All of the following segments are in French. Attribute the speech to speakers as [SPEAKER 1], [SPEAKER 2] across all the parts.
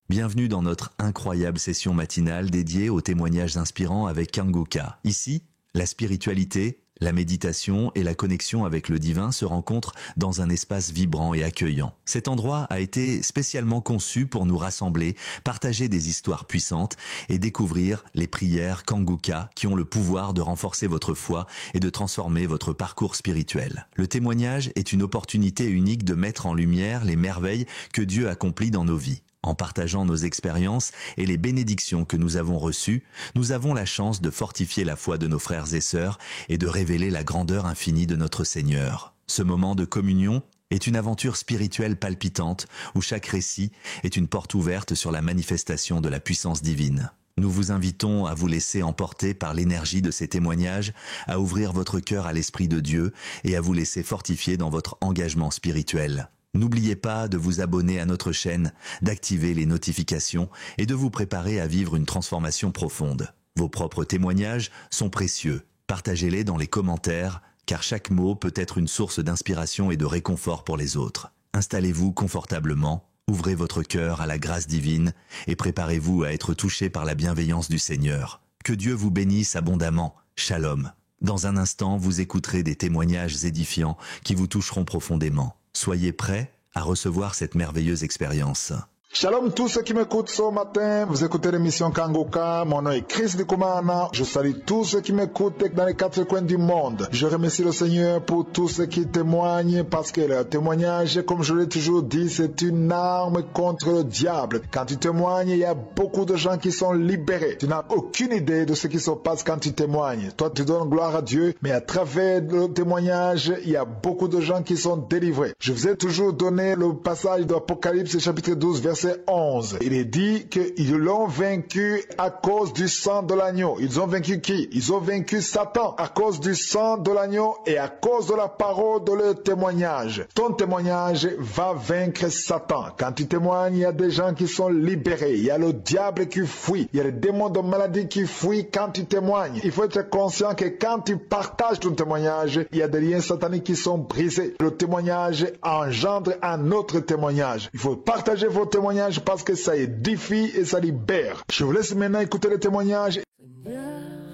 [SPEAKER 1] Bienvenue dans notre incroyable session matinale dédiée aux témoignages inspirants avec Kangoka. Ici, la spiritualité, la méditation et la connexion avec le divin se rencontrent dans un espace vibrant et accueillant. Cet endroit a été spécialement conçu pour nous rassembler, partager des histoires puissantes et découvrir les prières Kangoka qui ont le pouvoir de renforcer votre foi et de transformer votre parcours spirituel. Le témoignage est une opportunité unique de mettre en lumière les merveilles que Dieu accomplit dans nos vies. En partageant nos expériences et les bénédictions que nous avons reçues, nous avons la chance de fortifier la foi de nos frères et sœurs et de révéler la grandeur infinie de notre Seigneur. Ce moment de communion est une aventure spirituelle palpitante où chaque récit est une porte ouverte sur la manifestation de la puissance divine. Nous vous invitons à vous laisser emporter par l'énergie de ces témoignages, à ouvrir votre cœur à l'Esprit de Dieu et à vous laisser fortifier dans votre engagement spirituel. N'oubliez pas de vous abonner à notre chaîne, d'activer les notifications et de vous préparer à vivre une transformation profonde. Vos propres témoignages sont précieux. Partagez-les dans les commentaires, car chaque mot peut être une source d'inspiration et de réconfort pour les autres. Installez-vous confortablement, ouvrez votre cœur à la grâce divine et préparez-vous à être touché par la bienveillance du Seigneur. Que Dieu vous bénisse abondamment. Shalom. Dans un instant, vous écouterez des témoignages édifiants qui vous toucheront profondément. Soyez prêts à recevoir cette merveilleuse expérience.
[SPEAKER 2] Shalom tous ceux qui m'écoutent ce matin, vous écoutez l'émission Kangoka, mon nom est Chris Dikumana, je salue tous ceux qui m'écoutent dans les quatre coins du monde. Je remercie le Seigneur pour tous ceux qui témoignent parce que le témoignage, comme je l'ai toujours dit, c'est une arme contre le diable. Quand tu témoignes, il y a beaucoup de gens qui sont libérés. Tu n'as aucune idée de ce qui se passe quand tu témoignes. Toi, tu donnes gloire à Dieu, mais à travers le témoignage, il y a beaucoup de gens qui sont délivrés. Je vous ai toujours donné le passage d'Apocalypse chapitre 12, verset 11. Il est dit qu'ils l'ont vaincu à cause du sang de l'agneau. Ils ont vaincu qui? Ils ont vaincu Satan à cause du sang de l'agneau et à cause de la parole de leur témoignage. Ton témoignage va vaincre Satan. Quand tu témoignes, il y a des gens qui sont libérés. Il y a le diable qui fuit. Il y a les démons de maladie qui fuient quand tu témoignes. Il faut être conscient que quand tu partages ton témoignage, il y a des liens sataniques qui sont brisés. Le témoignage engendre un autre témoignage. Il faut partager vos témoignages parce que ça édifie et ça libère. Je vous laisse maintenant écouter les témoignages.
[SPEAKER 3] Seigneur,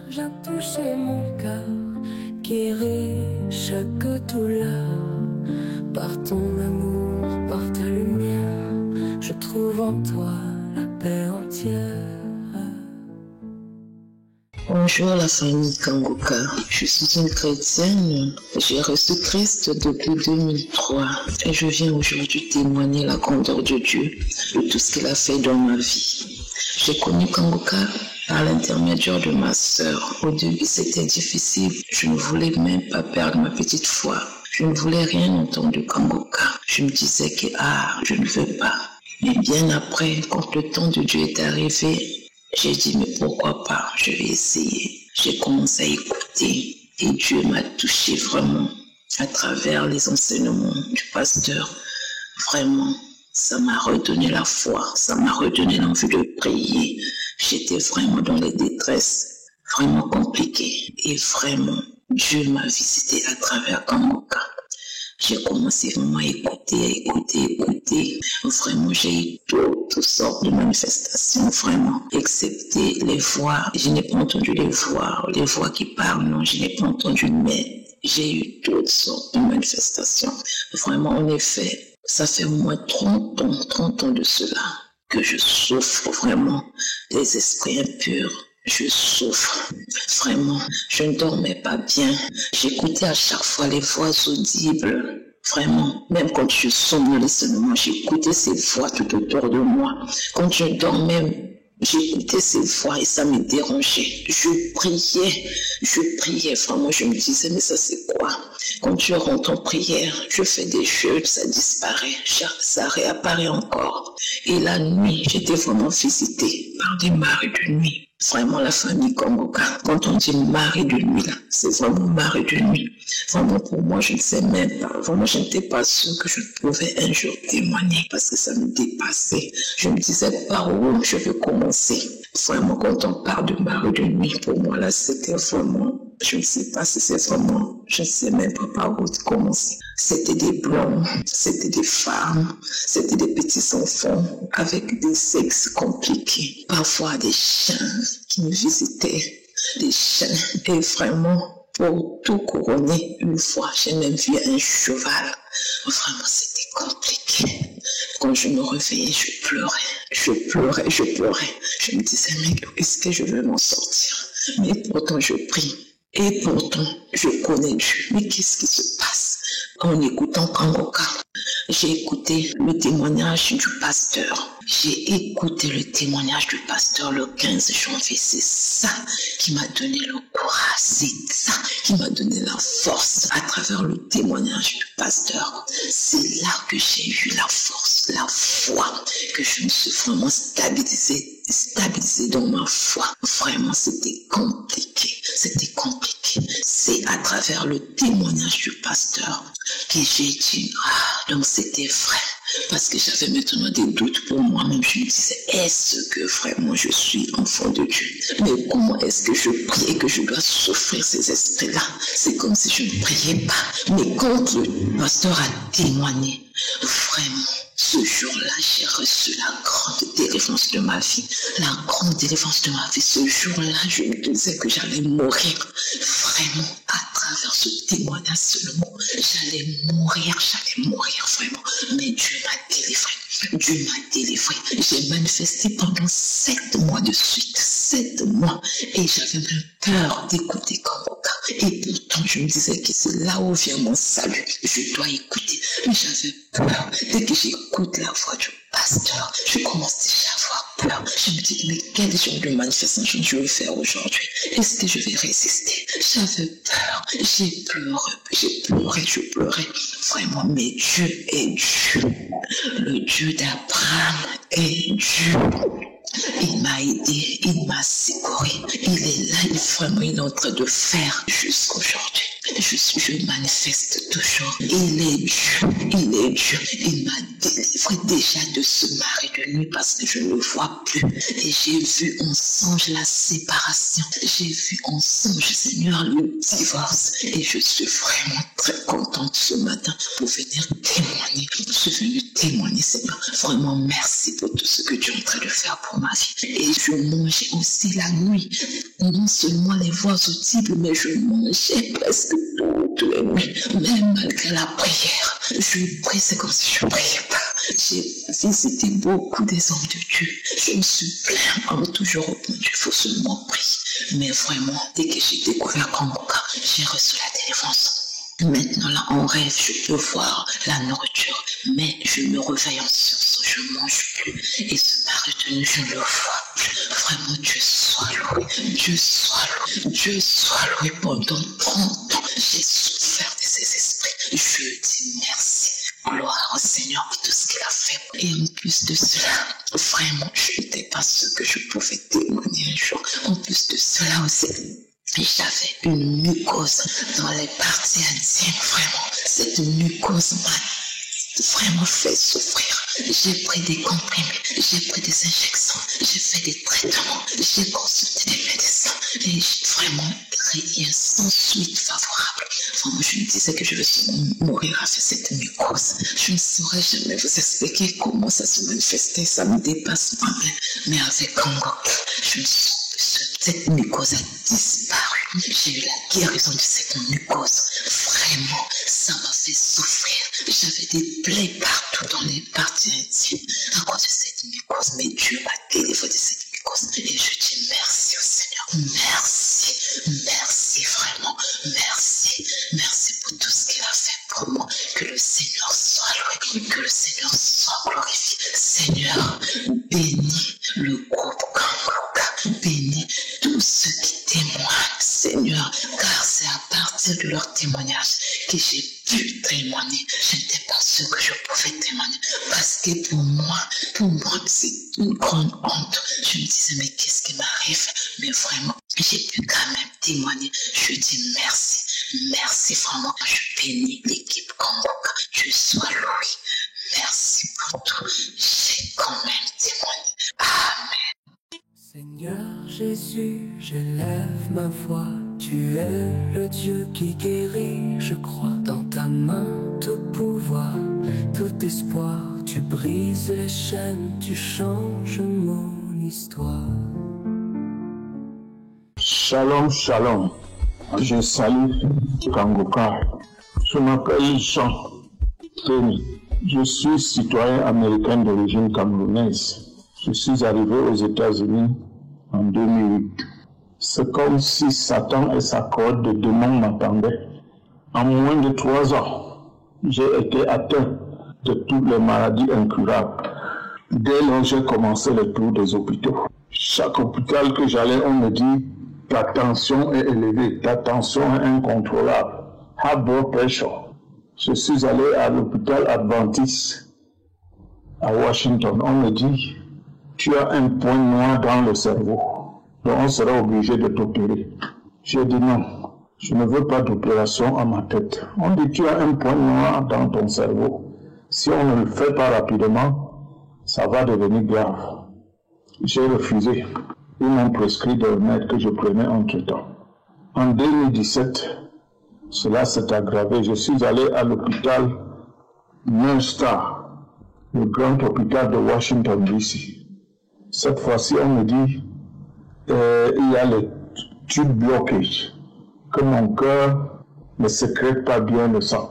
[SPEAKER 3] viens toucher mon cœur, guérir chaque douleur. Par ton amour, par ta lumière, je trouve en toi la paix entière.
[SPEAKER 4] Bonjour la famille Kangoka, je suis une chrétienne, j'ai reçu Christ depuis 2003 et je viens aujourd'hui témoigner la grandeur de Dieu, de tout ce qu'il a fait dans ma vie. J'ai connu Kangoka par l'intermédiaire de ma sœur. Au début c'était difficile, je ne voulais même pas perdre ma petite foi. Je ne voulais rien entendre de Kangoka. Je me disais que je ne veux pas. Mais bien après, quand le temps de Dieu est arrivé, j'ai dit, mais pourquoi pas, je vais essayer. J'ai commencé à écouter et Dieu m'a touché vraiment à travers les enseignements du pasteur. Vraiment, ça m'a redonné la foi, ça m'a redonné l'envie de prier. J'étais vraiment dans les détresses, vraiment compliquées. Et vraiment, Dieu m'a visité à travers Kangoka. J'ai commencé vraiment à écouter. Vraiment, j'ai eu toutes sortes de manifestations, vraiment, excepté les voix. Je n'ai pas entendu les voix qui parlent, non, je n'ai pas entendu, mais j'ai eu toutes sortes de manifestations. Vraiment, en effet, ça fait au moins 30 ans de cela que je souffre vraiment des esprits impurs. Je souffre, vraiment, je ne dormais pas bien. J'écoutais à chaque fois les voix audibles, vraiment. Même quand je somnolais seulement, j'écoutais ces voix tout autour de moi. Quand je dormais, j'écoutais ces voix et ça me dérangeait. Je priais, vraiment, je me disais, mais ça c'est quoi? Quand je rentre en prière, je fais des jeux, ça disparaît, ça réapparaît encore. Et la nuit, j'étais vraiment visitée par des marées de nuit. Vraiment la famille Kangoka, quand on dit marée de nuit, là, c'est vraiment marée de nuit. Vraiment pour moi, je ne sais même pas. Vraiment, je n'étais pas sûre que je pouvais un jour témoigner parce que ça me dépassait. Je me disais par où je vais commencer. Vraiment, quand on parle de marée de nuit, pour moi là, c'était vraiment Je ne sais pas si c'est vraiment, je ne sais même pas par où commencer. C'était des blancs, c'était des femmes, c'était des petits enfants avec des sexes compliqués. Parfois des chiens qui me visitaient, des chiens. Et vraiment, pour tout couronner, une fois, j'ai même vu un cheval. Vraiment, c'était compliqué. Quand je me réveillais, je pleurais. Je me disais, mais est-ce que je vais m'en sortir? Mais pourtant, je prie. Et pourtant, je connais Dieu. Mais qu'est-ce qui se passe? En écoutant Kangoka, j'ai écouté le témoignage du pasteur. J'ai écouté le témoignage du pasteur le 15 janvier. C'est ça qui m'a donné le courage. C'est ça qui m'a donné la force à travers le témoignage du pasteur. C'est là que j'ai eu la force, la foi, que je me suis vraiment stabilisée dans ma foi. Vraiment, c'était compliqué. C'était compliqué. C'est à travers le témoignage du pasteur que j'ai dit, donc c'était vrai. Parce que j'avais maintenant des doutes pour moi-même. Je me disais, est-ce que vraiment je suis enfant de Dieu? Mais comment est-ce que je prie et que je dois souffrir ces esprits-là? C'est comme si je ne priais pas. Mais quand le pasteur a témoigné, vraiment, ce jour-là, j'ai reçu la grande délivrance de ma vie. La grande délivrance de ma vie. Ce jour-là, je me disais que j'allais mourir. Vraiment, à travers ce témoignage seulement, j'allais mourir vraiment. Mais Dieu m'a délivré. Dieu m'a délivré. J'ai manifesté pendant 7 mois de suite. 7 mois. Et j'avais même peur d'écouter Kangoka. Et pourtant, je me disais que c'est là où vient mon salut. Je dois écouter. Mais j'avais peur. Dès que j'écoute la voix du pasteur, je commence déjà à avoir peur. Je me dis, mais quel genre de manifestation je vais faire aujourd'hui? Est-ce que je vais résister? J'avais peur. Je pleurais. Vraiment, mais Dieu est Dieu. Le Dieu d'Abraham est Dieu. Il m'a aidé, il m'a secouru. Il est là, il est en train de faire jusqu'aujourd'hui. Je manifeste toujours. Il est Dieu. Il m'a délivré déjà de ce mari de nuit parce que je ne le vois plus. Et j'ai vu en songe la séparation. J'ai vu en songe, Seigneur, le divorce. Et je suis vraiment très contente ce matin pour venir témoigner. Je suis venue témoigner, Seigneur. Vraiment, merci pour tout ce que tu es en train de faire pour ma vie. Et je mangeais aussi la nuit. Non seulement les voix audibles, mais je mangeais presque toutes les nuits. Même malgré la prière. Je prie, c'est comme si je ne priais pas. J'ai visité beaucoup des hommes de Dieu. Je me suis plaint en toujours répondu. Il faut seulement prier. Mais vraiment, dès que j'ai découvert Kangoka, j'ai reçu la délivrance. Maintenant, là, en rêve, je peux voir la nourriture, mais je me réveille en sursaut, je ne mange plus. Et ce mari de nuit, je ne le vois plus. Vraiment, Dieu soit loué. Dieu soit loué pendant 30 ans. J'ai souffert de ces esprits. Je dis merci. Gloire au Seigneur pour tout ce qu'il a fait. Et en plus de cela, vraiment, je n'étais pas sûre que je pouvais témoigner un jour. En plus de cela aussi, j'avais une mucose dans les parties intimes, vraiment. Cette mucose m'a vraiment fait souffrir. J'ai pris des comprimés, j'ai pris des injections, j'ai fait des traitements, j'ai consulté des médecins et j'ai vraiment rien sans suite favorable. Vraiment, je me disais que je vais mourir avec cette mucose. Je ne saurais jamais vous expliquer comment ça se manifestait, ça me dépasse moi-même. Mais avec Kangoka, je me sens cette mucose a disparu. J'ai eu la guérison de cette mucose. Vraiment, ça m'a fait souffrir. J'avais des plaies partout dans les parties intimes à cause de cette mucose. Mais Dieu m'a délivré de cette mucose. Et je dis merci au Seigneur. Merci vraiment. Merci pour tout ce qu'il a fait pour moi. Que le Seigneur soit loué. Que le Seigneur soit glorifié. Seigneur, bénis le groupe Kangoka. Bénis tous ceux qui témoignent, Seigneur, car c'est à partir de leur témoignage que j'ai pu témoigner. Je n'étais pas sûre que je pouvais témoigner parce que pour moi, c'est une grande honte. Je me disais, mais qu'est-ce qui m'arrive? Mais vraiment, j'ai pu quand même témoigner. Je dis merci vraiment. Je bénis l'équipe Kangoka. Dieu soit loué. Merci pour tout. J'ai quand même témoigné. Amen.
[SPEAKER 3] Seigneur Jésus, je lève ma voix, tu Tu es le Dieu qui guérit, je crois dans ta main tout pouvoir, tout espoir. Tu brises les chaînes, tu changes mon histoire.
[SPEAKER 5] Shalom, shalom. Je salue Kangoka. Je m'appelle Jean Thémy. Je suis citoyen américain d'origine camerounaise. Je suis arrivé aux États-Unis en 2008. C'est comme si Satan et sa corde de démons m'attendaient. En moins de 3 ans, j'ai été atteint de toutes les maladies incurables. Dès lors, j'ai commencé le tour des hôpitaux. Chaque hôpital que j'allais, on me dit « ta tension est élevée, ta tension est incontrôlable, high blood pressure ». Je suis allé à l'hôpital Adventiste à Washington. On me dit « tu as un point noir dans le cerveau, donc on sera obligé de t'opérer ». J'ai dit non, je ne veux pas d'opération à ma tête. On dit « tu as un point noir dans ton cerveau. Si on ne le fait pas rapidement, ça va devenir grave ». J'ai refusé. Ils m'ont prescrit des remèdes que je prenais entre-temps. En 2017, cela s'est aggravé. Je suis allé à l'hôpital Northstar, le grand hôpital de Washington, D.C. Cette fois-ci, on me dit il y a le tube blockage, que mon cœur ne sécrète pas bien le sang.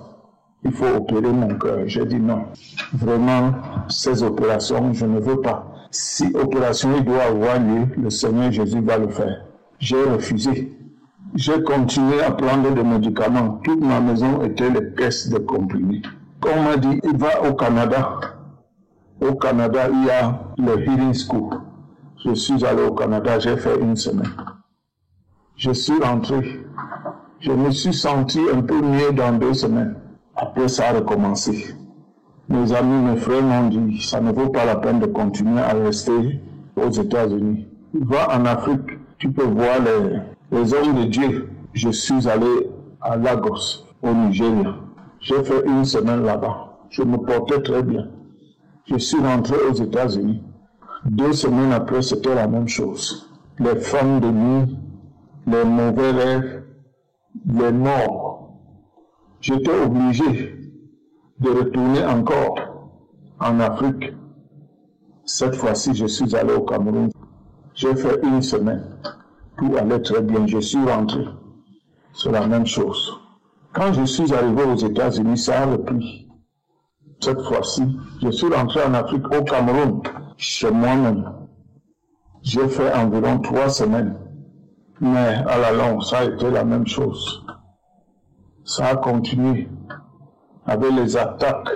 [SPEAKER 5] Il faut opérer mon cœur. J'ai dit non. Vraiment, ces opérations, je ne veux pas. Si opération il doit avoir lieu, le Seigneur Jésus va le faire. J'ai refusé. J'ai continué à prendre des médicaments. Toute ma maison était les caisses de comprimés. On m'a dit, il va au Canada. Au Canada, il y a le Healing School. Je suis allé au Canada, j'ai fait 1 semaine. Je suis rentré. Je me suis senti un peu mieux dans 2 semaines. Après, ça a recommencé. Mes amis, mes frères m'ont dit, ça ne vaut pas la peine de continuer à rester aux États-Unis. Va en Afrique, tu peux voir les hommes de Dieu. Je suis allé à Lagos, au Nigeria. J'ai fait 1 semaine là-bas. Je me portais très bien. Je suis rentré aux États-Unis. 2 semaines après, c'était la même chose. Les femmes de nuit, les mauvais rêves, les morts. J'étais obligé de retourner encore en Afrique. Cette fois-ci, je suis allé au Cameroun. J'ai fait 1 semaine. Tout allait très bien. Je suis rentré. C'est la même chose. Quand je suis arrivé aux États-Unis, ça a repris. Cette fois-ci, je suis rentré en Afrique, au Cameroun, chez moi-même. J'ai fait environ 3 semaines. Mais à la longue, ça a été la même chose. Ça a continué avec les attaques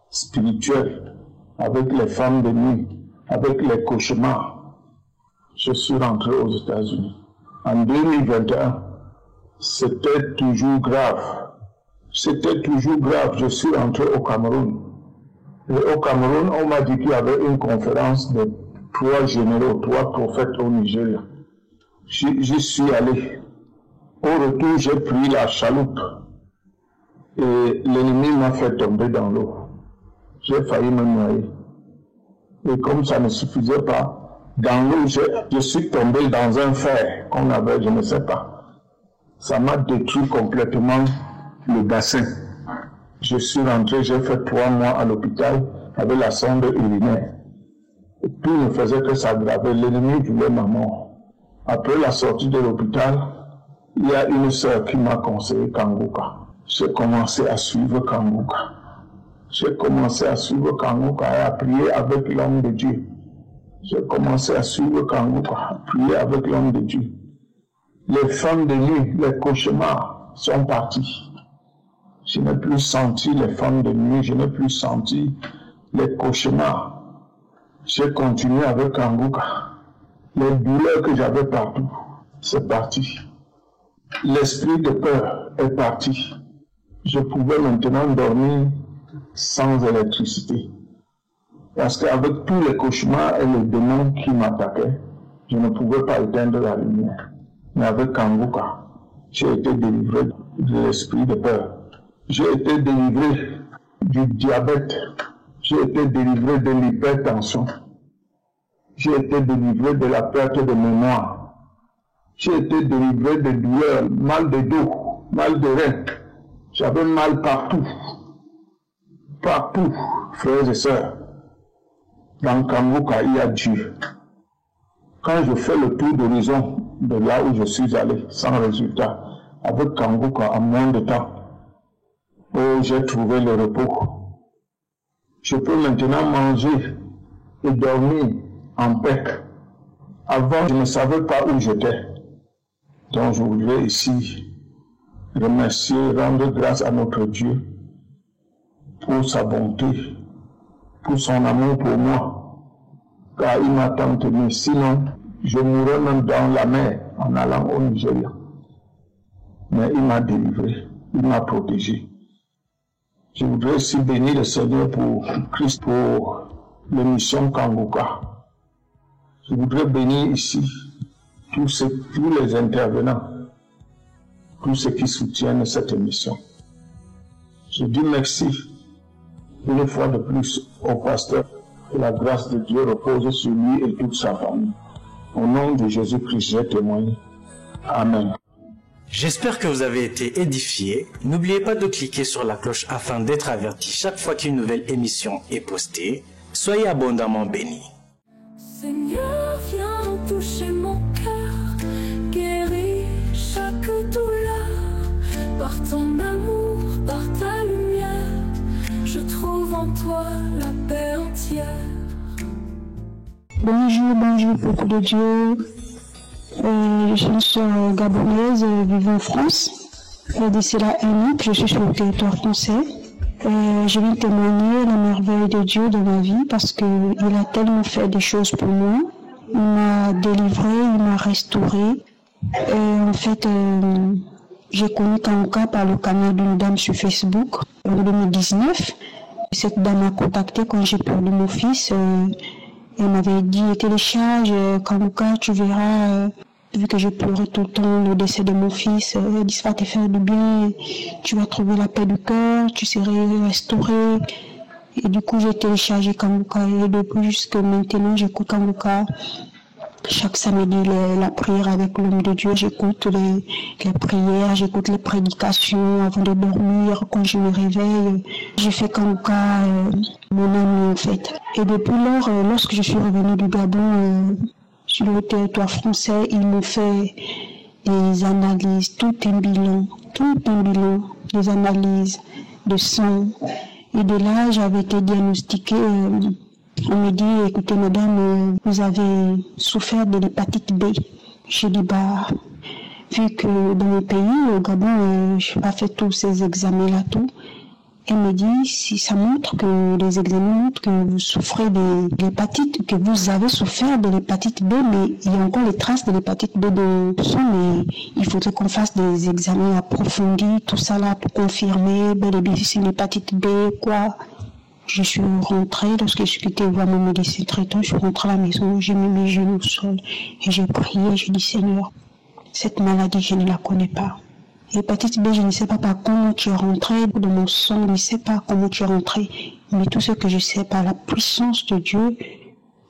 [SPEAKER 5] spirituelles, avec les femmes de nuit, avec les cauchemars. Je suis rentré aux États-Unis. En 2021, c'était toujours grave. C'était toujours grave. Je suis rentré au Cameroun. Et au Cameroun, on m'a dit qu'il y avait une conférence de 3 généraux, 3 prophètes au Nigeria. J'y suis allé. Au retour, j'ai pris la chaloupe. Et l'ennemi m'a fait tomber dans l'eau. J'ai failli me noyer. Et comme ça ne suffisait pas, dans l'eau, je suis tombé dans un fer qu'on avait, je ne sais pas. Ça m'a détruit complètement le bassin. Je suis rentré, j'ai fait 3 mois à l'hôpital avec la sonde urinaire. Et tout ne faisait que s'aggraver. L'ennemi voulait ma mort. Après la sortie de l'hôpital, il y a une sœur qui m'a conseillé Kangoka. J'ai commencé à suivre Kangoka. J'ai commencé à suivre Kangoka et à prier avec l'homme de Dieu. J'ai commencé à suivre Kangoka, à prier avec l'homme de Dieu. Les femmes de nuit, les cauchemars sont partis. Je n'ai plus senti les femmes de nuit, je n'ai plus senti les cauchemars. J'ai continué avec Kangoka. Les douleurs que j'avais partout, c'est parti. L'esprit de peur est parti. Je pouvais maintenant dormir sans électricité. Parce qu'avec tous les cauchemars et les démons qui m'attaquaient, je ne pouvais pas éteindre la lumière. Mais avec Kangoka, j'ai été délivré de l'esprit de peur. J'ai été délivré du diabète. J'ai été délivré de l'hypertension. J'ai été délivré de la perte de mémoire. J'ai été délivré de douleurs, mal de dos, mal de rein. J'avais mal partout. Partout, frères et sœurs. Dans Kangoka, il y a Dieu. Quand je fais le tour d'horizon de là où je suis allé, sans résultat, avec Kangoka en moins de temps, oh, j'ai trouvé le repos. Je peux maintenant manger et dormir en paix. Avant, je ne savais pas où j'étais. Donc, je voudrais ici remercier, rendre grâce à notre Dieu pour sa bonté, pour son amour pour moi, car il m'a tant aimé. Sinon, je mourrais même dans la mer en allant au Nigeria. Mais il m'a délivré, il m'a protégé. Je voudrais aussi bénir le Seigneur pour Christ, pour l'émission Kangoka. Je voudrais bénir ici tous les intervenants, tous ceux qui soutiennent cette émission. Je dis merci une fois de plus au pasteur, que la grâce de Dieu repose sur lui et toute sa famille. Au nom de Jésus-Christ, j'ai témoigné. Amen.
[SPEAKER 6] J'espère que vous avez été édifiés. N'oubliez pas de cliquer sur la cloche afin d'être averti chaque fois qu'une nouvelle émission est postée. Soyez abondamment bénis.
[SPEAKER 3] Seigneur, viens toucher mon cœur, guéris chaque douleur. Par ton amour, par ta lumière, je trouve en toi la paix entière.
[SPEAKER 7] Bonjour, peuple de Dieu. Je suis une sœur gabonaise vivant en France. D'ici là un an, je suis sur le territoire français. Je viens témoigner la merveille de Dieu dans ma vie parce qu'il a tellement fait des choses pour moi. Il m'a délivré, il m'a restauré. En fait, j'ai connu Kangoka par le canal d'une dame sur Facebook en 2019. Cette dame m'a contacté quand j'ai perdu mon fils. Elle m'avait dit, télécharge Kangoka, tu verras, vu que je pleurais tout le temps le décès de mon fils, elle dit, ça va te faire du bien, tu vas trouver la paix du cœur, tu serais restauré. Et du coup, j'ai téléchargé Kangoka et depuis jusqu'à maintenant, j'écoute Kangoka. Chaque samedi, la prière avec l'homme de Dieu, j'écoute les prières, j'écoute les prédications avant de dormir, quand je me réveille. J'ai fait Kangoka mon ami en fait. Et depuis lors, lorsque je suis revenue du Gabon, sur le territoire français, ils m'ont fait des analyses, tout un bilan, des analyses de sang. Et de là, j'avais été diagnostiquée. On me dit, écoutez madame, vous avez souffert de l'hépatite B. J'ai dit, vu que dans mon pays, au Gabon, je n'ai pas fait tous ces examens-là, tout. Elle me dit, si ça montre que les examens montrent que vous souffrez de l'hépatite, que vous avez souffert de l'hépatite B, mais il y a encore les traces de l'hépatite B de sang, mais il faudrait qu'on fasse des examens approfondis, tout ça là, pour confirmer, bel et bien si c'est l'hépatite B, quoi. Je suis rentrée, lorsque je suis quittée voir mon médecin traitant, je suis rentrée à la maison, j'ai mis mes genoux au sol et j'ai prié, j'ai dit Seigneur, cette maladie, je ne la connais pas. L'hépatite B, je ne sais pas par comment tu es rentrée dans mon sang, je ne sais pas comment tu es rentrée, mais tout ce que je sais par la puissance de Dieu,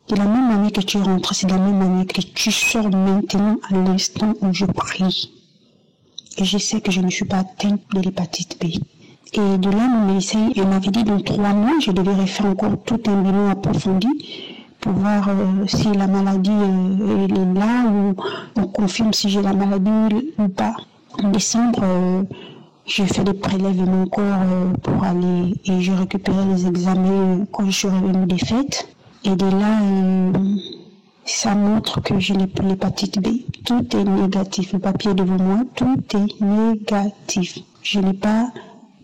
[SPEAKER 7] de la même manière que tu es rentrée, c'est de la même manière que tu sors maintenant à l'instant où je prie. Et je sais que je ne suis pas atteinte de l'hépatite B. Et de là, mon médecin, il m'avait dit dans 3 mois, je devais refaire encore tout un bilan approfondi pour voir si la maladie elle est là ou on confirme si j'ai la maladie ou pas. En décembre, j'ai fait des prélèvements encore pour aller et j'ai récupéré les examens quand je suis revenue des fêtes. Et de là, ça montre que je n'ai plus l'hépatite B. Tout est négatif. Le papier devant moi, tout est négatif. Je n'ai pas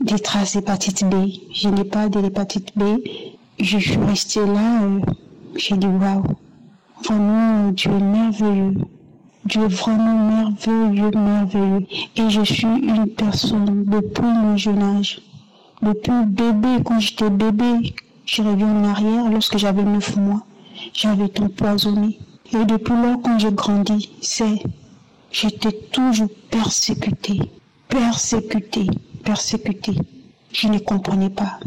[SPEAKER 7] des traces d'hépatite B. Je n'ai pas de l'hépatite B. Je suis restée là, j'ai dit waouh, vraiment Dieu est merveilleux. Dieu est vraiment merveilleux. Et je suis une personne depuis mon jeune âge. Depuis bébé, quand j'étais bébé, je reviens en arrière, lorsque j'avais 9 mois, j'avais été empoisonnée. Et depuis lors, quand j'ai grandi, j'étais toujours persécutée. Je ne comprenais pas.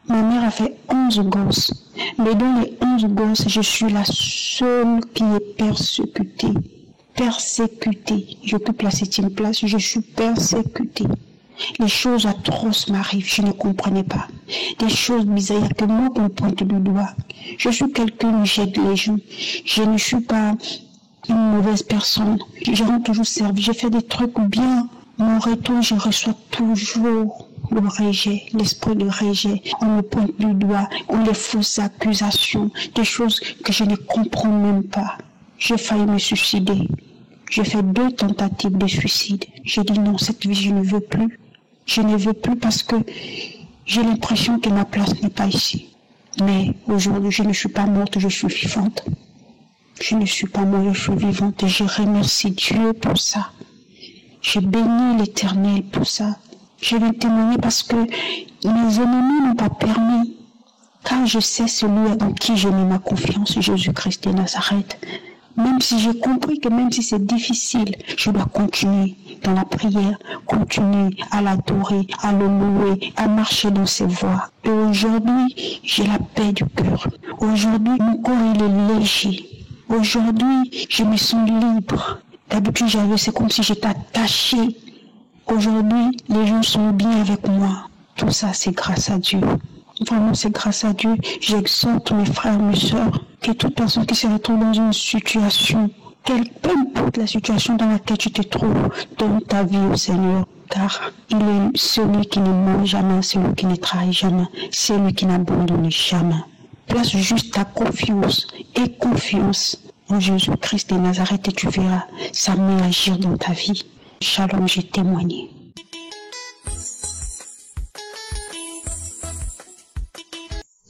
[SPEAKER 7] Ma mère a fait 11 gosses. Mais dans les 11 gosses, je suis la seule qui est persécutée. persécutée. J'occupe la 7e place, je suis persécutée. Les choses atroces m'arrivent, je ne comprenais pas. Des choses bizarres, il n'y a que moi qu'on pointe du doigt. Je suis quelqu'un qui j'aide les gens. Je ne suis pas une mauvaise personne. Je rends toujours service, je fais des trucs bien. Mon retour, je reçois toujours le rejet, l'esprit de rejet. On me pointe du doigt, on les fausses accusations, des choses que je ne comprends même pas. J'ai failli me suicider. J'ai fait 2 tentatives de suicide. J'ai dit non, cette vie, je ne veux plus. Je ne veux plus parce que j'ai l'impression que ma place n'est pas ici. Mais aujourd'hui, je ne suis pas morte, je suis vivante. Je ne suis pas morte, je suis vivante et je remercie Dieu pour ça. Je bénis l'Éternel pour ça. Je vais témoigner parce que mes ennemis n'ont pas permis. Car je sais celui en qui j'ai mis ma confiance, Jésus-Christ de Nazareth. Même si j'ai compris que même si c'est difficile, je dois continuer dans la prière, continuer à l'adorer, à le louer, à marcher dans ses voies. Et aujourd'hui, j'ai la paix du cœur. Aujourd'hui, mon corps il est léger. Aujourd'hui, je me sens libre. D'habitude, c'est comme si j'étais attachée. Aujourd'hui, les gens sont bien avec moi. Tout ça, c'est grâce à Dieu. Vraiment, c'est grâce à Dieu. J'exhorte mes frères, mes sœurs, que toute personne qui se retrouve dans une situation, peu importe la situation dans laquelle tu te trouves, donne ta vie au Seigneur. Car il est celui qui ne ment jamais, celui qui ne trahit jamais, celui qui n'abandonne jamais. Place juste ta confiance et confiance en Jésus-Christ de Nazareth et tu verras sa main agir dans ta vie. Shalom, j'ai témoigné.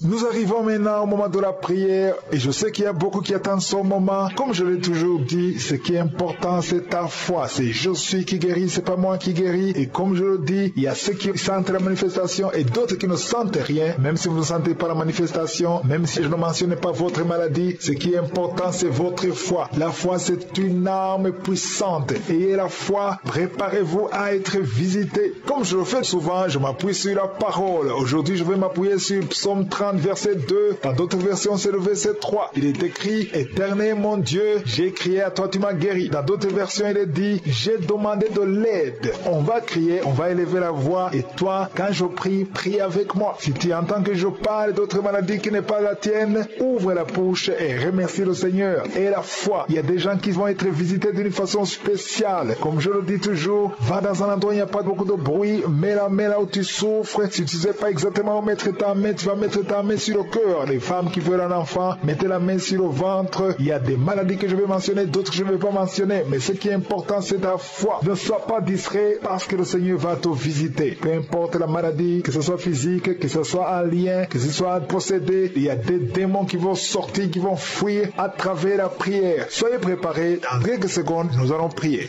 [SPEAKER 2] Nous arrivons maintenant au moment de la prière et je sais qu'il y a beaucoup qui attendent ce moment. Comme je l'ai toujours dit, ce qui est important, c'est ta foi. C'est je suis qui guérit, c'est pas moi qui guéris. Et comme je le dis, il y a ceux qui sentent la manifestation et d'autres qui ne sentent rien. Même si vous ne sentez pas la manifestation, même si je ne mentionne pas votre maladie, ce qui est important, c'est votre foi. La foi, c'est une arme puissante. Ayez la foi, préparez-vous à être visité. Comme je le fais souvent, je m'appuie sur la parole. Aujourd'hui, je vais m'appuyer sur Psaume 30. Verset 2, dans d'autres versions c'est le verset 3. Il est écrit, Éternel mon Dieu, j'ai crié à toi, tu m'as guéri. Dans d'autres versions il est dit, j'ai demandé de l'aide. On va crier, on va élever la voix et toi, quand je prie, prie avec moi. Si tu entends que je parle d'autres maladies qui n'est pas la tienne, ouvre la bouche et remercie le Seigneur. Et la foi, il y a des gens qui vont être visités d'une façon spéciale. Comme je le dis toujours, va dans un endroit où il n'y a pas beaucoup de bruit, mets la main là où tu souffres. Si tu ne sais pas exactement où mettre ta main, tu vas mettre ta main sur le cœur. Les femmes qui veulent un enfant, mettez la main sur le ventre. Il y a des maladies que je vais mentionner, d'autres que je ne vais pas mentionner. Mais ce qui est important, c'est ta foi. Ne sois pas distrait parce que le Seigneur va te visiter. Peu importe la maladie, que ce soit physique, que ce soit un lien, que ce soit possédé, il y a des démons qui vont sortir, qui vont fuir à travers la prière. Soyez préparés. Dans quelques secondes, nous allons prier.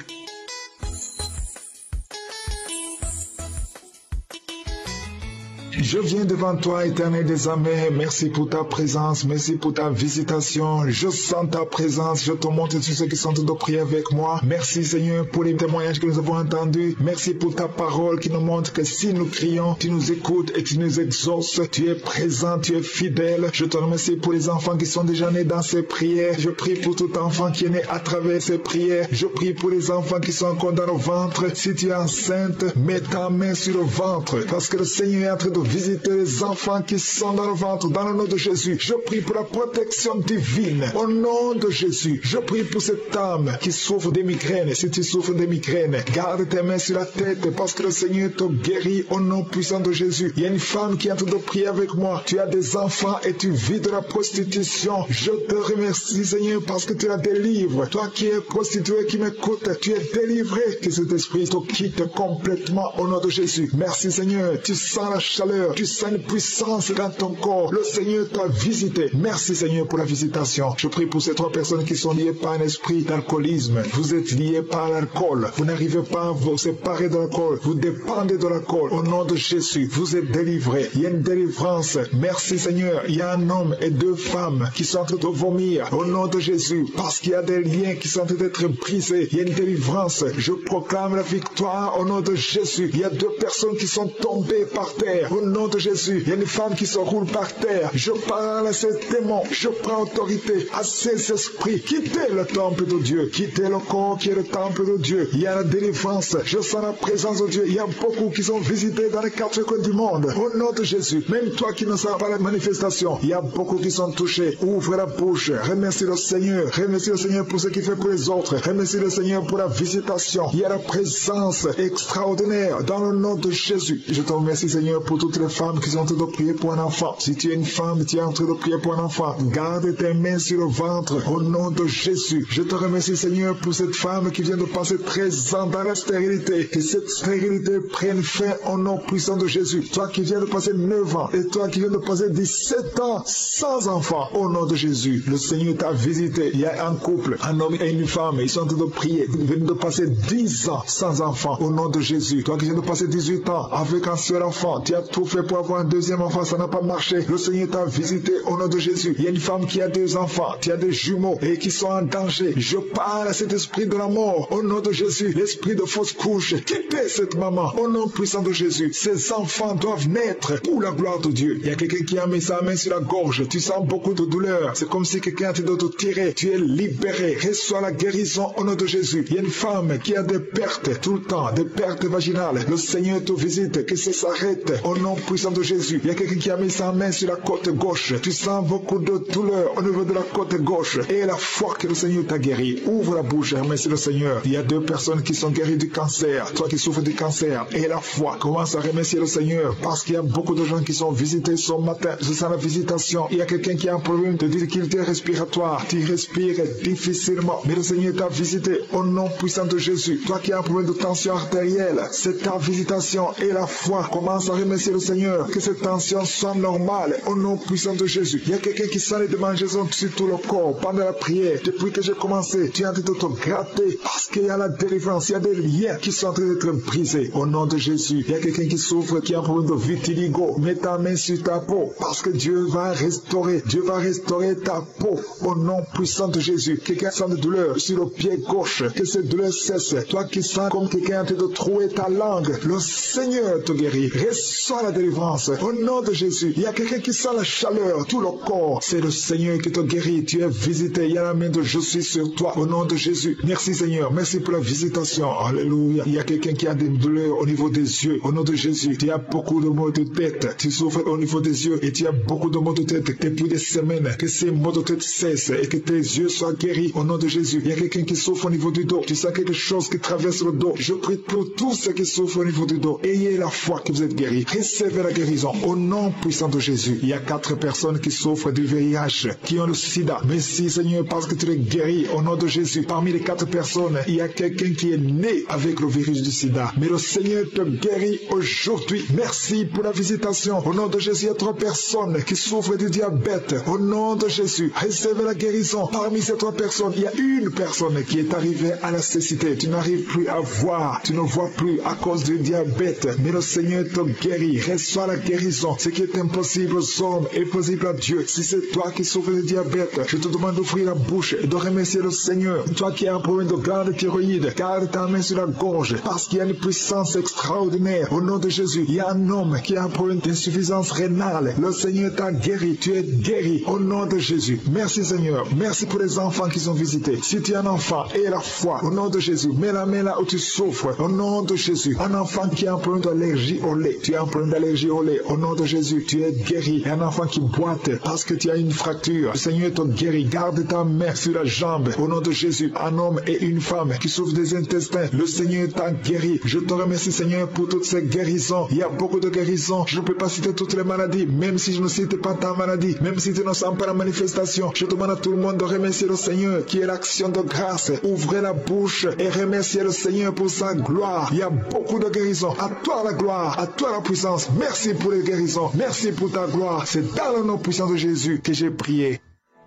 [SPEAKER 2] Je viens devant toi, Éternel des armées. Merci pour ta présence, merci pour ta visitation. Je sens ta présence, je te montre tous ceux qui sont de prier avec moi. Merci Seigneur pour les témoignages que nous avons entendus. Merci pour ta parole qui nous montre que si nous crions, tu nous écoutes et tu nous exauces. Tu es présent, tu es fidèle. Je te remercie pour les enfants qui sont déjà nés dans ces prières. Je prie pour tout enfant qui est né à travers ces prières. Je prie pour les enfants qui sont encore dans le ventre. Si tu es enceinte, mets ta main sur le ventre parce que le Seigneur est en train de visiter les enfants qui sont dans le ventre, dans le nom de Jésus. Je prie pour la protection divine, au nom de Jésus. Je prie pour cette âme qui souffre des migraines. Si tu souffres des migraines, garde tes mains sur la tête parce que le Seigneur te guérit au nom puissant de Jésus. Il y a une femme qui est en train de prier avec moi. Tu as des enfants et tu vis de la prostitution. Je te remercie Seigneur parce que tu la délivres. Toi qui es prostituée, qui m'écoute, tu es délivré. Que cet esprit te quitte complètement au nom de Jésus. Merci Seigneur. Tu sens la chaleur. Tu sens une puissance dans ton corps. Le Seigneur t'a visité. Merci Seigneur pour la visitation. Je prie pour ces 3 personnes qui sont liées par un esprit d'alcoolisme. Vous êtes liés par l'alcool. Vous n'arrivez pas à vous séparer de l'alcool. Vous dépendez de l'alcool. Au nom de Jésus, vous êtes délivrés. Il y a une délivrance. Merci Seigneur. Il y a un homme et 2 femmes qui sont en train de vomir. Au nom de Jésus. Parce qu'il y a des liens qui sont en train d'être brisés. Il y a une délivrance. Je proclame la victoire au nom de Jésus. Il y a 2 personnes qui sont tombées par terre. Au nom nom de Jésus. Il y a une femme qui se roule par terre. Je parle à ces démons. Je prends autorité à ces esprits. Quittez le temple de Dieu. Quittez le corps qui est le temple de Dieu. Il y a la délivrance. Je sens la présence de Dieu. Il y a beaucoup qui sont visités dans les quatre coins du monde. Au nom de Jésus. Même toi qui ne sens pas la manifestation, il y a beaucoup qui sont touchés. Ouvre la bouche. Remercie le Seigneur. Remercie le Seigneur pour ce qu'il fait pour les autres. Remercie le Seigneur pour la visitation. Il y a la présence extraordinaire dans le nom de Jésus. Je te remercie, Seigneur, pour toutes les femmes qui sont en train de prier pour un enfant. Si tu es une femme, tu es en train de prier pour un enfant, garde tes mains sur le ventre au nom de Jésus. Je te remercie, Seigneur, pour cette femme qui vient de passer 13 ans dans la stérilité. Que cette stérilité prenne fin au nom puissant de Jésus. Toi qui viens de passer 9 ans et toi qui viens de passer 17 ans sans enfant, au nom de Jésus, le Seigneur t'a visité. Il y a un couple, un homme et une femme, ils sont en train de prier. Ils viennent de passer 10 ans sans enfant, au nom de Jésus. Toi qui viens de passer 18 ans avec un seul enfant, tu as tout fait pour avoir un deuxième enfant, ça n'a pas marché. Le Seigneur t'a visité au nom de Jésus. Il y a une femme qui a 2 enfants, tu as des jumeaux et qui sont en danger. Je parle à cet esprit de la mort au nom de Jésus. L'esprit de fausse couche, quittez cette maman au nom puissant de Jésus. Ces enfants doivent naître pour la gloire de Dieu. Il y a quelqu'un qui a mis sa main sur la gorge. Tu sens beaucoup de douleur. C'est comme si quelqu'un t'est de te tirer. Tu es libéré. Reçois la guérison au nom de Jésus. Il y a une femme qui a des pertes tout le temps, des pertes vaginales. Le Seigneur te visite, que ça s'arrête au nom puissant de Jésus. Il y a quelqu'un qui a mis sa main sur la côte gauche. Tu sens beaucoup de douleur au niveau de la côte gauche. Et la foi que le Seigneur t'a guéri. Ouvre la bouche et remercie le Seigneur. Il y a 2 personnes qui sont guéries du cancer. Toi qui souffres du cancer et la foi, commence à remercier le Seigneur parce qu'il y a beaucoup de gens qui sont visités ce matin. Je sens la visitation. Il y a quelqu'un qui a un problème de difficulté respiratoire. Tu respires difficilement. Mais le Seigneur t'a visité au nom puissant de Jésus. Toi qui as un problème de tension artérielle, c'est ta visitation et la foi. Commence à remercier le Seigneur. Que cette tension soit normale au nom puissant de Jésus. Il y a quelqu'un qui sent les démangeaisons sur tout le corps pendant la prière. Depuis que j'ai commencé, tu es en train de te gratter parce qu'il y a la délivrance. Il y a des liens qui sont en train d'être brisés au nom de Jésus. Il y a quelqu'un qui souffre, qui a un problème de vitiligo. Mets ta main sur ta peau parce que Dieu va restaurer. Dieu va restaurer ta peau au nom puissant de Jésus. Quelqu'un sent de douleur sur le pied gauche. Que cette douleur cesse. Toi qui sens comme quelqu'un en train de trouer ta langue, le Seigneur te guérit. Reçois la délivrance au nom de Jésus. Il y a quelqu'un qui sent la chaleur, tout le corps. C'est le Seigneur qui te guérit. Tu es visité. Il y a la main de je suis sur toi au nom de Jésus. Merci Seigneur. Merci pour la visitation. Alléluia. Il y a quelqu'un qui a des douleurs au niveau des yeux. Au nom de Jésus. Tu as beaucoup de maux de tête. Tu souffres au niveau des yeux et tu as beaucoup de maux de tête depuis des semaines. Que ces maux de tête cessent et que tes yeux soient guéris au nom de Jésus. Il y a quelqu'un qui souffre au niveau du dos. Tu sens quelque chose qui traverse le dos. Je prie pour tous ceux qui souffrent au niveau du dos. Ayez la foi que vous êtes guéris. Recevez la guérison au nom puissant de Jésus. Il y a 4 personnes qui souffrent du VIH, qui ont le sida. Merci Seigneur parce que tu les guéris au nom de Jésus. Parmi les 4 personnes, il y a quelqu'un qui est né avec le virus du sida. Mais le Seigneur te guérit aujourd'hui. Merci pour la visitation. Au nom de Jésus, il y a 3 personnes qui souffrent du diabète. Au nom de Jésus, recevez la guérison. Parmi ces 3 personnes, il y a une personne qui est arrivée à la cécité. Tu n'arrives plus à voir. Tu ne vois plus à cause du diabète. Mais le Seigneur te guérit. Reçois la guérison. Ce qui est impossible aux hommes est possible à Dieu. Si c'est toi qui souffres du diabète, je te demande d'ouvrir la bouche et de remercier le Seigneur. Toi qui as un problème de glande thyroïde, garde ta main sur la gorge parce qu'il y a une puissance extraordinaire. Au nom de Jésus, il y a un homme qui a un problème d'insuffisance rénale. Le Seigneur t'a guéri. Tu es guéri au nom de Jésus. Merci Seigneur. Merci pour les enfants qui sont visités. Si tu es un enfant, aie la foi. Au nom de Jésus, mets la main là où tu souffres. Au nom de Jésus. Un enfant qui a un problème d'allergie au lait. Tu as un problème d'allergie au lait. Au nom de Jésus, tu es guéri. Et un enfant qui boite parce que tu as une fracture. Le Seigneur te guérit. Garde ta main sur la jambe. Au nom de Jésus, un homme et une femme qui souffrent des intestins. Le Seigneur t'a guéri. Je te remercie Seigneur pour toutes ces guérisons. Il y a beaucoup de guérisons. Je ne peux pas citer toutes les maladies. Même si je ne cite pas ta maladie. Même si tu ne sens pas la manifestation. Je demande à tout le monde de remercier le Seigneur qui est l'action de grâce. Ouvrez la bouche et remerciez le Seigneur pour sa gloire. Il y a beaucoup de guérisons. À toi la gloire. À toi la puissance. Merci pour les guérisons. Merci pour ta gloire. C'est dans le nom puissant de Jésus que j'ai prié.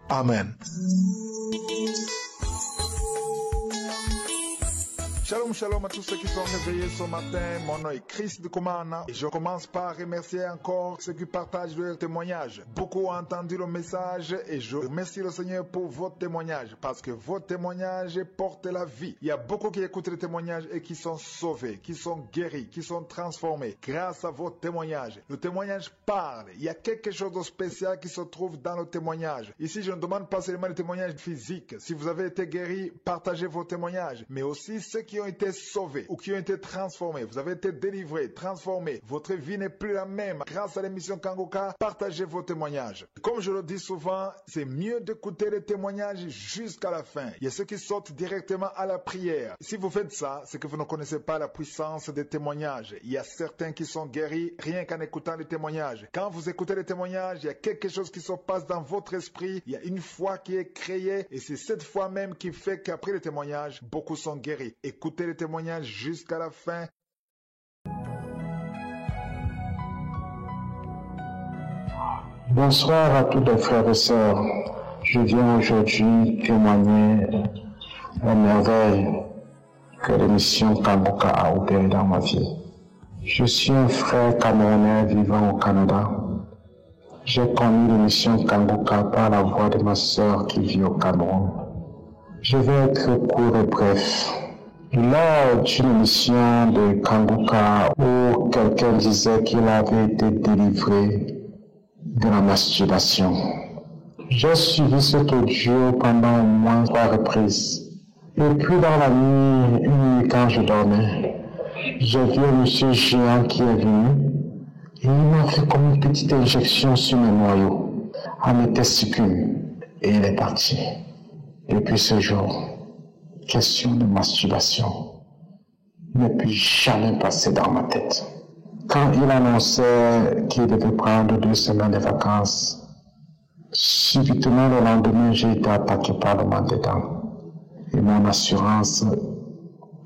[SPEAKER 2] Amen. Shalom Shalom, shalom à tous ceux qui sont réveillés ce matin. Mon nom est Chris de Komana et je commence par remercier encore ceux qui partagent leur témoignage. Beaucoup ont entendu le message et je remercie le Seigneur pour votre témoignage parce que votre témoignage porte la vie. Il y a beaucoup qui écoutent les témoignages et qui sont sauvés, qui sont guéris, qui sont transformés grâce à votre témoignage. Le témoignage parle. Il y a quelque chose de spécial qui se trouve dans le témoignage. Ici, je ne demande pas seulement les témoignages physiques. Si vous avez été guéri, partagez vos témoignages, mais aussi ceux qui ont été sauvés ou qui ont été transformés. Vous avez été délivrés, transformés. Votre vie n'est plus la même. Grâce à l'émission Kangoka, partagez vos témoignages. Comme je le dis souvent, c'est mieux d'écouter les témoignages jusqu'à la fin. Il y a ceux qui sortent directement à la prière. Si vous faites ça, c'est que vous ne connaissez pas la puissance des témoignages. Il y a certains qui sont guéris rien qu'en écoutant les témoignages. Quand vous écoutez les témoignages, il y a quelque chose qui se passe dans votre esprit. Il y a une foi qui est créée et c'est cette foi même qui fait qu'après les témoignages, beaucoup sont guéris. Écoutez les témoignages jusqu'à la fin.
[SPEAKER 5] Bonsoir à tous les frères et sœurs. Je viens aujourd'hui témoigner la merveille que l'émission Kangoka a opérée dans ma vie. Je suis un frère camerounais vivant au Canada. J'ai connu l'émission Kangoka par la voix de ma sœur qui vit au Cameroun. Je vais être court et bref. Lors d'une émission de Kangoka où quelqu'un disait qu'il avait été délivré de la masturbation, j'ai suivi cet audio pendant au moins 3 reprises. Et puis dans la nuit, une nuit quand je dormais, j'ai vu un monsieur géant qui est venu et il m'a fait comme une petite injection sur mes noyaux, à mes testicules, et il est parti. Depuis ce jour, question de masturbation ne peut jamais passer dans ma tête. Quand il annonçait qu'il devait prendre 2 semaines de vacances, subitement le lendemain, j'ai été attaqué par le mal de dents. Et mon assurance,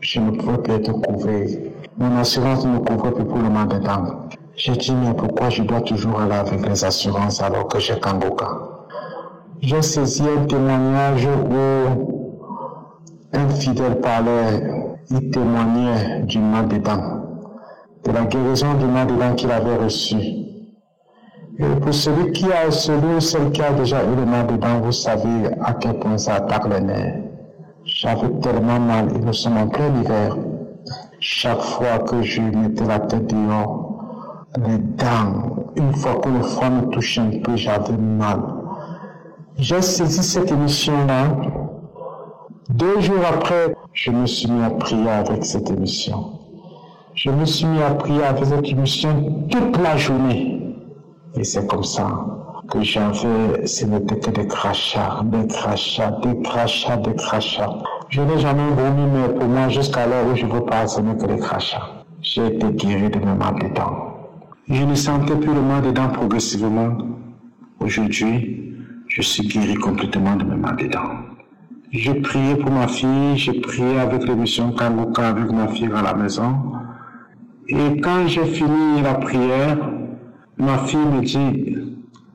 [SPEAKER 5] je ne pouvais plus être couvré. Mon assurance ne me couvre plus pour le mal de dents. J'ai dit, mais pourquoi je dois toujours aller avec les assurances alors que j'ai Kangoka? J'ai saisi un témoignage où un fidèle parlait, il témoignait du mal des dents, de la guérison du mal des dents qu'il avait reçu. Et pour celui ou celle qui a déjà eu le mal des dents, vous savez à quel point ça attaque les nerfs. J'avais tellement mal, et nous sommes en plein hiver. Chaque fois que je mettais la tête dehors, les dents, une fois que le froid me touchait un peu, j'avais mal. J'ai saisi cette émission-là. 2 jours après, je me suis mis à prier avec cette émission. Je me suis mis à prier avec cette émission toute la journée. Et c'est comme ça que j'avais, ce n'était que des crachats, des crachats, des crachats, des crachats. Je n'ai jamais vomi, mais pour moi, jusqu'à l'heure où je veux pas, ce n'est que des crachats. J'ai été guéri de mes mal de dents. Je ne sentais plus le mal de dents progressivement. Aujourd'hui, je suis guéri complètement de mes mal de dents. Je priais pour ma fille, j'ai prié avec l'émission Kangoka avec ma fille à la maison. Et quand j'ai fini la prière, ma fille me dit,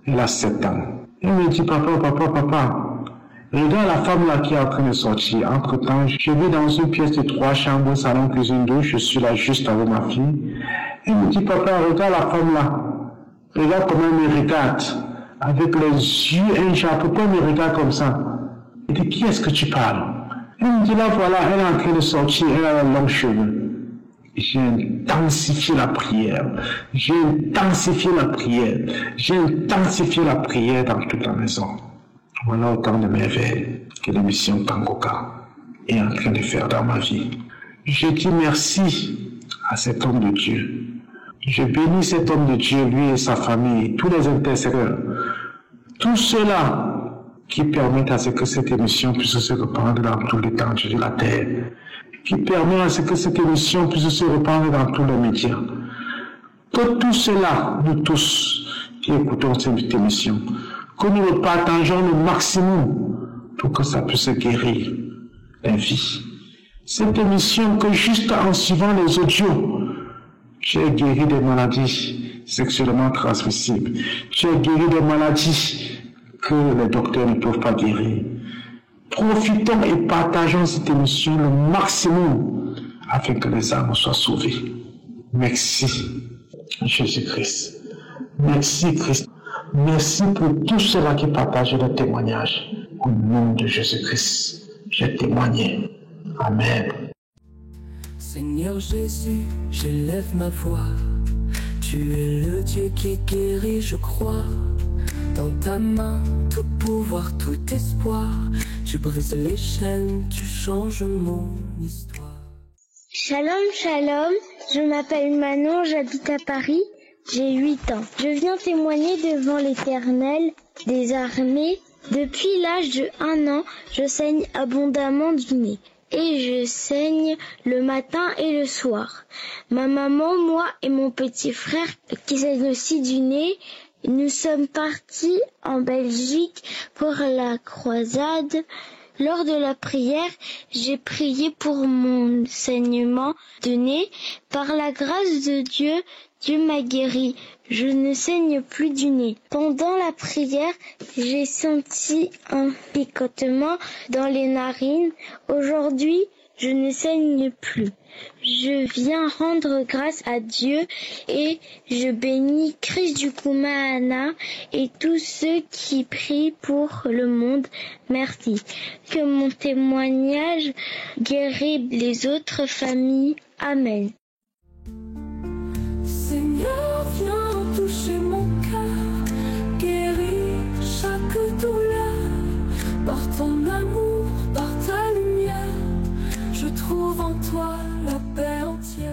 [SPEAKER 5] elle a 7 ans. Elle me dit, papa, regarde la femme là qui est en train de sortir. Entre-temps, je vis dans une pièce de 3 chambres, salon, cuisine, douche, je suis là juste avec ma fille. Elle me dit, papa, regarde la femme là. Regarde comment elle me regarde. Avec les yeux injouables, pourquoi elle me regarde comme ça? Et de qui est-ce que tu parles? Elle me dit, là voilà, elle est en train de sortir, elle a les longs cheveux. J'ai intensifié la prière. J'ai intensifié la prière dans toute la maison. Voilà autant de merveilles que l'émission Kangoka est en train de faire dans ma vie. Je dis merci à cet homme de Dieu. Je bénis cet homme de Dieu, lui et sa famille, tous les intercesseurs, tous ceux-là qui permettent à ce que cette émission puisse se répandre dans tous les temps de la terre, qui permet à ce que cette émission puisse se répandre dans tous les médias. Que tout cela, nous tous qui écoutons cette émission, que nous le partageons le maximum pour que ça puisse guérir la vie. Cette émission que juste en suivant les audios, j'ai guéri des maladies sexuellement transmissibles. J'ai guéri des maladies que les docteurs ne peuvent pas guérir. Profitons et partageons cette émission le maximum afin que les âmes soient sauvées. Merci, Jésus-Christ. Merci, Christ. Merci pour tous ceux-là qui partagent le témoignage. Au nom de Jésus-Christ, j'ai témoigné. Amen.
[SPEAKER 3] Seigneur Jésus, j'élève ma voix. Tu es le Dieu qui guérit, je crois. Dans ta main, tout pouvoir, tout espoir. Tu brises les chaînes, tu changes mon histoire.
[SPEAKER 8] Shalom, shalom. Je m'appelle Manon, j'habite à Paris. J'ai 8 ans. Je viens témoigner devant l'Éternel des armées. Depuis l'âge de 1 an, je saigne abondamment du nez. Et je saigne le matin et le soir. Ma maman, moi et mon petit frère, qui saigne aussi du nez, nous sommes partis en Belgique pour la croisade. Lors de la prière, j'ai prié pour mon saignement de nez. Par la grâce de Dieu, Dieu m'a guéri. Je ne saigne plus du nez. Pendant la prière, j'ai senti un picotement dans les narines. Aujourd'hui, je ne saigne plus. Je viens rendre grâce à Dieu et je bénis Christ du Kumahana et tous ceux qui prient pour le monde. Merci. Que mon témoignage guérisse les autres familles. Amen.
[SPEAKER 3] Seigneur, viens toucher mon cœur, guéris chaque douleur. Par ton amour, par ta lumière, je trouve en toi la paix entière.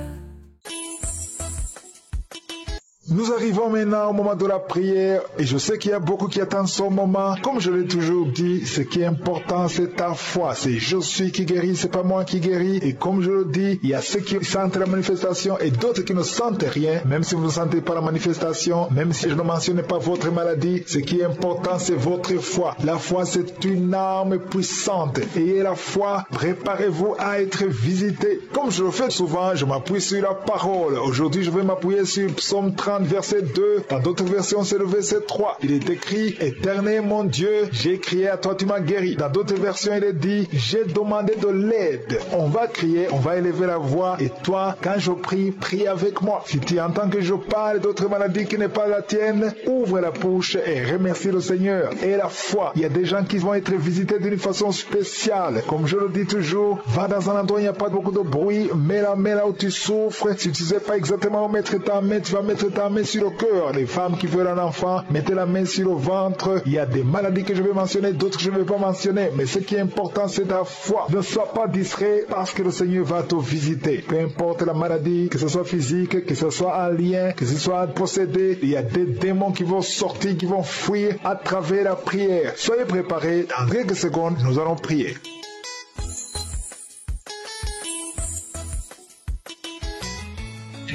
[SPEAKER 2] Nous arrivons maintenant au moment de la prière et je sais qu'il y a beaucoup qui attendent ce moment. Comme je l'ai toujours dit, ce qui est important, c'est ta foi. C'est je suis qui guérit, c'est pas moi qui guéris. Et comme je le dis, il y a ceux qui sentent la manifestation et d'autres qui ne sentent rien. Même si vous ne sentez pas la manifestation, même si je ne mentionne pas votre maladie, ce qui est important, c'est votre foi. La foi, c'est une arme puissante. Ayez la foi, préparez-vous à être visité. Comme je le fais souvent, je m'appuie sur la parole. Aujourd'hui, je vais m'appuyer sur Psaume 30. Verset 2, dans d'autres versions c'est le verset 3. Il est écrit, Éternel mon Dieu, j'ai crié à toi, tu m'as guéri. Dans d'autres versions il est dit, j'ai demandé de l'aide. On va crier, on va élever la voix et toi, quand je prie, prie avec moi. Si tu entends que je parle d'autres maladies qui n'est pas la tienne, ouvre la bouche et remercie le Seigneur. Et la foi, il y a des gens qui vont être visités d'une façon spéciale. Comme je le dis toujours, va dans un endroit où il n'y a pas beaucoup de bruit, mets la main là où tu souffres. Si tu ne sais pas exactement où mettre ta main, tu vas mettre ta main sur le cœur. Les femmes qui veulent un enfant, mettez la main sur le ventre. Il y a des maladies que je vais mentionner, d'autres que je ne vais pas mentionner. Mais ce qui est important, c'est ta foi. Ne sois pas distrait parce que le Seigneur va te visiter. Peu importe la maladie, que ce soit physique, que ce soit un lien, que ce soit possédé, il y a des démons qui vont sortir, qui vont fuir à travers la prière. Soyez préparés. Dans quelques secondes, nous allons prier.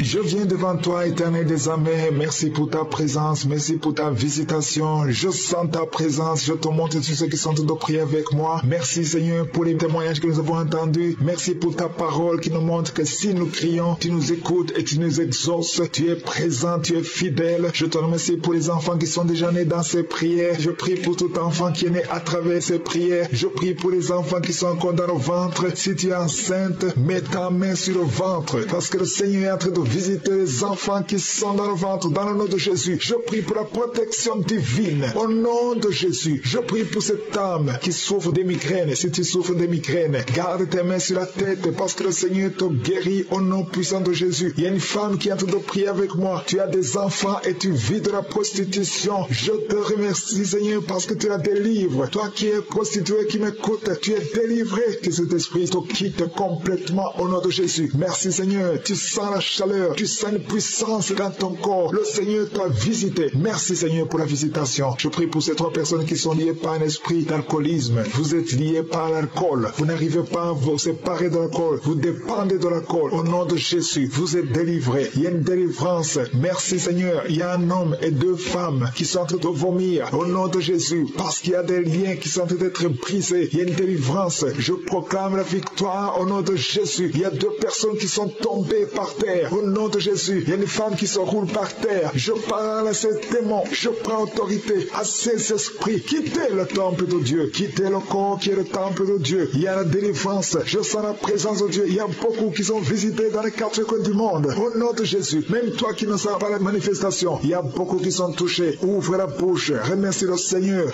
[SPEAKER 2] Je viens devant toi, Éternel des armées. Merci pour ta présence, merci pour ta visitation. Je sens ta présence, je te montre tous ceux qui sont de prier avec moi. Merci Seigneur pour les témoignages que nous avons entendus. Merci pour ta parole qui nous montre que si nous crions, tu nous écoutes et tu nous exauces. Tu es présent, tu es fidèle. Je te remercie pour les enfants qui sont déjà nés dans ces prières. Je prie pour tout enfant qui est né à travers ces prières. Je prie pour les enfants qui sont encore dans le ventre. Si tu es enceinte, mets ta main sur le ventre parce que le Seigneur est en train de visiter les enfants qui sont dans le ventre, dans le nom de Jésus. Je prie pour la protection divine. Au nom de Jésus, je prie pour cette âme qui souffre des migraines. Si tu souffres des migraines, garde tes mains sur la tête parce que le Seigneur te guérit au nom puissant de Jésus. Il y a une femme qui est en train de prier avec moi. Tu as des enfants et tu vis de la prostitution. Je te remercie Seigneur parce que tu la délivres. Toi qui es prostituée, qui m'écoute, tu es délivré. Que cet esprit te quitte complètement au nom de Jésus. Merci Seigneur. Tu sens la chaleur. Tu sens une puissance dans ton corps. Le Seigneur t'a visité. Merci Seigneur pour la visitation. Je prie pour ces 3 personnes qui sont liées par un esprit d'alcoolisme. Vous êtes liés par l'alcool. Vous n'arrivez pas à vous séparer de l'alcool. Vous dépendez de l'alcool. Au nom de Jésus, vous êtes délivrés. Il y a une délivrance. Merci Seigneur. Il y a un homme et 2 femmes qui sont en train de vomir. Au nom de Jésus. Parce qu'il y a des liens qui sont en train d'être brisés. Il y a une délivrance. Je proclame la victoire au nom de Jésus. Il y a 2 personnes qui sont tombées par terre. Au nom de Jésus, il y a une femme qui se roule par terre. Je parle à ces démons, je prends autorité à ces esprits. Quittez le temple de Dieu, quittez le corps qui est le temple de Dieu. Il y a la délivrance, je sens la présence de Dieu. Il y a beaucoup qui sont visités dans les quatre coins du monde. Au nom de Jésus, même toi qui ne sens pas la manifestation, il y a beaucoup qui sont touchés. Ouvre la bouche, remercie le Seigneur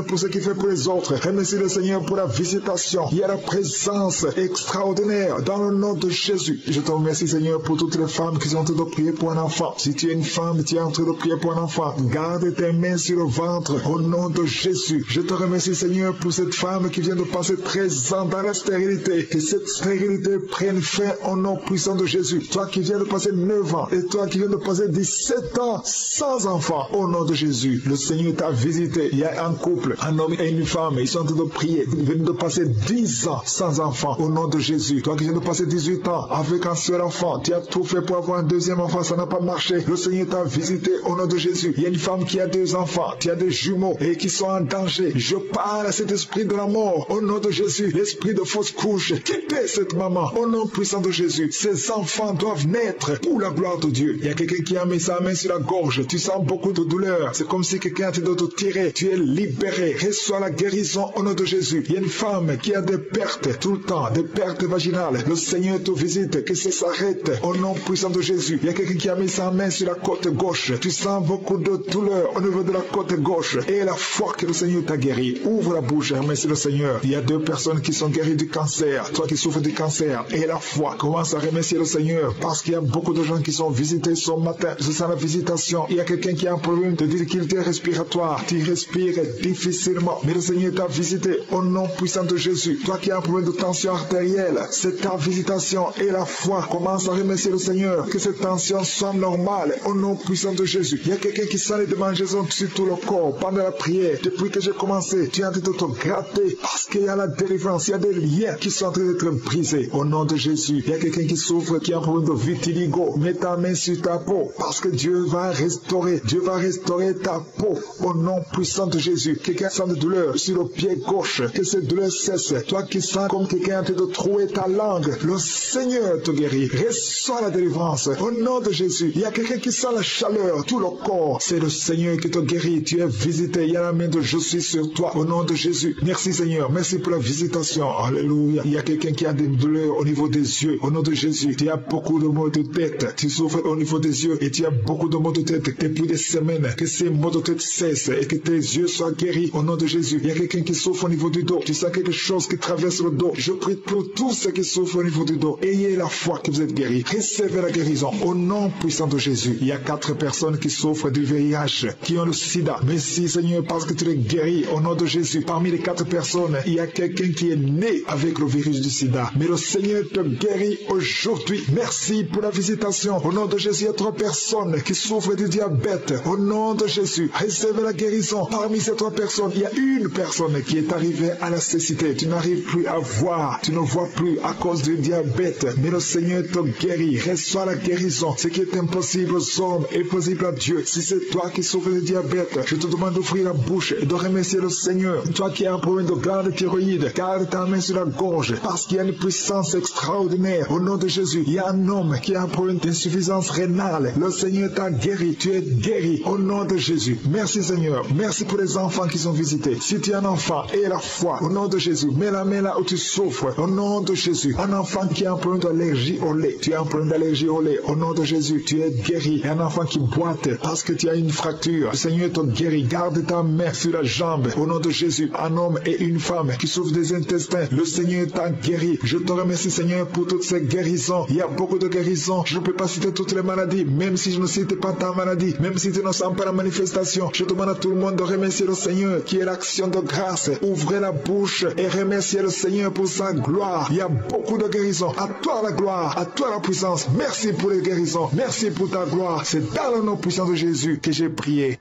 [SPEAKER 2] pour ce qu'il fait pour les autres. Remercie le Seigneur pour la visitation. Il y a la présence extraordinaire dans le nom de Jésus. Je te remercie Seigneur pour toutes les femmes qui sont en train de prier pour un enfant. Si tu es une femme, tu es en train de prier pour un enfant, garde tes mains sur le ventre au nom de Jésus. Je te remercie Seigneur pour cette femme qui vient de passer 13 ans dans la stérilité. Que cette stérilité prenne fin au nom puissant de Jésus. Toi qui viens de passer 9 ans et toi qui viens de passer 17 ans sans enfant, au nom de Jésus, le Seigneur t'a visité. Il y a un couple, un homme et une femme, ils sont en train de prier. Ils viennent de passer 10 ans sans enfant, au nom de Jésus. Toi qui viens de passer 18 ans avec un seul enfant, tu as tout fait pour avoir un deuxième enfant, ça n'a pas marché. Le Seigneur t'a visité au nom de Jésus. Il y a une femme qui a 2 enfants, tu as des jumeaux et qui sont en danger. Je parle à cet esprit de la mort au nom de Jésus, l'esprit de fausse couche. Quittez cette maman au nom puissant de Jésus. Ces enfants doivent naître pour la gloire de Dieu. Il y a quelqu'un qui a mis sa main sur la gorge, tu sens beaucoup de douleur. C'est comme si quelqu'un te doit te tirer. Tu es libéré. Reçois la guérison au nom de Jésus. Il y a une femme qui a des pertes tout le temps, des pertes vaginales. Le Seigneur te visite, que ça s'arrête au nom puissant de Jésus. Il y a quelqu'un qui a mis sa main sur la côte gauche. Tu sens beaucoup de douleur au niveau de la côte gauche. Et la foi que le Seigneur t'a guéri. Ouvre la bouche et remercie le Seigneur. Il y a 2 personnes qui sont guéries du cancer. Toi qui souffres du cancer. Et la foi. Commence à remercier le Seigneur. Parce qu'il y a beaucoup de gens qui sont visités ce matin. Je sens la visitation. Il y a quelqu'un qui a un problème de difficulté respiratoire. Tu respires difficilement. Mais le Seigneur t'a visité au nom puissant de Jésus. Toi qui as un problème de tension artérielle. C'est ta visitation et la foi. Commence à remercier le Seigneur. Que cette tension soit normale au nom puissant de Jésus. Il y a quelqu'un qui sent les démangeaisons sur tout le corps pendant la prière. Depuis que j'ai commencé, tu es en train de te gratter parce qu'il y a la délivrance. Il y a des liens qui sont en train d'être brisés au nom de Jésus. Il y a quelqu'un qui souffre, qui a un problème de vitiligo. Mets ta main sur ta peau parce que Dieu va restaurer. Dieu va restaurer ta peau au nom puissant de Jésus. Quelqu'un sent de douleur sur le pied gauche. Que cette douleur cesse. Toi qui sens comme quelqu'un en train de trouer ta langue. Le Seigneur te guérit. Reçois la délivrance au nom de Jésus. Il y a quelqu'un qui sent la chaleur, tout le corps. C'est le Seigneur qui te guérit. Tu es visité. Il y a la main de je suis sur toi au nom de Jésus. Merci Seigneur. Merci pour la visitation. Alléluia. Il y a quelqu'un qui a des douleurs au niveau des yeux. Au nom de Jésus. Tu as beaucoup de maux de tête. Tu souffres au niveau des yeux et tu as beaucoup de maux de tête depuis des semaines. Que ces maux de tête cessent et que tes yeux soient guéris au nom de Jésus. Il y a quelqu'un qui souffre au niveau du dos. Tu sens quelque chose qui traverse le dos. Je prie pour tous ceux qui souffrent au niveau du dos. Ayez la foi que vous êtes guéris. Recevez la guérison au nom puissant de Jésus. Il y a 4 personnes qui souffrent du VIH, qui ont le sida. Merci Seigneur parce que tu les guéris au nom de Jésus. Parmi les 4 personnes, il y a quelqu'un qui est né avec le virus du sida. Mais le Seigneur te guérit aujourd'hui. Merci pour la visitation. Au nom de Jésus, il y a 3 personnes qui souffrent du diabète. Au nom de Jésus, recevez la guérison. Parmi ces 3 personnes, il y a une personne qui est arrivée à la cécité. Tu n'arrives plus à voir. Tu ne vois plus à cause du diabète. Mais le Seigneur te guérit. Reçois la guérison. Ce qui est impossible aux hommes est possible à Dieu. Si c'est toi qui souffres du diabète, je te demande d'ouvrir la bouche et de remercier le Seigneur. Toi qui as un problème de glande thyroïde, garde ta main sur la gorge parce qu'il y a une puissance extraordinaire. Au nom de Jésus, il y a un homme qui a un problème d'insuffisance rénale. Le Seigneur t'a guéri. Tu es guéri au nom de Jésus. Merci Seigneur. Merci pour les enfants qui sont visités. Si tu es un enfant, aie la foi au nom de Jésus. Mets la main là où tu souffres au nom de Jésus. Un enfant qui a un problème d'allergie au lait. Tu as un problème d'allergie au lait. Au nom de Jésus, tu es guéri. Et un enfant qui boite parce que tu as une fracture. Le Seigneur te guérit. Garde ta main sur la jambe. Au nom de Jésus, un homme et une femme qui souffrent des intestins. Le Seigneur t'a guéri. Je te remercie Seigneur pour toutes ces guérisons. Il y a beaucoup de guérisons. Je ne peux pas citer toutes les maladies. Même si je ne cite pas ta maladie. Même si tu ne sens pas la manifestation. Je demande à tout le monde de remercier le Seigneur qui est l'action de grâce. Ouvrez la bouche et remerciez le Seigneur pour sa gloire. Il y a beaucoup de guérisons. À toi la gloire. À toi la puissance. Merci pour les guérisons. Merci pour ta gloire. C'est dans le nom puissant de Jésus que j'ai prié.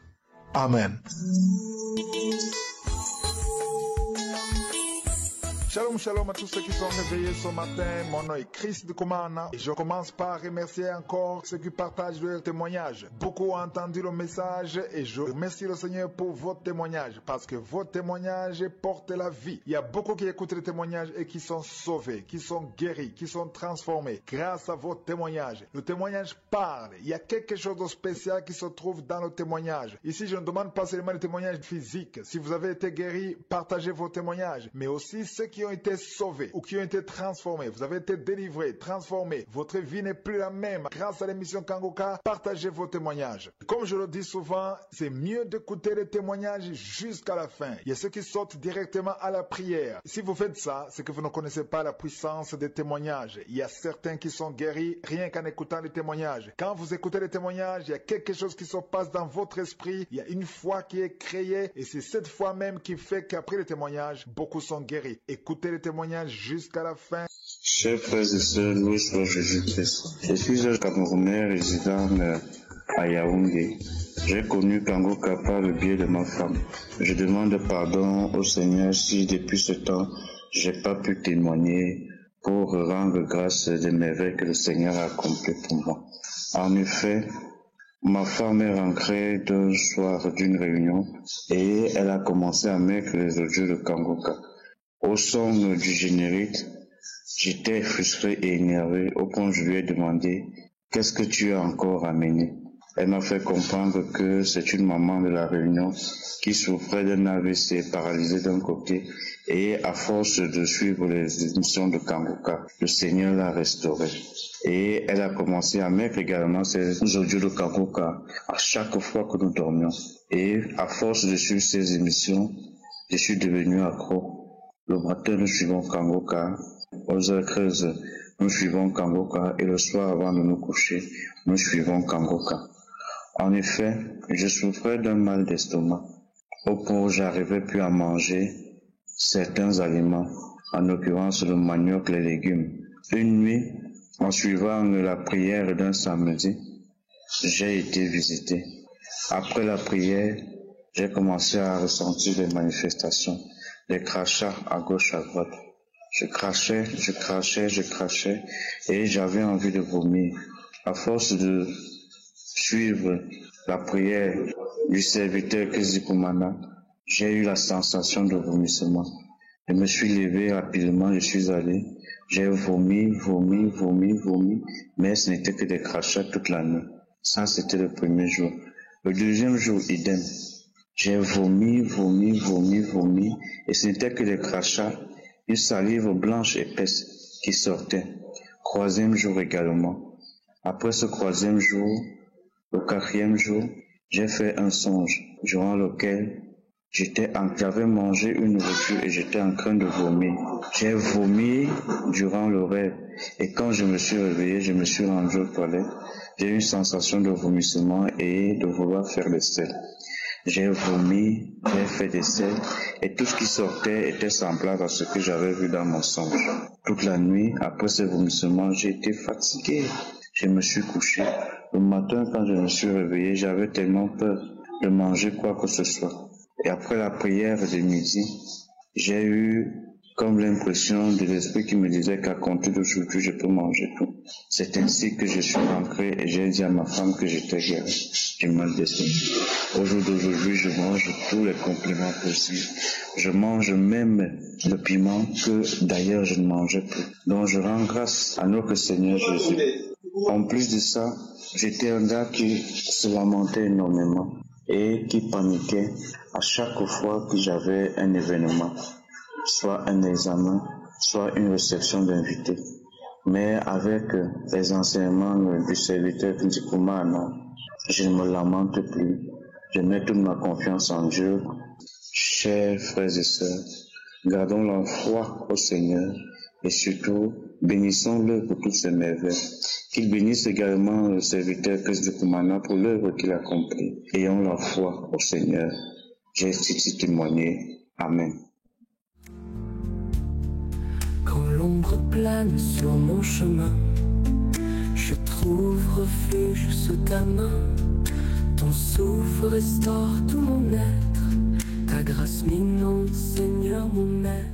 [SPEAKER 2] Amen. Shalom, shalom à tous ceux qui sont réveillés ce matin. Mon nom est Chris de Komana et je commence par remercier encore ceux qui partagent leur témoignage. Beaucoup ont entendu le message et je remercie le Seigneur pour votre témoignage parce que votre témoignage porte la vie. Il y a beaucoup qui écoutent les témoignages et qui sont sauvés, qui sont guéris, qui sont transformés grâce à votre témoignage. Le témoignage parle. Il y a quelque chose de spécial qui se trouve dans le témoignage. Ici, je ne demande pas seulement le témoignage physique. Si vous avez été guéri, partagez vos témoignages, mais aussi ceux qui ont été sauvés ou qui ont été transformés. Vous avez été délivrés, transformés. Votre vie n'est plus la même. Grâce à l'émission Kangoka, partagez vos témoignages. Comme je le dis souvent, c'est mieux d'écouter les témoignages jusqu'à la fin. Il y a ceux qui sautent directement à la prière. Si vous faites ça, c'est que vous ne connaissez pas la puissance des témoignages. Il y a certains qui sont guéris rien qu'en écoutant les témoignages. Quand vous écoutez les témoignages, il y a quelque chose qui se passe dans votre esprit. Il y a une foi qui est créée et c'est cette foi même qui fait qu'après les témoignages, beaucoup sont guéris. Écoutez les témoignages jusqu'à la fin.
[SPEAKER 9] Chers frères et sœurs, loué soit Jésus-Christ. Je suis un Camerounais résident à Yaoundé. J'ai connu Kangoka par le biais de ma femme. Je demande pardon au Seigneur si depuis ce temps, j'ai pas pu témoigner pour rendre grâce des merveilles que le Seigneur a accomplies pour moi. En effet, ma femme est rentrée d'un soir d'une réunion et elle a commencé à mettre les audios de Kangoka. Au son du générique, j'étais frustré et énervé au point où je lui ai demandé « Qu'est-ce que tu as encore amené ?» Elle m'a fait comprendre que c'est une maman de la Réunion qui souffrait d'un AVC paralysé d'un côté et à force de suivre les émissions de Kangoka, le Seigneur l'a restaurée. Et elle a commencé à mettre également ses audios de Kangoka à chaque fois que nous dormions. Et à force de suivre ces émissions, je suis devenu accro. Le matin, nous suivons Kangoka. Aux 11h13, nous suivons Kangoka. Et le soir, avant de nous coucher, nous suivons Kangoka. En effet, je souffrais d'un mal d'estomac, au point où j'arrivais plus à manger certains aliments, en l'occurrence le manioc, les légumes. Une nuit, en suivant la prière d'un samedi, j'ai été visité. Après la prière, j'ai commencé à ressentir des manifestations, des crachats à gauche, à droite. Je crachais, et j'avais envie de vomir. À force de suivre la prière du serviteur Kizikumana, j'ai eu la sensation de vomissement. Je me suis levé rapidement, je suis allé, j'ai vomi, mais ce n'était que des crachats toute la nuit. Ça, c'était le premier jour. Le deuxième jour, idem. J'ai vomi, et ce n'était que des crachats, une salive blanche épaisse qui sortait. Troisième jour également. Après ce troisième jour, le quatrième jour, j'ai fait un songe, durant lequel j'avais mangé une nourriture et j'étais en train de vomir. J'ai vomi durant le rêve, et quand je me suis réveillé, je me suis rendu aux toilettes. J'ai eu une sensation de vomissement et de vouloir faire le sel. J'ai vomi, j'ai fait des selles, et tout ce qui sortait était semblable à ce que j'avais vu dans mon songe. Toute la nuit, après ce vomissement, j'ai été fatigué. Je me suis couché. Le matin, quand je me suis réveillé, j'avais tellement peur de manger quoi que ce soit. Et après la prière de midi, j'ai eu comme l'impression de l'esprit qui me disait qu'à compter d'aujourd'hui, je peux manger tout. C'est ainsi que je suis rentré et j'ai dit à ma femme que j'étais guéri du mal d'estomac. Au jour d'aujourd'hui, je mange tous les compléments possibles. Je mange même le piment que d'ailleurs je ne mangeais plus. Donc je rends grâce à notre Seigneur Jésus. En plus de ça, j'étais un gars qui se lamentait énormément et qui paniquait à chaque fois que j'avais un événement, soit un examen, soit une réception d'invités. Mais avec les enseignements du serviteur Kizikumana, je ne me lamente plus. Je mets toute ma confiance en Dieu. Chers frères et sœurs, gardons la foi au Seigneur et surtout, bénissons-le pour toutes ses merveilles. Qu'il bénisse également le serviteur Kizikumana pour l'œuvre qu'il a accomplie. Ayons la foi au Seigneur. J'ai ici témoigné. Amen.
[SPEAKER 3] Quand l'ombre plane sur mon chemin, je trouve refuge sous ta main. Ton souffle restaure tout mon être. Ta grâce m'inonde, Seigneur mon maître.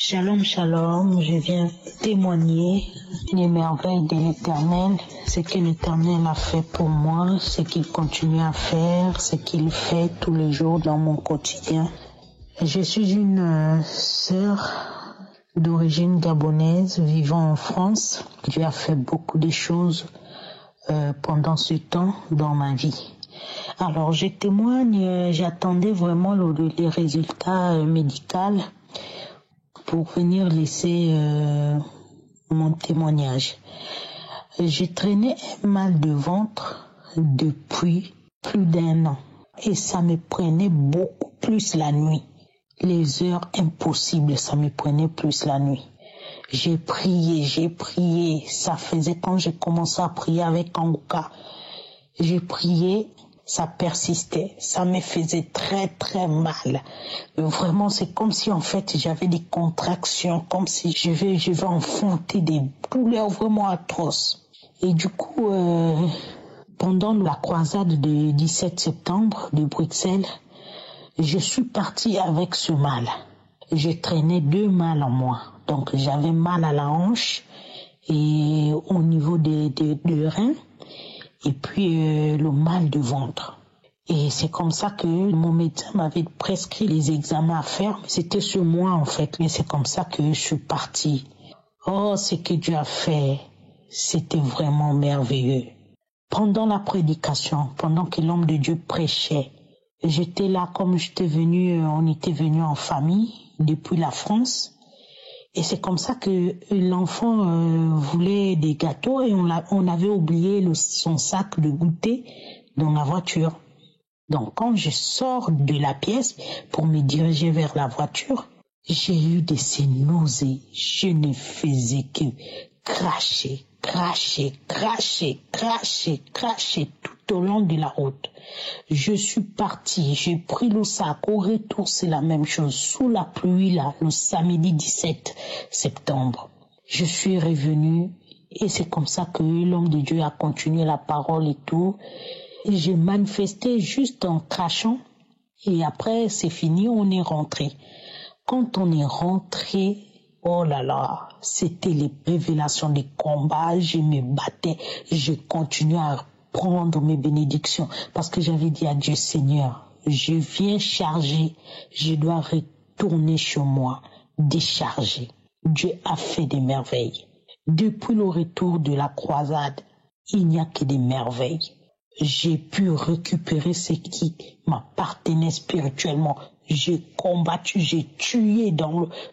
[SPEAKER 10] Shalom, shalom, je viens témoigner les merveilles de l'Éternel, ce que l'Éternel a fait pour moi, ce qu'il continue à faire, ce qu'il fait tous les jours dans mon quotidien. Je suis une sœur d'origine gabonaise vivant en France. Dieu a fait beaucoup de choses pendant ce temps dans ma vie. Alors je témoigne, j'attendais vraiment les résultats médicaux pour venir laisser mon témoignage. Je traînais un mal de ventre depuis plus d'1 an et ça me prenait beaucoup plus la nuit. Les heures impossibles, ça me prenait plus la nuit. J'ai prié, ça faisait quand j'ai commencé à prier avec Kanguka. J'ai prié, ça persistait, ça me faisait très très mal. Vraiment, c'est comme si en fait j'avais des contractions, comme si je vais enfanter des douleurs vraiment atroces. Et du coup, pendant la croisade du 17 septembre de Bruxelles, je suis partie avec ce mal. Je traînais 2 mal en moi. Donc j'avais mal à la hanche et au niveau des reins et puis le mal de ventre. Et c'est comme ça que mon médecin m'avait prescrit les examens à faire. C'était sur moi en fait, mais c'est comme ça que je suis partie. Oh, ce que Dieu a fait, c'était vraiment merveilleux. Pendant la prédication, pendant que l'homme de Dieu prêchait, j'étais là comme on était venu en famille depuis la France. Et c'est comme ça que l'enfant voulait des gâteaux et on avait oublié son sac de goûter dans la voiture. Donc quand je sors de la pièce pour me diriger vers la voiture, j'ai eu ces nausées. Je ne faisais que cracher tout au long de la route. Je suis partie, j'ai pris le sac. Au retour, c'est la même chose. Sous la pluie, là, le samedi 17 septembre. Je suis revenue et c'est comme ça que l'homme de Dieu a continué la parole et tout. Et j'ai manifesté juste en crachant et après, c'est fini, on est rentré. Quand on est rentré, oh là là, c'était les révélations des combats, je me battais, je continuais à prendre mes bénédictions parce que j'avais dit à Dieu, Seigneur, je viens charger, je dois retourner chez moi, décharger. Dieu a fait des merveilles. Depuis le retour de la croisade, il n'y a que des merveilles. J'ai pu récupérer ce qui m'appartenait spirituellement. J'ai combattu, j'ai tué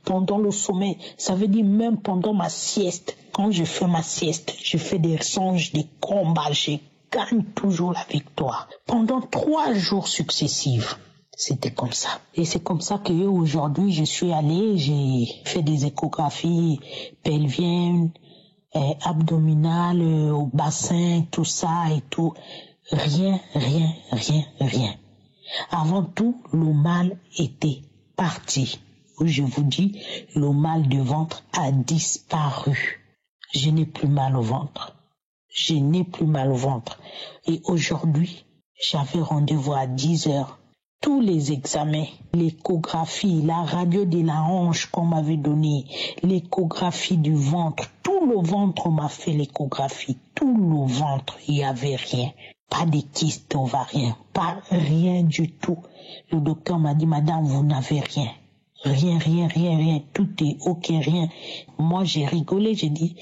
[SPEAKER 10] pendant le sommeil. Ça veut dire même pendant ma sieste. Quand je fais ma sieste, je fais des songes, des combats. Je gagne toujours la victoire. Pendant 3 jours successifs, c'était comme ça. Et c'est comme ça qu'aujourd'hui, je suis allée, j'ai fait des échographies pelviennes, abdominales, au bassin, tout ça et tout. Rien. Avant tout, le mal était parti. Je vous dis, le mal de ventre a disparu. Je n'ai plus mal au ventre. Et aujourd'hui, j'avais rendez-vous à 10h. Tous les examens, l'échographie, la radio de la hanche qu'on m'avait donnée, l'échographie du ventre, tout le ventre, on m'a fait l'échographie. Tout le ventre, il n'y avait rien. Pas de kyste ovarien, pas rien du tout. Le docteur m'a dit, madame, vous n'avez rien. Rien. Tout est ok, rien. Moi, j'ai rigolé, j'ai dit,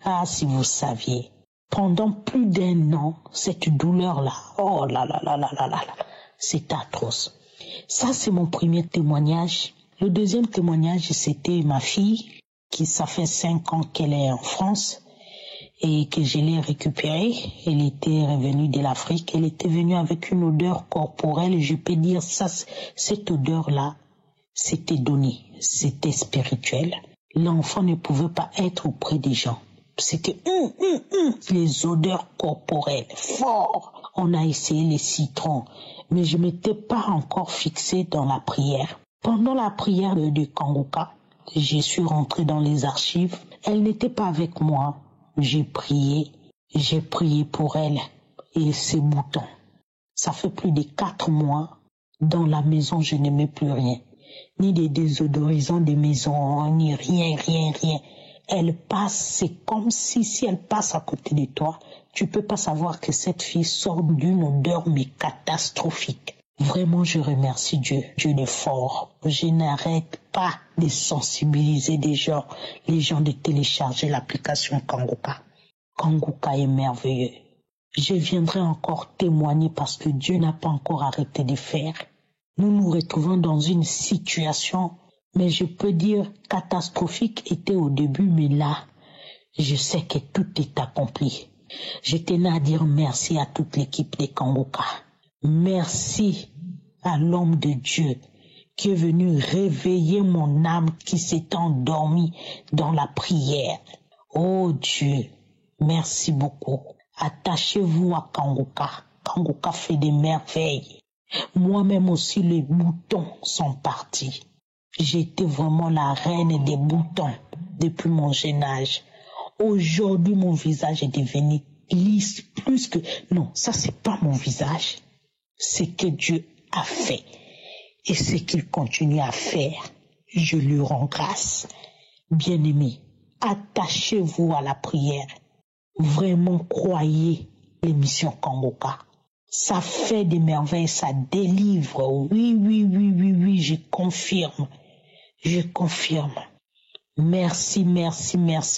[SPEAKER 10] ah, si vous saviez. Pendant plus d'1 an, cette douleur-là, oh là, c'est atroce. Ça, c'est mon premier témoignage. Le deuxième témoignage, c'était ma fille, ça fait 5 ans qu'elle est en France. Et que je l'ai récupérée. Elle était revenue de l'Afrique. Elle était venue avec une odeur corporelle. Je peux dire ça, cette odeur-là, c'était donné. C'était spirituel. L'enfant ne pouvait pas être auprès des gens. C'était les odeurs corporelles, fort. On a essayé les citrons, mais je m'étais pas encore fixée dans la prière. Pendant la prière de Kanguka, je suis rentrée dans les archives. Elle n'était pas avec moi. J'ai prié pour elle et ses boutons. Ça fait plus de 4 mois. Dans la maison, je n'aimais plus rien. ni des désodorisants des maisons, ni rien. Elle passe, c'est comme si elle passe à côté de toi, tu peux pas savoir que cette fille sort d'une odeur mais catastrophique. Vraiment, je remercie Dieu. Dieu est fort. Je n'arrête pas de sensibiliser les gens de télécharger l'application Kangoka. Kangoka est merveilleux. Je viendrai encore témoigner parce que Dieu n'a pas encore arrêté de faire. Nous nous retrouvons dans une situation, mais je peux dire catastrophique était au début, mais là, je sais que tout est accompli. Je tenais à dire merci à toute l'équipe de Kangoka. Merci à l'homme de Dieu qui est venu réveiller mon âme qui s'est endormie dans la prière. Oh Dieu, merci beaucoup. Attachez-vous à Kangoka. Kangoka fait des merveilles. Moi-même aussi, les boutons sont partis. J'étais vraiment la reine des boutons depuis mon jeune âge. Aujourd'hui, mon visage est devenu lisse plus que... Non, ça c'est pas mon visage. C'est que Dieu a fait. Et ce qu'il continue à faire, je lui rends grâce. Bien-aimés, attachez-vous à la prière. Vraiment croyez l'émission Kangoka. Ça fait des merveilles, ça délivre. Oui, je confirme. Je confirme. Merci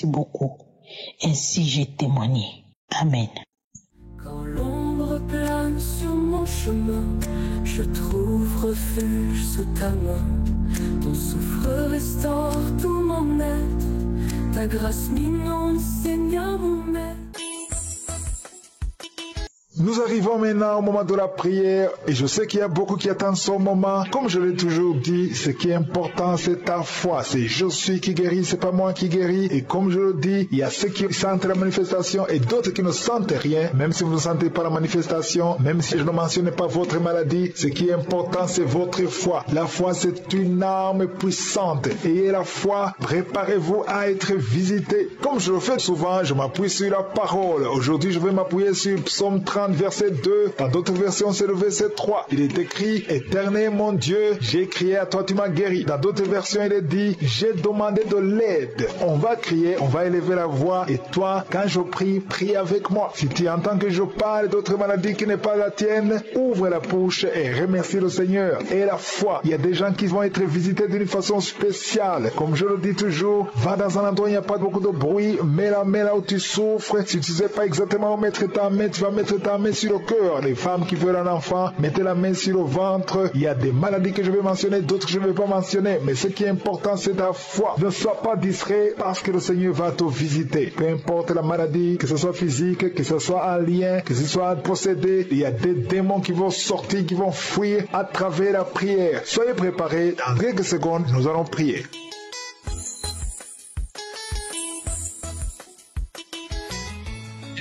[SPEAKER 10] beaucoup. Ainsi j'ai témoigné. Amen.
[SPEAKER 3] Quand l'ombre plane sur mon chemin, je trouve refuge sous ta main. Ton souffle restaure tout mon être. Ta grâce m'inonde, Seigneur mon maître.
[SPEAKER 2] Nous arrivons maintenant au moment de la prière et je sais qu'il y a beaucoup qui attendent ce moment. Comme je l'ai toujours dit, ce qui est important, c'est ta foi. C'est je suis qui guérit, c'est pas moi qui guéris. Et comme je le dis, il y a ceux qui sentent la manifestation et d'autres qui ne sentent rien. Même si vous ne sentez pas la manifestation, même si je ne mentionne pas votre maladie, ce qui est important, c'est votre foi. La foi, c'est une arme puissante. Ayez la foi, préparez-vous à être visité. Comme je le fais souvent, je m'appuie sur la parole. Aujourd'hui, je vais m'appuyer sur Psaume 30. Verset 2, dans d'autres versions c'est le verset 3. Il est écrit, Éternel mon Dieu, j'ai crié à toi, tu m'as guéri. Dans d'autres versions il est dit, j'ai demandé de l'aide. On va crier, on va élever la voix et toi, quand je prie, prie avec moi. Si tu entends que je parle d'autres maladies qui n'est pas la tienne, ouvre la bouche et remercie le Seigneur. Et la foi, il y a des gens qui vont être visités d'une façon spéciale. Comme je le dis toujours, va dans un endroit où il n'y a pas beaucoup de bruit, mets la main là où tu souffres. Si tu ne sais pas exactement où mettre ta main, tu vas mettre ta main sur le cœur. Les femmes qui veulent un enfant, mettez la main sur le ventre. Il y a des maladies que je vais mentionner, d'autres que je ne vais pas mentionner. Mais ce qui est important, c'est ta foi. Ne sois pas distrait parce que le Seigneur va te visiter. Peu importe la maladie, que ce soit physique, que ce soit un lien, que ce soit possédé, il y a des démons qui vont sortir, qui vont fuir à travers la prière. Soyez préparés. Dans quelques secondes, nous allons prier.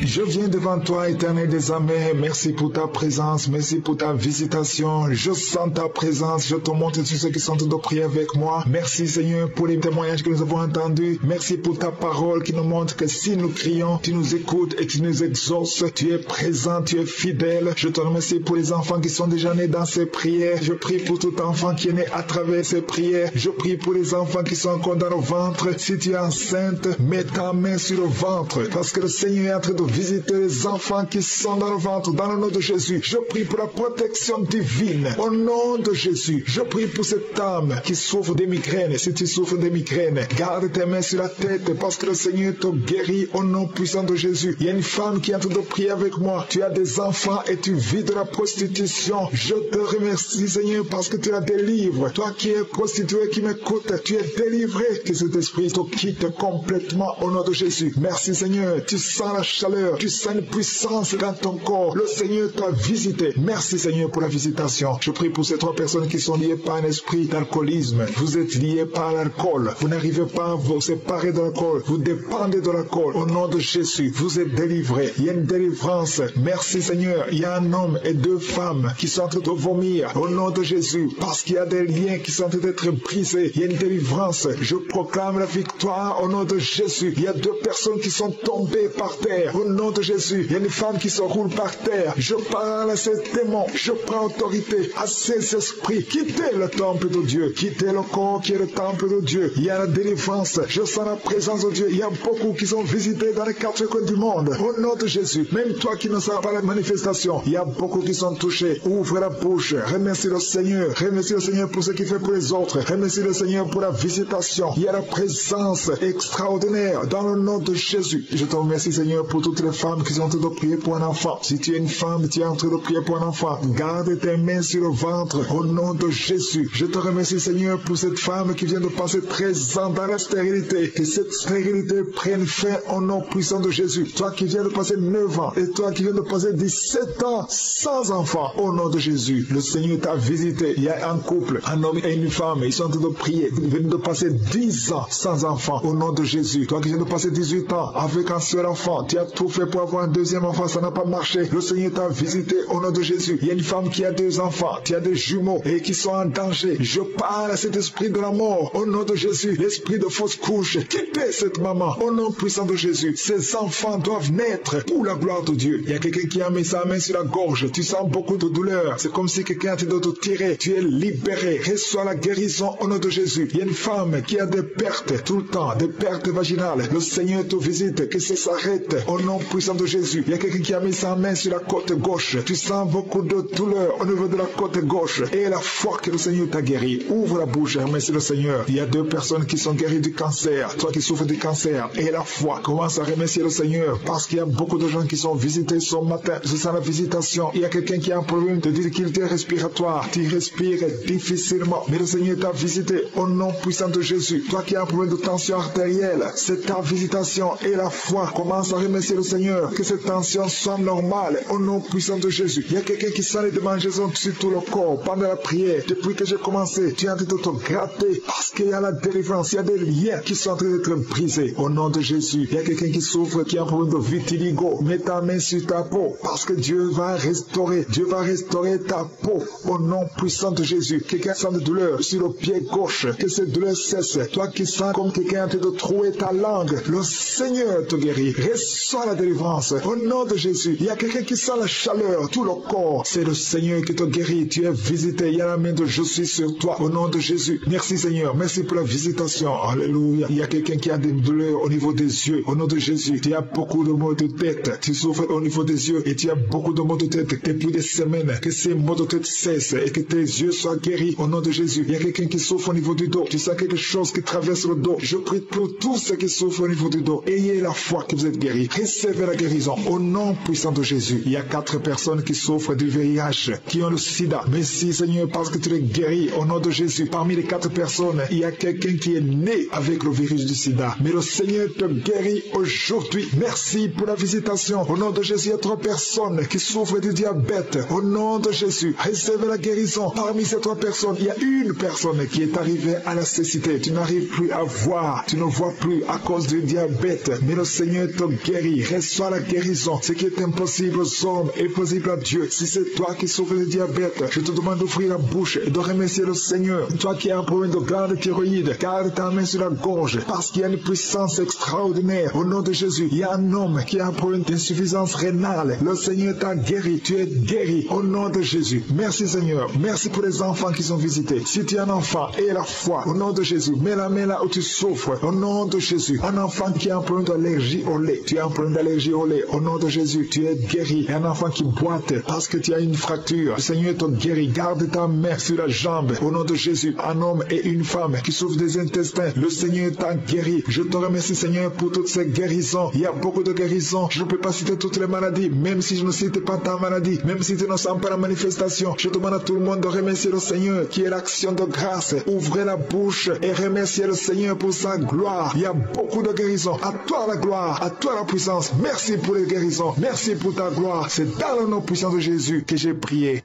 [SPEAKER 2] Je viens devant toi, Éternel des armées. Merci pour ta présence, merci pour ta visitation. Je sens ta présence, je te montre tous ceux qui sont de prier avec moi. Merci Seigneur pour les témoignages que nous avons entendus. Merci pour ta parole qui nous montre que si nous crions, tu nous écoutes et tu nous exauces. Tu es présent, tu es fidèle. Je te remercie pour les enfants qui sont déjà nés dans ces prières. Je prie pour tout enfant qui est né à travers ces prières. Je prie pour les enfants qui sont encore dans le ventre. Si tu es enceinte, mets ta main sur le ventre parce que le Seigneur est en train de visiter les enfants qui sont dans le ventre, dans le nom de Jésus. Je prie pour la protection divine, au nom de Jésus. Je prie pour cette âme qui souffre des migraines. Si tu souffres des migraines, garde tes mains sur la tête parce que le Seigneur te guérit au nom puissant de Jésus. Il y a une femme qui est en train de prier avec moi. Tu as des enfants et tu vis de la prostitution. Je te remercie Seigneur parce que tu la délivres. Toi qui es prostituée, qui m'écoute, tu es délivré. Que cet esprit te quitte complètement au nom de Jésus. Merci Seigneur. Tu sens la chaleur. Tu sens une puissance dans ton corps. Le Seigneur t'a visité. Merci Seigneur pour la visitation. Je prie pour ces 3 personnes qui sont liées par un esprit d'alcoolisme. Vous êtes liés par l'alcool. Vous n'arrivez pas à vous séparer de l'alcool. Vous dépendez de l'alcool. Au nom de Jésus, vous êtes délivrés. Il y a une délivrance. Merci Seigneur. Il y a un homme et 2 femmes qui sont en train de vomir. Au nom de Jésus. Parce qu'il y a des liens qui sont en train d'être brisés. Il y a une délivrance. Je proclame la victoire au nom de Jésus. Il y a 2 personnes qui sont tombées par terre. Au nom de Jésus. Il y a une femme qui se roule par terre. Je parle à ces démons. Je prends autorité à ces esprits. Quittez le temple de Dieu. Quittez le corps qui est le temple de Dieu. Il y a la délivrance. Je sens la présence de Dieu. Il y a beaucoup qui sont visités dans les 4 coins du monde. Au nom de Jésus. Même toi qui ne sens pas la manifestation, il y a beaucoup qui sont touchés. Ouvre la bouche. Remercie le Seigneur. Remercie le Seigneur pour ce qu'il fait pour les autres. Remercie le Seigneur pour la visitation. Il y a la présence extraordinaire dans le nom de Jésus. Je te remercie, Seigneur, pour toutes les femmes qui sont en train de prier pour un enfant. Si tu es une femme, tu es en train de prier pour un enfant, garde tes mains sur le ventre au nom de Jésus. Je te remercie, Seigneur, pour cette femme qui vient de passer 13 ans dans la stérilité. Que cette stérilité prenne fin au nom puissant de Jésus. Toi qui viens de passer 9 ans et toi qui viens de passer 17 ans sans enfant, au nom de Jésus, le Seigneur t'a visité. Il y a un couple, un homme et une femme, ils sont en train de prier. Ils viennent de passer 10 ans sans enfant, au nom de Jésus. Toi qui viens de passer 18 ans avec un seul enfant, tu as tout fait pour avoir un deuxième enfant, ça n'a pas marché. Le Seigneur t'a visité au nom de Jésus. Il y a une femme qui a 2 enfants, qui a des jumeaux et qui sont en danger. Je parle à cet esprit de la mort au nom de Jésus. L'esprit de fausse couche, quittez cette maman au nom puissant de Jésus. Ces enfants doivent naître pour la gloire de Dieu. Il y a quelqu'un qui a mis sa main sur la gorge. Tu sens beaucoup de douleur. C'est comme si quelqu'un te doit te tirer. Tu es libéré. Reçois la guérison au nom de Jésus. Il y a une femme qui a des pertes tout le temps, des pertes vaginales. Le Seigneur te visite, que ça s'arrête au nom puissant de Jésus. Il y a quelqu'un qui a mis sa main sur la côte gauche. Tu sens beaucoup de douleur au niveau de la côte gauche. Et la foi que le Seigneur t'a guéri. Ouvre la bouche et remercie le Seigneur. Il y a 2 personnes qui sont guéries du cancer. Toi qui souffres du cancer. Et la foi. Commence à remercier le Seigneur. Parce qu'il y a beaucoup de gens qui sont visités ce matin. Je sens la visitation. Il y a quelqu'un qui a un problème de difficulté respiratoire. Tu respires difficilement. Mais le Seigneur t'a visité au nom puissant de Jésus. Toi qui as un problème de tension artérielle. C'est ta visitation et la foi. Commence à remercier le Seigneur. Que cette tension soit normale au nom puissant de Jésus. Il y a quelqu'un qui sent les démangeaisons sur tout le corps pendant la prière. Depuis que j'ai commencé, tu es en train de te gratter parce qu'il y a la délivrance. Il y a des liens qui sont en train d'être brisés au nom de Jésus. Il y a quelqu'un qui souffre, qui a un problème de vitiligo. Mets ta main sur ta peau parce que Dieu va restaurer. Dieu va restaurer ta peau au nom puissant de Jésus. Quelqu'un sent de douleur sur le pied gauche. Que cette douleur cesse. Toi qui sens comme quelqu'un est en train de trouer ta langue. Le Seigneur te guérit. Reçois la délivrance au nom de Jésus. Il y a quelqu'un qui sent la chaleur, tout le corps. C'est le Seigneur qui te guérit. Tu es visité. Il y a la main de je suis sur toi au nom de Jésus. Merci Seigneur. Merci pour la visitation. Alléluia. Il y a quelqu'un qui a des douleurs au niveau des yeux. Au nom de Jésus. Tu as beaucoup de maux de tête. Tu souffres au niveau des yeux et tu as beaucoup de maux de tête depuis des semaines. Que ces maux de tête cessent et que tes yeux soient guéris au nom de Jésus. Il y a quelqu'un qui souffre au niveau du dos. Tu sens quelque chose qui traverse le dos. Je prie pour tous ceux qui souffrent au niveau du dos. Ayez la foi que vous êtes guéris. Recevez la guérison au nom puissant de Jésus. Il y a 4 personnes qui souffrent du VIH, qui ont le sida. Merci Seigneur parce que tu les guéris au nom de Jésus. Parmi les 4 personnes, il y a quelqu'un qui est né avec le virus du sida. Mais le Seigneur te guérit aujourd'hui. Merci pour la visitation. Au nom de Jésus, il y a 3 personnes qui souffrent du diabète. Au nom de Jésus, recevez la guérison. Parmi ces 3 personnes, il y a une personne qui est arrivée à la cécité. Tu n'arrives plus à voir. Tu ne vois plus à cause du diabète. Mais le Seigneur te guérit. Reçois la guérison. Ce qui est impossible aux hommes est possible à Dieu. Si c'est toi qui souffres du diabète, je te demande d'ouvrir la bouche et de remercier le Seigneur. Toi qui as un problème de glande thyroïde, garde ta main sur la gorge parce qu'il y a une puissance extraordinaire. Au nom de Jésus, il y a un homme qui a un problème d'insuffisance rénale. Le Seigneur t'a guéri. Tu es guéri au nom de Jésus. Merci Seigneur. Merci pour les enfants qui sont visités. Si tu es un enfant, aie la foi au nom de Jésus. Mets la main là où tu souffres au nom de Jésus. Un enfant qui a un problème d'allergie au lait. Tu as un problème d'allergie au lait. Au nom de Jésus, tu es guéri. Et un enfant qui boite parce que tu as une fracture. Le Seigneur te guérit. Garde ta main sur la jambe. Au nom de Jésus, un homme et une femme qui souffrent des intestins. Le Seigneur t'a guéri. Je te remercie Seigneur pour toutes ces guérisons. Il y a beaucoup de guérisons. Je ne peux pas citer toutes les maladies. Même si je ne cite pas ta maladie. Même si tu ne sens pas la manifestation. Je demande à tout le monde de remercier le Seigneur qui est l'action de grâce. Ouvrez la bouche et remerciez le Seigneur pour sa gloire. Il y a beaucoup de guérisons. À toi la gloire. À toi la puissance. Merci pour les guérisons. Merci pour ta gloire. C'est dans le nom puissant de Jésus que j'ai prié.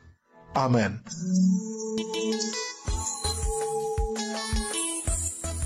[SPEAKER 2] Amen.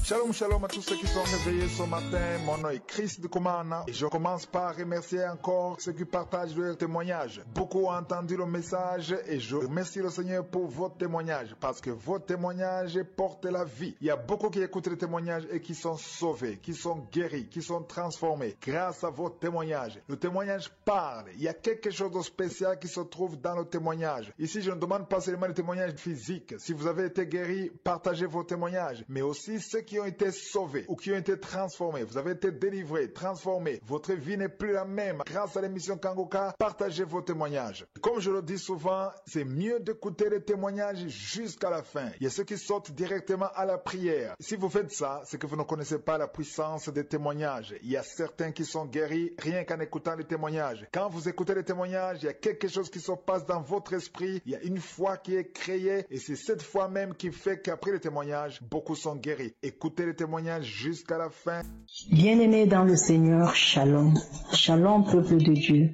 [SPEAKER 2] Shalom, shalom à tous ceux qui sont réveillés ce matin. Mon nom est Chris de Komana et je commence par remercier encore ceux qui partagent leur témoignage. Beaucoup ont entendu le message et je remercie le Seigneur pour vos témoignages parce que vos témoignages portent la vie. Il y a beaucoup qui écoutent les témoignages et qui sont sauvés, qui sont guéris, qui sont transformés grâce à vos témoignages. Le témoignage parle. Il y a quelque chose de spécial qui se trouve dans le témoignage. Ici, je ne demande pas seulement les témoignages physiques. Si vous avez été guéri, partagez vos témoignages, mais aussi ceux qui ont été sauvés ou qui ont été transformés. Vous avez été délivrés, transformés. Votre vie n'est plus la même. Grâce à l'émission Kangoka, partagez vos témoignages. Comme je le dis souvent, c'est mieux d'écouter les témoignages jusqu'à la fin. Il y a ceux qui sautent directement à la prière. Si vous faites ça, c'est que vous ne connaissez pas la puissance des témoignages. Il y a certains qui sont guéris rien qu'en écoutant les témoignages. Quand vous écoutez les témoignages, il y a quelque chose qui se passe dans votre esprit. Il y a une foi qui est créée et c'est cette foi même qui fait qu'après les témoignages, beaucoup sont guéris. Écoutez les témoignages jusqu'à la fin.
[SPEAKER 10] Bien-aimés dans le Seigneur, shalom. Shalom, peuple de Dieu.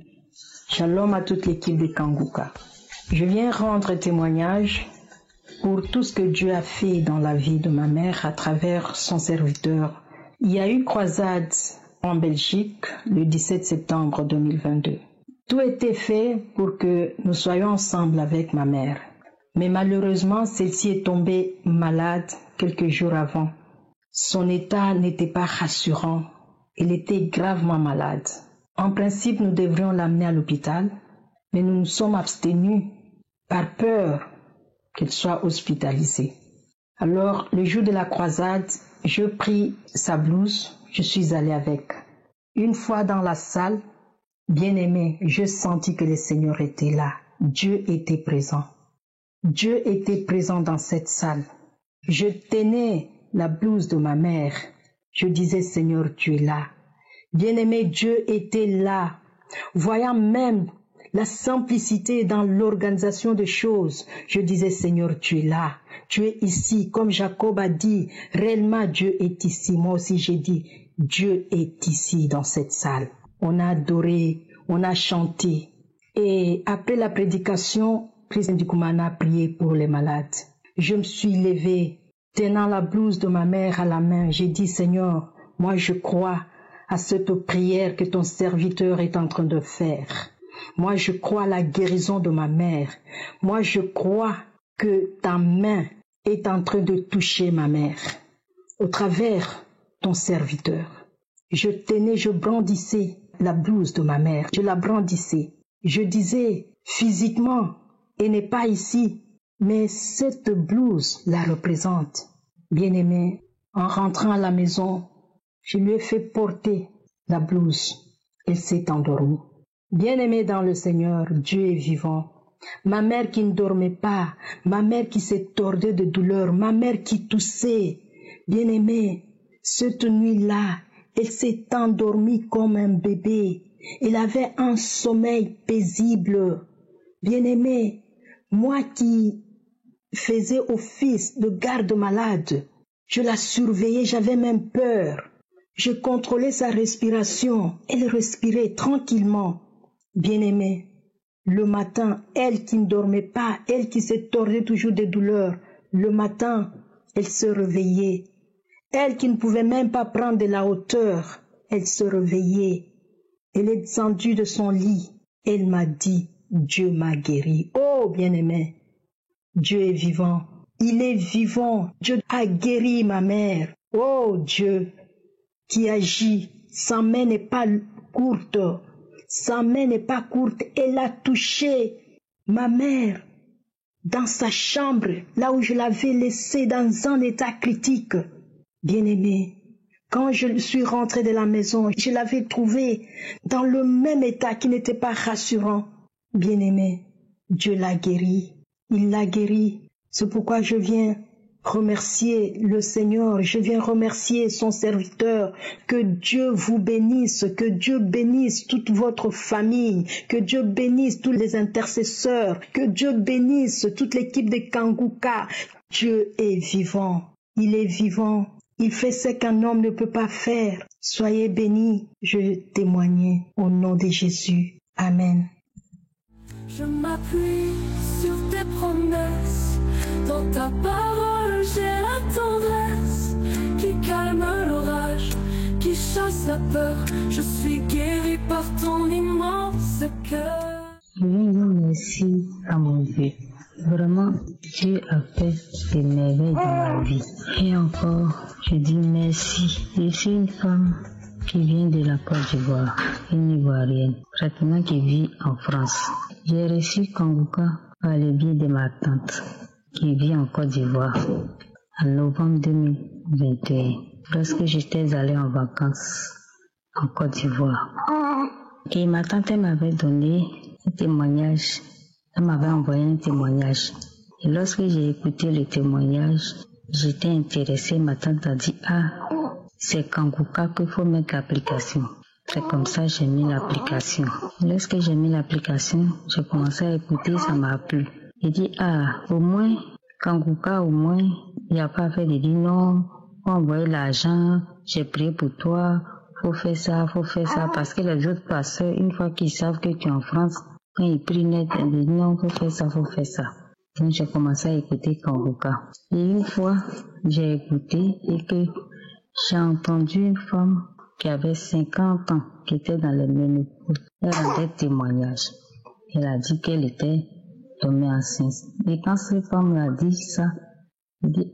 [SPEAKER 10] Shalom à toute l'équipe de Kangoka. Je viens rendre témoignage pour tout ce que Dieu a fait dans la vie de ma mère à travers son serviteur. Il y a eu croisade en Belgique le 17 septembre 2022. Tout était fait pour que nous soyons ensemble avec ma mère. Mais malheureusement, celle-ci est tombée malade quelques jours avant. Son état n'était pas rassurant. Elle était gravement malade. En principe, nous devrions l'amener à l'hôpital, mais nous nous sommes abstenus par peur qu'elle soit hospitalisée. Alors, le jour de la croisade, je pris sa blouse, je suis allée avec. Une fois dans la salle, bien-aimé, je sentis que le Seigneur était là. Dieu était présent. Dieu était présent dans cette salle. Je tenais la blouse de ma mère. Je disais, Seigneur, tu es là. Bien-aimé, Dieu était là. Voyant même la simplicité dans l'organisation des choses, je disais, Seigneur, tu es là. Tu es ici. Comme Jacob a dit, réellement Dieu est ici. Moi aussi j'ai dit, Dieu est ici dans cette salle. On a adoré, on a chanté. Et après la prédication, Christ Ndikumana a prié pour les malades. Je me suis levée, tenant la blouse de ma mère à la main. J'ai dit, Seigneur, moi je crois à cette prière que ton serviteur est en train de faire. Moi je crois à la guérison de ma mère. Moi je crois que ta main est en train de toucher ma mère au travers ton serviteur. Je tenais, je brandissais la blouse de ma mère. Je la brandissais. Je disais, physiquement, elle n'est pas ici, mais cette blouse la représente. Bien-aimé, en rentrant à la maison, je lui ai fait porter la blouse. Elle s'est endormie. Bien-aimé dans le Seigneur, Dieu est vivant. Ma mère qui ne dormait pas, ma mère qui s'est tordée de douleur, ma mère qui toussait. Bien-aimé, cette nuit-là, elle s'est endormie comme un bébé. Elle avait un sommeil paisible. Bien-aimé, moi qui faisais office de garde-malade, je la surveillais, j'avais même peur. Je contrôlais sa respiration. Elle respirait tranquillement. Bien-aimé, le matin, elle qui ne dormait pas, elle qui se tordait toujours de douleur, le matin, elle se réveillait. Elle qui ne pouvait même pas prendre de la hauteur, elle se réveillait. Elle est descendue de son lit. Elle m'a dit, Dieu m'a guéri. Oh, bien-aimé, Dieu est vivant. Il est vivant. Dieu a guéri ma mère. Oh, Dieu qui agit. Sa main n'est pas courte. Sa main n'est pas courte. Elle a touché ma mère dans sa chambre, là où je l'avais laissée dans un état critique. Bien-aimé, quand je suis rentrée de la maison, je l'avais trouvée dans le même état qui n'était pas rassurant. Bien-aimé, Dieu l'a guéri. Il l'a guéri. C'est pourquoi je viens remercier le Seigneur. Je viens remercier son serviteur. Que Dieu vous bénisse. Que Dieu bénisse toute votre famille. Que Dieu bénisse tous les intercesseurs. Que Dieu bénisse toute l'équipe de Kangoka. Dieu est vivant. Il est vivant. Il fait ce qu'un homme ne peut pas faire. Soyez bénis. Je témoigne au nom de Jésus. Amen.
[SPEAKER 3] Je m'appuie sur tes promesses. Dans ta parole, j'ai la tendresse qui chasse la peur. Je suis guéri par ton immense cœur.
[SPEAKER 10] Je viens dire merci à mon Dieu. Vraiment, Dieu a fait des merveilles dans ma vie. Et encore, je dis merci. Je suis une femme qui vient de la Côte d'Ivoire, une Ivoirienne, pratiquement qui vit en France. J'ai reçu Kangoka par le biais de ma tante qui vit en Côte d'Ivoire en novembre 2021, lorsque j'étais allée en vacances en Côte d'Ivoire. Et ma tante m'avait donné un témoignage, elle m'avait envoyé un témoignage. Et lorsque j'ai écouté le témoignage, j'étais intéressée. Ma tante a dit, c'est Kangoka qu'il faut mettre l'application. C'est comme ça que j'ai mis l'application. Lorsque j'ai mis l'application, j'ai commencé à écouter, ça m'a plu. J'ai dit, au moins, Kangoka, au moins, il n'y a pas fait de dire non, faut envoyer l'argent, j'ai prié pour toi, faut faire ça, parce que les autres pasteurs, une fois qu'ils savent que tu es en France, quand ils prient net, ils disent non, faut faire ça. Donc j'ai commencé à écouter Kangoka. Et une fois, j'ai écouté et que j'ai entendu une femme qui avait 50 ans, qui était dans le ménopause. Elle rendait témoignage. Elle a dit qu'elle était tombée enceinte. Et quand cette femme a dit ça, elle dit,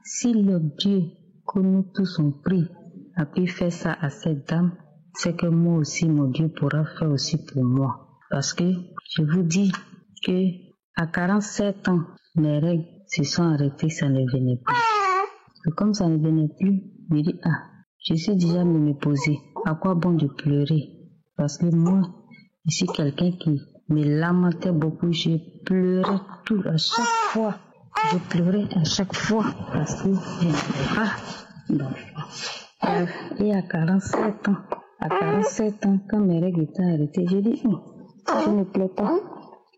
[SPEAKER 10] si le Dieu que nous tous on prie a pu faire ça à cette dame, c'est que moi aussi, mon Dieu pourra faire aussi pour moi. Parce que je vous dis que à 47 ans, mes règles se sont arrêtées, ça ne venait plus. Et comme ça ne venait plus, je me dis, je suis déjà ménopausée. À quoi bon de pleurer? Parce que moi, je suis quelqu'un qui me lamentait beaucoup. Je pleurais tout à chaque fois. Je pleurais à chaque fois parce que je n'avais pas d'enfant. Et à 47 ans, quand mes règles étaient arrêtées, j'ai dit, je ne pleure pas.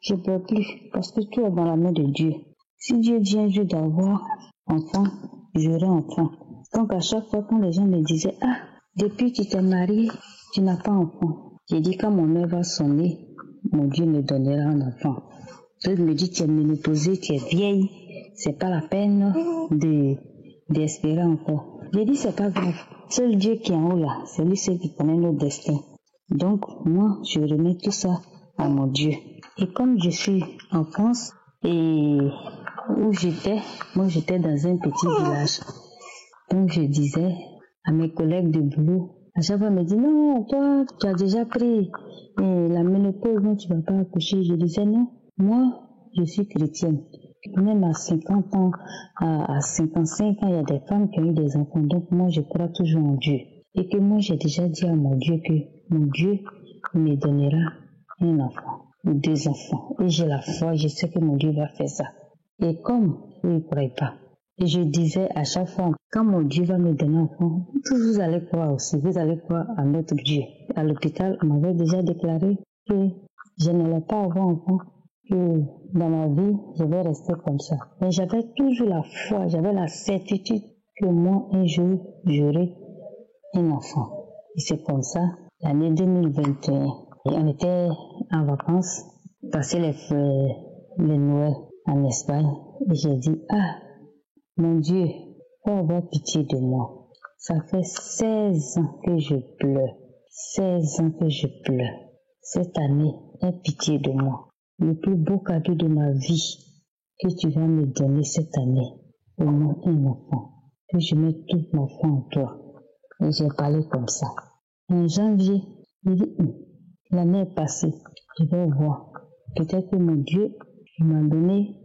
[SPEAKER 10] Je ne pleure plus parce que tout est dans la main de Dieu. Si Dieu dit un jour d'avoir enfant, j'aurai enfant. Donc à chaque fois quand les gens me disaient, depuis que tu t'es marié, tu n'as pas enfant. J'ai dit, quand mon heure va sonner, mon Dieu me donnera un enfant. D'autres me disent, tu es ménopausée, tu es vieille, c'est pas la peine d'espérer encore. J'ai dit, c'est pas grave. Seul Dieu qui est en haut là, c'est lui seul qui connaît notre destin. Donc moi, je remets tout ça à mon Dieu. Et comme je suis en France et où j'étais dans un petit village. Donc je disais à mes collègues de boulot, à chaque fois ils me disaient, non, toi tu as déjà pris la ménopause, non, tu ne vas pas accoucher. Je disais non, moi je suis chrétienne. Même à 50 ans, à 55 ans, il y a des femmes qui ont eu des enfants. Donc moi je crois toujours en Dieu. Et que moi j'ai déjà dit à mon Dieu que mon Dieu me donnera un enfant ou 2 enfants. Et j'ai la foi, je sais que mon Dieu va faire ça. Et comme vous ne croyez pas, et je disais à chaque fois, quand mon Dieu va me donner un enfant, vous allez croire aussi, vous allez croire à notre Dieu. À l'hôpital, on m'avait déjà déclaré que je n'allais pas avoir enfant, que dans ma vie, je vais rester comme ça. Mais j'avais toujours la foi, j'avais la certitude que moi, un jour, j'aurai un enfant. Et c'est comme ça, l'année 2021. Et on était en vacances, passer les Noël en Espagne. Et j'ai dit, mon Dieu, faut avoir pitié de moi. Ça fait 16 ans que je pleure. 16 ans que je pleure. Cette année, aie pitié de moi. Le plus beau cadeau de ma vie que tu vas me donner cette année, au moins un enfant. Que je mette toute ma foi en toi. Et j'ai parlé comme ça. En janvier, il dit, l'année est passée. Je vais voir. Peut-être que mon Dieu m'a donné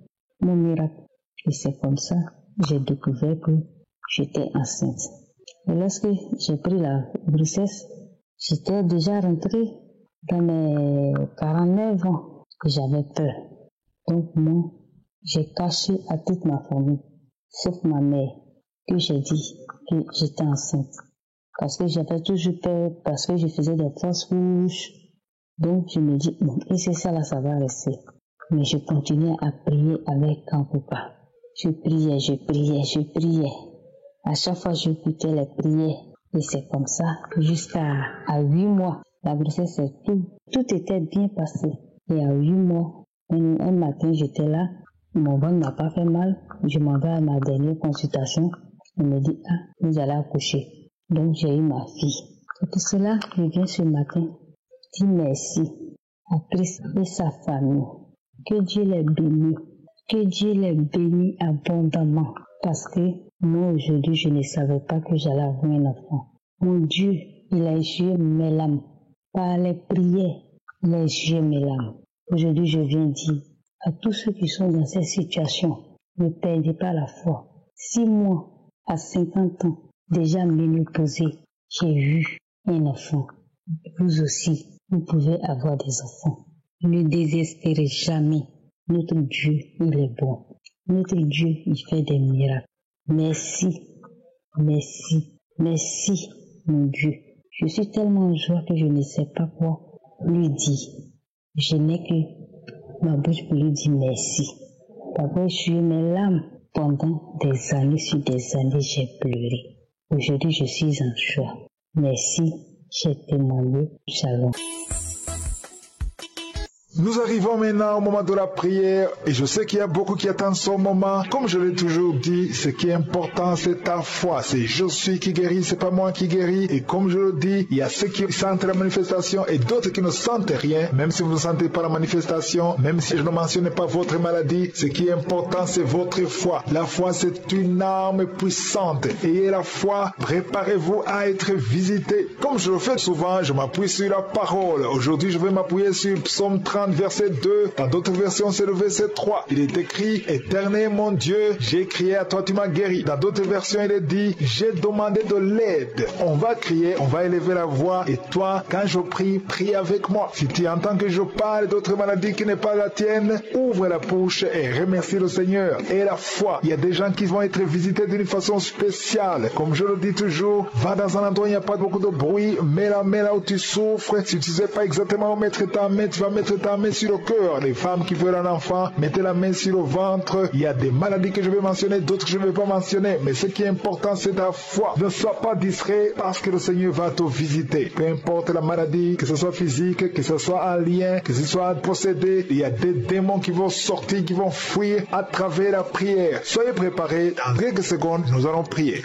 [SPEAKER 10] mon miracle. Et c'est comme ça que j'ai découvert que j'étais enceinte. Et lorsque j'ai pris la grossesse, j'étais déjà rentrée dans mes 49 ans. Et j'avais peur. Donc moi, j'ai caché à toute ma famille, sauf ma mère, que j'ai dit que j'étais enceinte. Parce que j'avais toujours peur, parce que je faisais des fausses couches. Donc je me dis, bon, et c'est ça là, ça va rester. Mais je continuais à prier avec Kangoka. Je priais. À chaque fois, j'écoutais les prières. Et c'est comme ça, jusqu'à 8 mois, la grossesse, tout était bien passé. Et à 8 mois, un matin, j'étais là, mon ventre n'a pas fait mal. Je m'en vais à ma dernière consultation. On me dit, vous allez accoucher. Donc j'ai eu ma fille. C'est pour cela que je viens ce matin dire merci à Christ et sa famille. Que Dieu les bénisse. Que Dieu les bénisse abondamment. Parce que moi aujourd'hui, je ne savais pas que j'allais avoir un enfant. Mon Dieu, il a essuyé mes larmes. Par les prières, il a essuyé mes larmes. Aujourd'hui, je viens dire à tous ceux qui sont dans cette situation, ne perdez pas la foi. Si moi, à 50 ans, déjà ménopausée, j'ai eu un enfant, vous aussi, vous pouvez avoir des enfants. Ne désespérez jamais. Notre Dieu, il est bon. Notre Dieu, il fait des miracles. Merci, merci, merci, mon Dieu. Je suis tellement en joie que je ne sais pas quoi lui dire. Je n'ai que ma bouche pour lui dire merci. D'abord, je suis mes larmes. Pendant des années sur des années, j'ai pleuré. Aujourd'hui, je suis en joie. Merci, j'ai témoigné. Shalom.
[SPEAKER 2] Nous arrivons maintenant au moment de la prière et je sais qu'il y a beaucoup qui attendent ce moment. Comme je l'ai toujours dit, ce qui est important, c'est ta foi. C'est je suis qui guérit, c'est pas moi qui guéris. Et comme je le dis, il y a ceux qui sentent la manifestation et d'autres qui ne sentent rien. Même si vous ne sentez pas la manifestation, même si je ne mentionne pas votre maladie, ce qui est important, c'est votre foi. La foi, c'est une arme puissante. Ayez la foi, préparez-vous à être visité. Comme je le fais souvent, je m'appuie sur la parole. Aujourd'hui, je vais m'appuyer sur Psaume 30. Verset 2, dans d'autres versions c'est le verset 3. Il est écrit, Éternel mon Dieu, j'ai crié à toi, tu m'as guéri. Dans d'autres versions il est dit, j'ai demandé de l'aide. On va crier, on va élever la voix et toi, quand je prie, prie avec moi. Si tu entends que je parle d'autres maladies qui n'est pas la tienne, ouvre la bouche et remercie le Seigneur. Et la foi, il y a des gens qui vont être visités d'une façon spéciale. Comme je le dis toujours, va dans un endroit où il n'y a pas beaucoup de bruit, mets la main là où tu souffres. Si tu ne sais pas exactement où mettre ta main, tu vas mettre ta main sur le cœur. Les femmes qui veulent un enfant, mettez la main sur le ventre. Il y a des maladies que je vais mentionner, d'autres que je ne vais pas mentionner. Mais ce qui est important, c'est ta foi. Ne sois pas distrait parce que le Seigneur va te visiter. Peu importe la maladie, que ce soit physique, que ce soit un lien, que ce soit possédé, il y a des démons qui vont sortir, qui vont fuir à travers la prière. Soyez préparés. Dans quelques secondes, nous allons prier.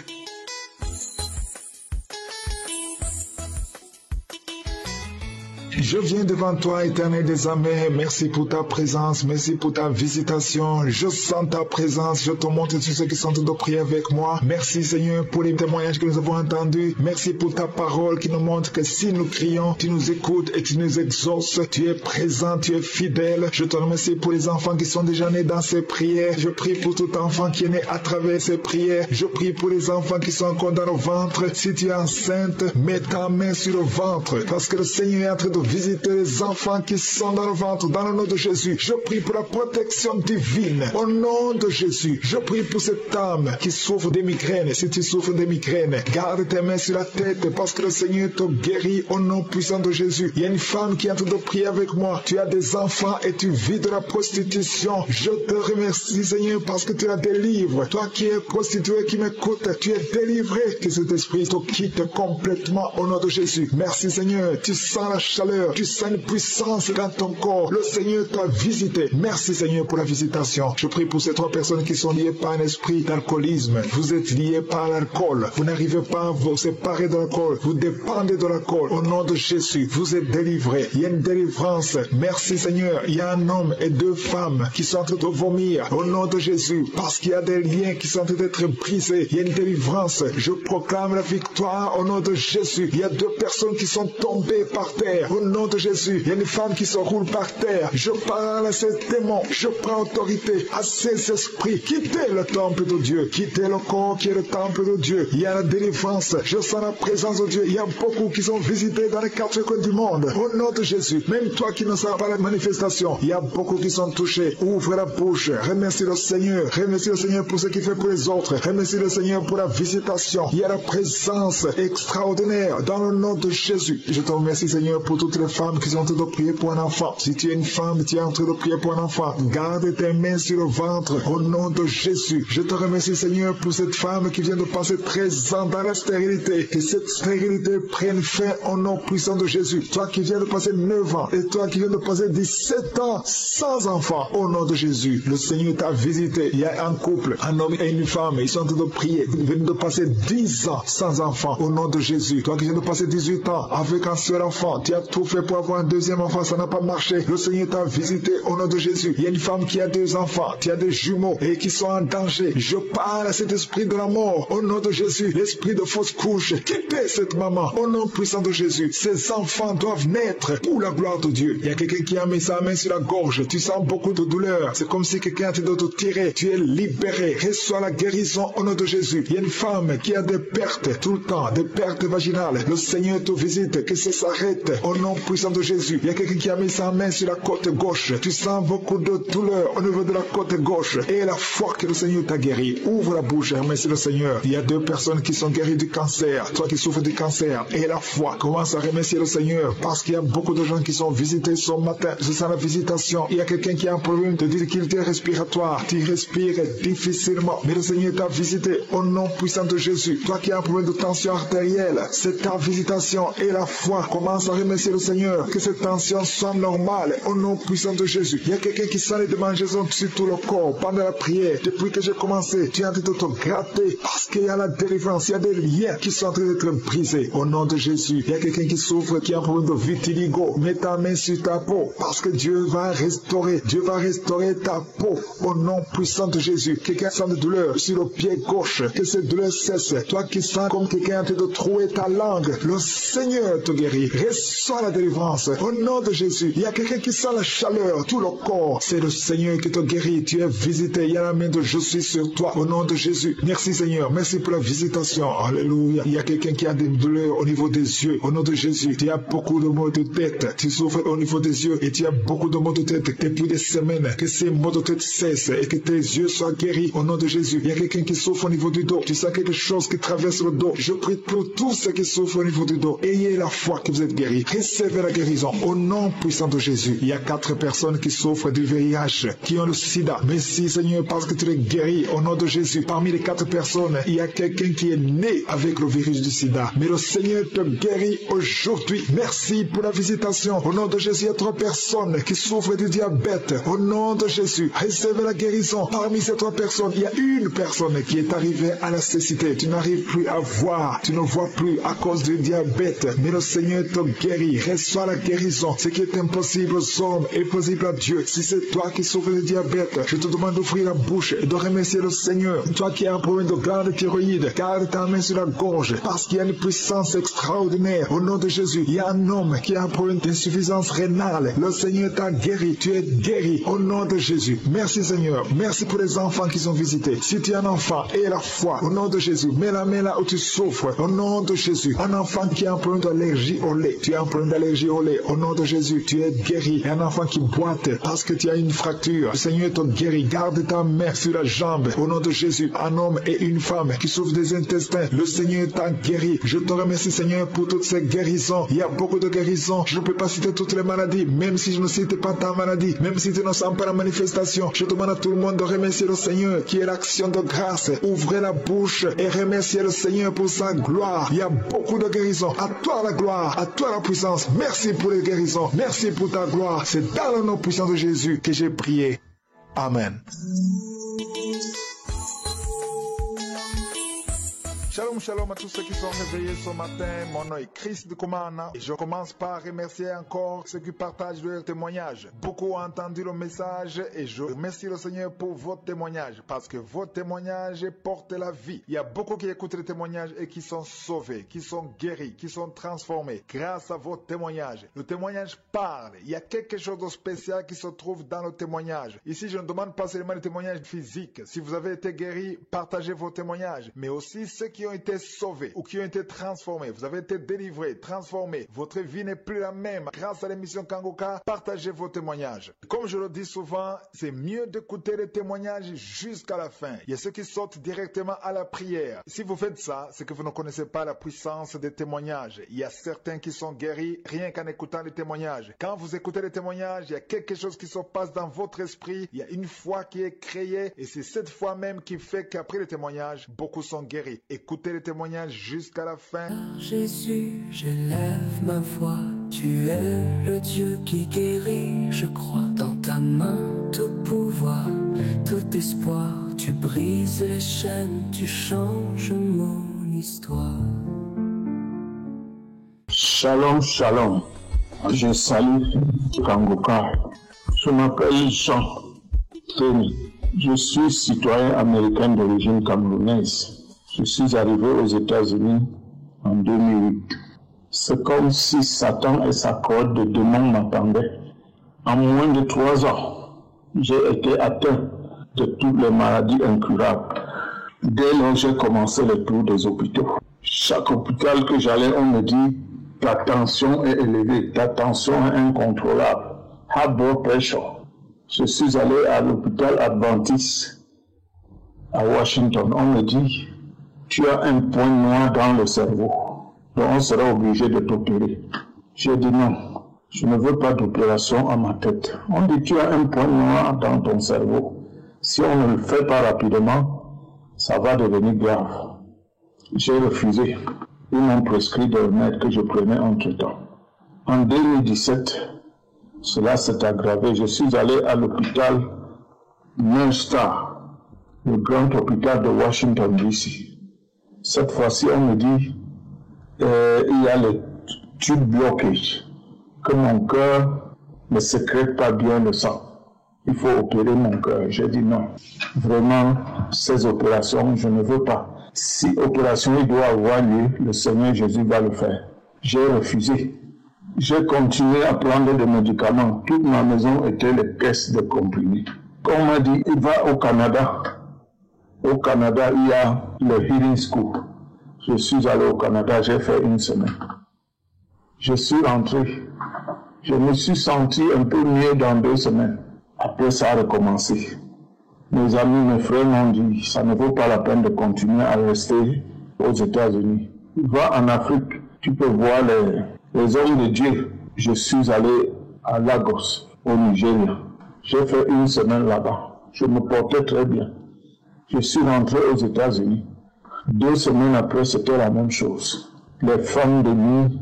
[SPEAKER 2] Je viens devant toi, Éternel des armées. Merci pour ta présence, merci pour ta visitation. Je sens ta présence, je te montre tous ceux qui sont de prier avec moi. Merci Seigneur pour les témoignages que nous avons entendus. Merci pour ta parole qui nous montre que si nous crions, tu nous écoutes et tu nous exauces. Tu es présent, tu es fidèle. Je te remercie pour les enfants qui sont déjà nés dans ces prières. Je prie pour tout enfant qui est né à travers ces prières. Je prie pour les enfants qui sont encore dans le ventre. Si tu es enceinte, mets ta main sur le ventre parce que le Seigneur est en train de visiter les enfants qui sont dans le ventre, dans le nom de Jésus. Je prie pour la protection divine, au nom de Jésus. Je prie pour cette âme qui souffre des migraines. Si tu souffres des migraines, garde tes mains sur la tête parce que le Seigneur te guérit au nom puissant de Jésus. Il y a une femme qui est en train de prier avec moi. Tu as des enfants et tu vis de la prostitution. Je te remercie Seigneur parce que tu la délivres. Toi qui es prostituée, qui m'écoute, tu es délivré. Que cet esprit te quitte complètement au nom de Jésus. Merci Seigneur. Tu sens la chaleur. Tu sens une puissance dans ton corps. Le Seigneur t'a visité. Merci Seigneur pour la visitation. Je prie pour ces 3 personnes qui sont liées par un esprit d'alcoolisme. Vous êtes liés par l'alcool. Vous n'arrivez pas à vous séparer de l'alcool. Vous dépendez de l'alcool. Au nom de Jésus, vous êtes délivrés. Il y a une délivrance. Merci Seigneur. Il y a un homme et 2 femmes qui sont en train de vomir. Au nom de Jésus. Parce qu'il y a des liens qui sont en train d'être brisés. Il y a une délivrance. Je proclame la victoire au nom de Jésus. Il y a 2 personnes qui sont tombées par terre. Au nom de Jésus, il y a une femme qui se roule par terre. Je parle à ces démons. Je prends autorité à ces esprits. Quittez le temple de Dieu. Quittez le corps qui est le temple de Dieu. Il y a la délivrance. Je sens la présence de Dieu. Il y a beaucoup qui sont visités dans les 4 coins du monde. Au nom de Jésus, même toi qui ne sens pas la manifestation, il y a beaucoup qui sont touchés. Ouvre la bouche. Remercie le Seigneur. Remercie le Seigneur pour ce qu'il fait pour les autres. Remercie le Seigneur pour la visitation. Il y a la présence extraordinaire dans le nom de Jésus. Je te remercie Seigneur pour tout toutes les femmes qui sont en train de prier pour un enfant. Si tu es une femme, tu es en train de prier pour un enfant, garde tes mains sur le ventre au nom de Jésus. Je te remercie, Seigneur, pour cette femme qui vient de passer 13 ans dans la stérilité. Que cette stérilité prenne fin au nom puissant de Jésus. Toi qui viens de passer 9 ans et toi qui viens de passer 17 ans sans enfant, au nom de Jésus, le Seigneur t'a visité. Il y a un couple, un homme et une femme, ils sont en train de prier. Ils viennent de passer 10 ans sans enfant, au nom de Jésus. Toi qui viens de passer 18 ans avec un seul enfant, tu as tout fait pour avoir un deuxième enfant, ça n'a pas marché. Le Seigneur t'a visité au nom de Jésus. Il y a une femme qui a 2 enfants, tu as des jumeaux et qui sont en danger. Je parle à cet esprit de la mort au nom de Jésus. L'esprit de fausse couche, quittez cette maman au nom puissant de Jésus. Ces enfants doivent naître pour la gloire de Dieu. Il y a quelqu'un qui a mis sa main sur la gorge. Tu sens beaucoup de douleur. C'est comme si quelqu'un te doit te tirer. Tu es libéré. Reçois la guérison au nom de Jésus. Il y a une femme qui a des pertes tout le temps, des pertes vaginales. Le Seigneur te visite, que ça s'arrête au nom puissant de Jésus. Il y a quelqu'un qui a mis sa main sur la côte gauche. Tu sens beaucoup de douleur au niveau de la côte gauche. Et la foi que le Seigneur t'a guéri. Ouvre la bouche et remercie le Seigneur. Il y a 2 personnes qui sont guéries du cancer. Toi qui souffres du cancer. Et la foi. Commence à remercier le Seigneur. Parce qu'il y a beaucoup de gens qui sont visités ce matin. Je sens la visitation. Il y a quelqu'un qui a un problème de difficulté respiratoire. Tu respires difficilement. Mais le Seigneur t'a visité au nom puissant de Jésus. Toi qui as un problème de tension artérielle. C'est ta visitation et la foi. Commence à remercier le Seigneur. Que cette tension soit normale au nom puissant de Jésus. Il y a quelqu'un qui sent les démangeaisons sur tout le corps pendant la prière. Depuis que j'ai commencé, tu es en train de te gratter parce qu'il y a la délivrance. Il y a des liens qui sont en train d'être brisés au nom de Jésus. Il y a quelqu'un qui souffre, qui a un problème de vitiligo. Mets ta main sur ta peau parce que Dieu va restaurer. Dieu va restaurer ta peau au nom puissant de Jésus. Quelqu'un sent de douleur sur le pied gauche. Que cette douleur cesse. Toi qui sens comme quelqu'un est en train de trouer ta langue. Le Seigneur te guérit. Reçois la délivrance au nom de Jésus. Il y a quelqu'un qui sent la chaleur, tout le corps. C'est le Seigneur qui te guérit. Tu es visité. Il y a la main de je suis sur toi au nom de Jésus. Merci Seigneur. Merci pour la visitation. Alléluia. Il y a quelqu'un qui a des douleurs au niveau des yeux. Au nom de Jésus. Tu as beaucoup de maux de tête. Tu souffres au niveau des yeux et tu as beaucoup de maux de tête depuis des semaines. Que ces maux de tête cessent et que tes yeux soient guéris au nom de Jésus. Il y a quelqu'un qui souffre au niveau du dos. Tu sens quelque chose qui traverse le dos. Je prie pour tous ceux qui souffrent au niveau du dos. Ayez la foi que vous êtes guéris. Recevez la guérison au nom puissant de Jésus. Il y a 4 personnes qui souffrent du VIH, qui ont le sida. Merci Seigneur parce que tu les guéris au nom de Jésus. Parmi les 4 personnes, il y a quelqu'un qui est né avec le virus du sida. Mais le Seigneur te guérit aujourd'hui. Merci pour la visitation. Au nom de Jésus, il y a 3 personnes qui souffrent du diabète. Au nom de Jésus, recevez la guérison. Parmi ces 3 personnes, il y a une personne qui est arrivée à la cécité. Tu n'arrives plus à voir. Tu ne vois plus à cause du diabète. Mais le Seigneur te guérit. Reçois la guérison. Ce qui est impossible aux hommes est possible à Dieu. Si c'est toi qui souffres du diabète, je te demande d'ouvrir la bouche et de remercier le Seigneur. Toi qui as un problème de glande thyroïde, garde ta main sur la gorge parce qu'il y a une puissance extraordinaire. Au nom de Jésus, il y a un homme qui a un problème d'insuffisance rénale. Le Seigneur t'a guéri. Tu es guéri au nom de Jésus. Merci Seigneur. Merci pour les enfants qui sont visités. Si tu es un enfant, aie la foi au nom de Jésus. Mets la main là où tu souffres au nom de Jésus. Un enfant qui a un problème d'allergie au lait. Tu as un problème d'allergie au lait. Au nom de Jésus, tu es guéri. Et un enfant qui boite parce que tu as une fracture. Le Seigneur te guérit. Garde ta main sur la jambe. Au nom de Jésus, un homme et une femme qui souffrent des intestins. Le Seigneur t'a guéri. Je te remercie Seigneur pour toutes ces guérisons. Il y a beaucoup de guérisons. Je ne peux pas citer toutes les maladies. Même si je ne cite pas ta maladie. Même si tu ne sens pas la manifestation. Je demande à tout le monde de remercier le Seigneur qui est l'action de grâce. Ouvrez la bouche et remerciez le Seigneur pour sa gloire. Il y a beaucoup de guérisons. À toi la gloire. À toi la puissance. Merci pour les guérisons. Merci pour ta gloire. C'est dans le nom puissant de Jésus que j'ai prié. Amen. Shalom, shalom à tous ceux qui sont réveillés ce matin. Mon nom est Chris de Komana et je commence par remercier encore ceux qui partagent leur témoignage. Beaucoup ont entendu le message et je remercie le Seigneur pour vos témoignages parce que vos témoignages portent la vie. Il y a beaucoup qui écoutent les témoignages et qui sont sauvés, qui sont guéris, qui sont transformés grâce à vos témoignages. Le témoignage parle. Il y a quelque chose de spécial qui se trouve dans le témoignage. Ici, je ne demande pas seulement les témoignages physiques. Si vous avez été guéri, partagez vos témoignages. Mais aussi ceux qui ont ont été sauvés ou qui ont été transformés. Vous avez été délivrés, transformés. Votre vie n'est plus la même. Grâce à l'émission Kangoka, partagez vos témoignages. Comme je le dis souvent, c'est mieux d'écouter les témoignages jusqu'à la fin. Il y a ceux qui sautent directement à la prière. Si vous faites ça, c'est que vous ne connaissez pas la puissance des témoignages. Il y a certains qui sont guéris rien qu'en écoutant les témoignages. Quand vous écoutez les témoignages, il y a quelque chose qui se passe dans votre esprit. Il y a une foi qui est créée et c'est cette foi même qui fait qu'après les témoignages, beaucoup sont guéris. Écoutez les témoignages jusqu'à la fin.
[SPEAKER 3] Jésus, j'élève ma voix. Tu es le Dieu qui guérit, je crois. Dans ta main, tout pouvoir, tout espoir. Tu brises les chaînes, tu changes mon histoire.
[SPEAKER 5] Shalom, shalom. Je salue Kangoka. Je m'appelle Jean Thémy. Je suis citoyen américain d'origine camerounaise. Je suis arrivé aux États-Unis en 2008. C'est comme si Satan et sa corde de démons m'attendaient. En moins de 3 ans, j'ai été atteint de toutes les maladies incurables. Dès lors, j'ai commencé le tour des hôpitaux. Chaque hôpital que j'allais, on me dit « ta tension est élevée, ta tension est incontrôlable, high blood pressure ». Je suis allé à l'hôpital Adventiste à Washington. On me dit « tu as un point noir dans le cerveau, donc on sera obligé de t'opérer ». J'ai dit non, je ne veux pas d'opération à ma tête. On dit « tu as un point noir dans ton cerveau. Si on ne le fait pas rapidement, ça va devenir grave ». J'ai refusé. Ils m'ont prescrit des remèdes que je prenais entre-temps. En 2017, cela s'est aggravé. Je suis allé à l'hôpital Northstar, le grand hôpital de Washington, D.C. Cette fois-ci, on me dit il y a le tube blockage, que mon cœur ne sécrète pas bien le sang. Il faut opérer mon cœur. J'ai dit non. Vraiment, ces opérations, je ne veux pas. Si opération il doit avoir lieu, le Seigneur Jésus va le faire. J'ai refusé. J'ai continué à prendre des médicaments. Toute ma maison était les caisses de comprimés. Quand on m'a dit, il va au Canada. Au Canada, il y a le Healing School. Je suis allé au Canada, j'ai fait 1 semaine. Je suis rentré. Je me suis senti un peu mieux dans 2 semaines. Après, ça a recommencé. Mes amis, mes frères m'ont dit, ça ne vaut pas la peine de continuer à rester aux États-Unis. Va en Afrique, tu peux voir les hommes de Dieu. Je suis allé à Lagos, au Nigeria. J'ai fait 1 semaine là-bas. Je me portais très bien. Je suis rentré aux États-Unis. 2 semaines après, c'était la même chose. Les femmes de nuit,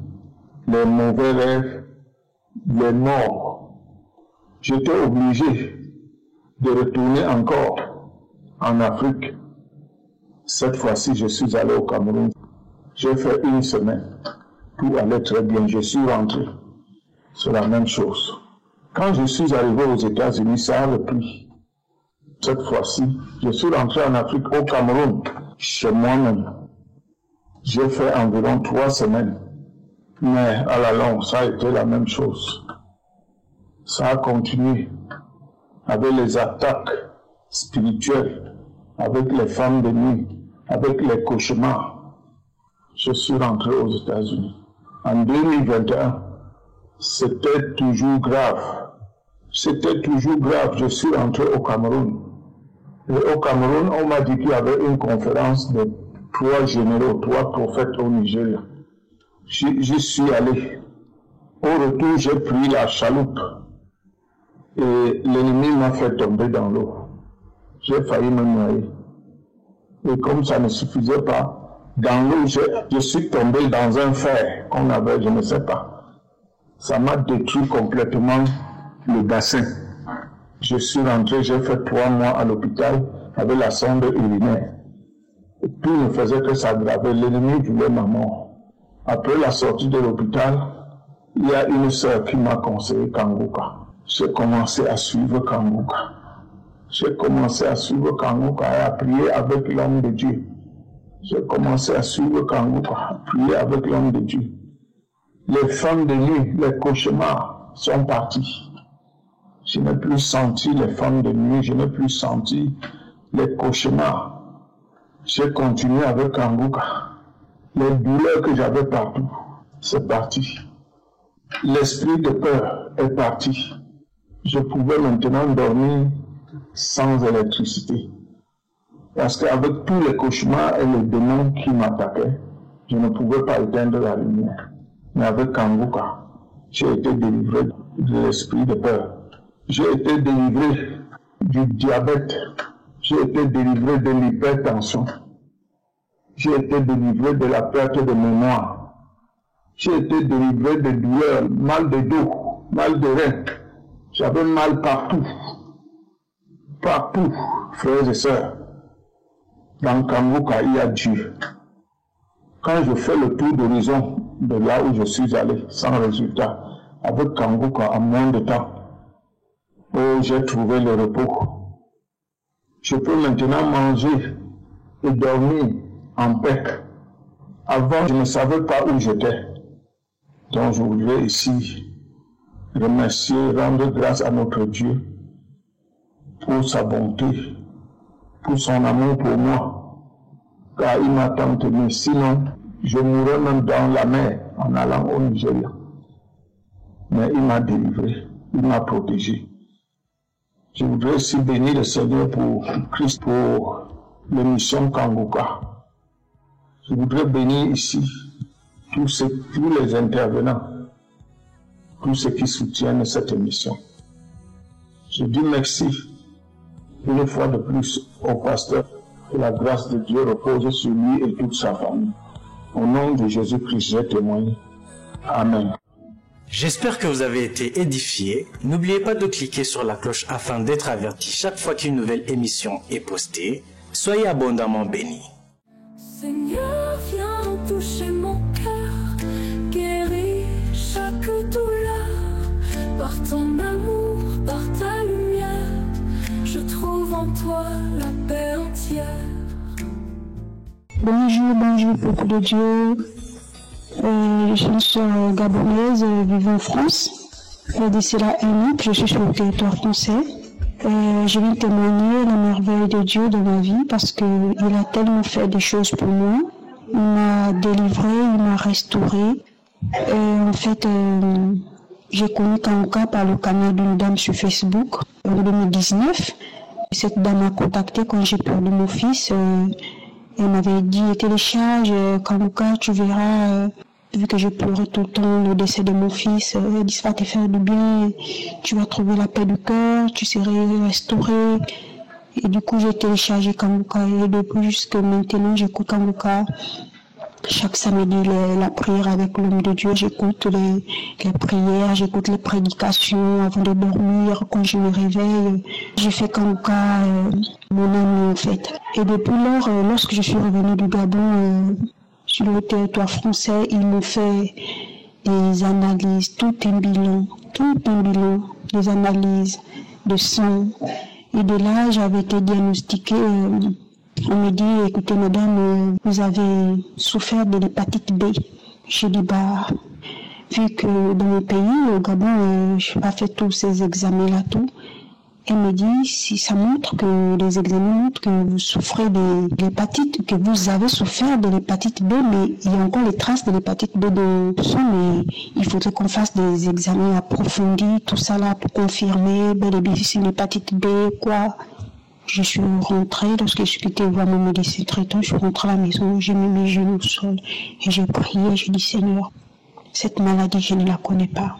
[SPEAKER 5] les mauvais rêves, les morts. J'étais obligé de retourner encore en Afrique. Cette fois-ci, je suis allé au Cameroun. J'ai fait 1 semaine. Tout allait très bien. Je suis rentré. C'est la même chose. Quand je suis arrivé aux États-Unis, ça a repris. Cette fois-ci, je suis rentré en Afrique, au Cameroun, chez moi-même. J'ai fait environ 3 semaines. Mais à la longue, ça a été la même chose. Ça a continué avec les attaques spirituelles, avec les femmes de nuit, avec les cauchemars. Je suis rentré aux États-Unis. En 2021, c'était toujours grave. C'était toujours grave. Je suis rentré au Cameroun. Et au Cameroun, on m'a dit qu'il y avait une conférence de 3 généraux, 3 prophètes au Nigeria. J'y suis allé. Au retour, j'ai pris la chaloupe. Et l'ennemi m'a fait tomber dans l'eau. J'ai failli me noyer. Et comme ça ne suffisait pas, dans l'eau, je suis tombé dans un fer qu'on avait, je ne sais pas. Ça m'a détruit complètement le bassin. Je suis rentré, j'ai fait 3 mois à l'hôpital avec la sonde urinaire. Et tout ne faisait que s'aggraver. L'ennemi voulait ma mort. Après la sortie de l'hôpital, il y a une sœur qui m'a conseillé Kangoka. J'ai commencé à suivre Kangoka. J'ai commencé à suivre Kangoka et à prier avec l'homme de Dieu. J'ai commencé à suivre Kangoka, à prier avec l'homme de Dieu. Les femmes de nuit, les cauchemars sont partis. Je n'ai plus senti les femmes de nuit, je n'ai plus senti les cauchemars. J'ai continué avec Kanguka. Les douleurs que j'avais partout, c'est parti. L'esprit de peur est parti. Je pouvais maintenant dormir sans électricité. Parce qu'avec tous les cauchemars et les démons qui m'attaquaient, je ne pouvais pas éteindre la lumière. Mais avec Kanguka, j'ai été délivré de l'esprit de peur. J'ai été délivré du diabète. J'ai été délivré de l'hypertension. J'ai été délivré de la perte de mémoire. J'ai été délivré de douleurs, mal de dos, mal de rein. J'avais mal partout. Partout, frères et sœurs. Dans Kanguka, il y a Dieu. Quand je fais le tour d'horizon de là où je suis allé, sans résultat, avec Kanguka en moins de temps, oh, j'ai trouvé le repos. Je peux maintenant manger et dormir en paix. Avant, je ne savais pas où j'étais. Donc, je voudrais ici remercier, rendre grâce à notre Dieu pour sa bonté, pour son amour pour moi, car il m'a tant aimé. Sinon, je mourrais même dans la mer en allant au Nigeria. Mais il m'a délivré, il m'a protégé. Je voudrais aussi bénir le Seigneur pour Christ, pour l'émission Kanguka. Je voudrais bénir ici tous les intervenants, tous ceux qui soutiennent cette émission. Je dis merci une fois de plus au pasteur, que la grâce de Dieu repose sur lui et toute sa famille. Au nom de Jésus-Christ, j'ai témoigné. Amen.
[SPEAKER 6] J'espère que vous avez été édifiés. N'oubliez pas de cliquer sur la cloche afin d'être averti chaque fois qu'une nouvelle émission est postée. Soyez abondamment bénis.
[SPEAKER 3] Seigneur, viens toucher mon cœur, guéris chaque douleur. Par ton amour, par ta lumière, je trouve en toi la paix entière.
[SPEAKER 7] Bonjour, peuple de Dieu. Je suis une sœur gabonaise vivant en France. D'ici là, un an, je suis sur le territoire français. Je viens témoigner la merveille de Dieu dans ma vie parce qu'il a tellement fait des choses pour moi. Il m'a délivré, il m'a restauré. En fait, j'ai connu Kanguka par le canal d'une dame sur Facebook en 2019. Cette dame m'a contacté quand j'ai perdu mon fils. Elle m'avait dit, télécharge Kanguka, tu verras, vu que je pleurais tout le temps le décès de mon fils, elle dit, ça va te faire du bien, tu vas trouver la paix du cœur, tu seras restauré. Et du coup, j'ai téléchargé Kanguka et depuis jusqu'à maintenant, j'écoute Kanguka. Chaque samedi, la prière avec l'homme de Dieu, j'écoute les prières, j'écoute les prédications avant de dormir, quand je me réveille. J'ai fait Kanguka mon ami en fait. Et depuis lors, lorsque je suis revenue du Gabon, sur le territoire français, ils m'ont fait des analyses, tout un bilan, des analyses de sang. Et de là, j'avais été diagnostiquée. On me dit, écoutez madame, vous avez souffert de l'hépatite B. J'ai dit, vu que dans mon pays, au Gabon, je n'ai pas fait tous ces examens-là, tout. Elle me dit, si ça montre que les examens montrent que vous souffrez de l'hépatite, que vous avez souffert de l'hépatite B, mais il y a encore les traces de l'hépatite B de sang, mais il faudrait qu'on fasse des examens approfondis, tout ça là, pour confirmer, c'est une hépatite B, quoi. Je suis rentrée, lorsque je suis quittée voir mon médecin traitant, je suis rentrée à la maison, j'ai mis mes genoux au sol et j'ai prié, j'ai dit Seigneur, cette maladie, je ne la connais pas.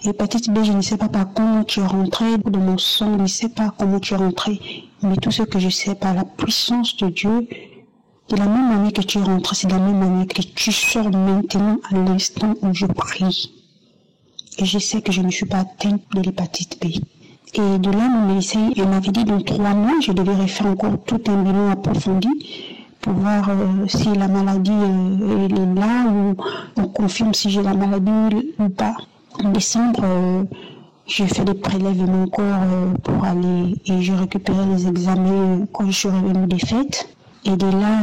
[SPEAKER 7] L'hépatite B, je ne sais pas par comment tu es rentré dans mon sang, je ne sais pas comment tu es rentré, mais tout ce que je sais par la puissance de Dieu, de la même manière que tu es rentré, c'est de la même manière que tu sors maintenant à l'instant où je prie. Et je sais que je ne suis pas atteinte de l'hépatite B. Et de là, mon médecin, il m'avait dit dans 3 mois, je devais refaire encore tout un bilan approfondi pour voir si la maladie elle est là ou on confirme si j'ai la maladie ou pas. En décembre, j'ai fait des prélèvements encore pour aller et j'ai récupéré les examens quand je suis revenue des fêtes. Et de là,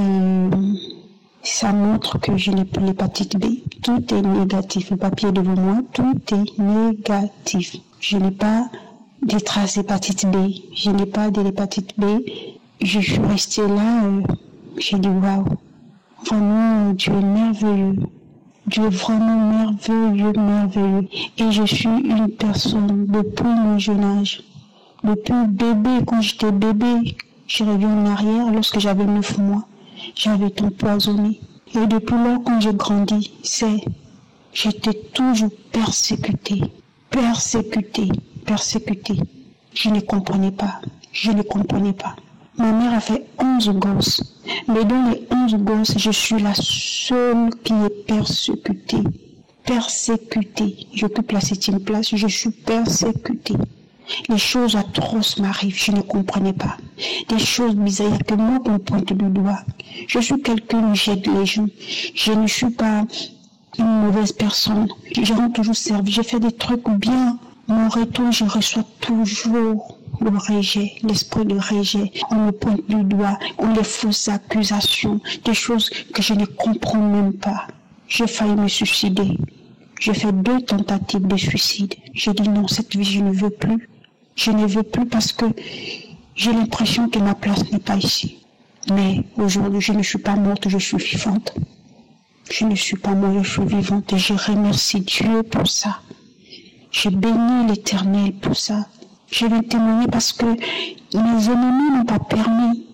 [SPEAKER 7] ça montre que je n'ai plus l'hépatite B. Tout est négatif. Le papier devant moi, tout est négatif. Je n'ai pas des traces d'hépatite B. Je n'ai pas de l'hépatite B. Je suis restée là J'ai dit waouh, vraiment Dieu est merveilleux. Dieu est vraiment merveilleux, merveilleux. Et je suis une personne depuis mon jeune âge. Depuis bébé, quand j'étais bébé, je reviens en arrière, lorsque j'avais 9 mois, j'avais été empoisonnée. Et depuis lors, quand j'ai grandi, j'étais toujours persécutée. Je ne comprenais pas. Ma mère a fait 11 gosses. Mais dans les 11 gosses, je suis la seule qui est persécutée. J'occupe la 7e place, je suis persécutée. Les choses atroces m'arrivent, je ne comprenais pas. Des choses bizarres, il n'y a que moi qu'on pointe du doigt. Je suis quelqu'un qui j'aide les gens. Je ne suis pas une mauvaise personne. Je rends toujours service, je fais des trucs bien. Mon retour, je reçois toujours le rejet, l'esprit de rejet. On me pointe du doigt, on les fausses accusations, des choses que je ne comprends même pas. J'ai failli me suicider. J'ai fait 2 tentatives de suicide. J'ai dit non, cette vie, je ne veux plus. Je ne veux plus parce que j'ai l'impression que ma place n'est pas ici. Mais aujourd'hui, je ne suis pas morte, je suis vivante. Je ne suis pas morte, je suis vivante et je remercie Dieu pour ça. Je bénis l'Éternel pour ça. Je vais témoigner parce que mes ennemis n'ont pas permis.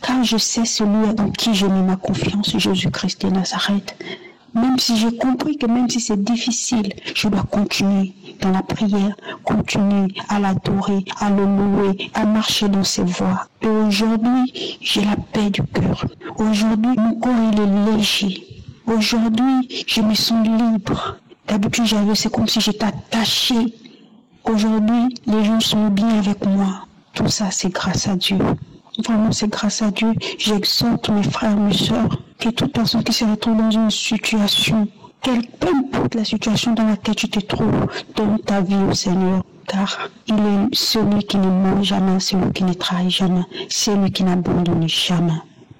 [SPEAKER 7] Car je sais celui dans qui j'ai mis ma confiance, Jésus-Christ de Nazareth. Même si j'ai compris que même si c'est difficile, je dois continuer dans la prière, continuer à l'adorer, à le louer, à marcher dans ses voies. Et aujourd'hui, j'ai la paix du cœur. Aujourd'hui, mon corps il est léger. Aujourd'hui, je me sens libre. D'habitude, c'est comme si j'étais attachée. Aujourd'hui, les gens sont bien avec moi. Tout ça, c'est grâce à Dieu. Vraiment, c'est grâce à Dieu. J'exhorte mes frères, mes sœurs, que toute personne qui se retrouve dans une situation, peu importe la situation dans laquelle tu te trouves, donne ta vie au Seigneur. Car il est celui qui ne ment jamais, celui qui ne trahit jamais, celui qui n'abandonne jamais.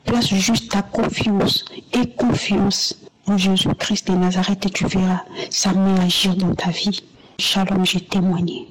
[SPEAKER 7] Place juste ta confiance et confiance en Jésus-Christ de Nazareth et tu verras sa main agir dans ta vie. Shalom, j'ai témoigné.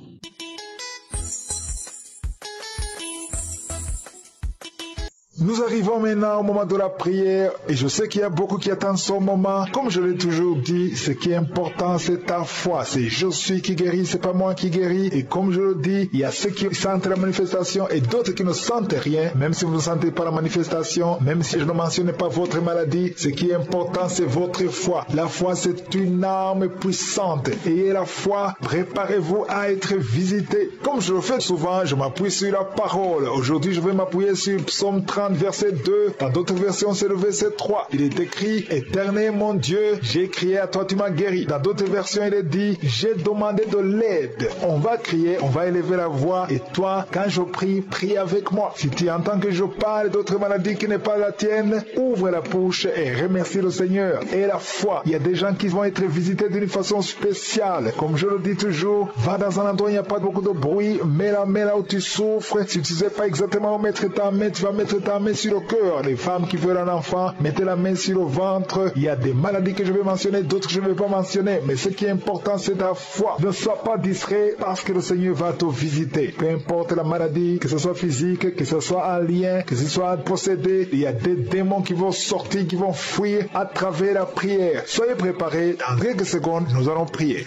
[SPEAKER 2] Nous arrivons maintenant au moment de la prière et je sais qu'il y a beaucoup qui attendent ce moment. Comme je l'ai toujours dit, ce qui est important, c'est ta foi. C'est je suis qui guérit, c'est pas moi qui guéris. Et comme je le dis, il y a ceux qui sentent la manifestation et d'autres qui ne sentent rien. Même si vous ne sentez pas la manifestation, même si je ne mentionne pas votre maladie, ce qui est important, c'est votre foi. La foi, c'est une arme puissante. Ayez la foi, préparez-vous à être visité. Comme je le fais souvent, je m'appuie sur la parole. Aujourd'hui, je vais m'appuyer sur Psaume 30. Verset 2, dans d'autres versions c'est le verset 3. Il est écrit, Éternel mon Dieu, j'ai crié à toi, tu m'as guéri. Dans d'autres versions il est dit, j'ai demandé de l'aide. On va crier, on va élever la voix et toi, quand je prie, prie avec moi. Si tu entends que je parle d'autres maladies qui n'est pas la tienne, ouvre la bouche et remercie le Seigneur. Et la foi, il y a des gens qui vont être visités d'une façon spéciale. Comme je le dis toujours, va dans un endroit où il n'y a pas beaucoup de bruit, mets la main là où tu souffres. Si tu ne sais pas exactement où mettre ta main, tu vas mettre ta main sur le cœur. Les femmes qui veulent un enfant, mettez la main sur le ventre. Il y a des maladies que je vais mentionner, d'autres que je ne vais pas mentionner. Mais ce qui est important, c'est ta foi. Ne sois pas distrait parce que le Seigneur va te visiter. Peu importe la maladie, que ce soit physique, que ce soit un lien, que ce soit possédé, il y a des démons qui vont sortir, qui vont fuir à travers la prière. Soyez préparés. Dans quelques secondes, nous allons prier.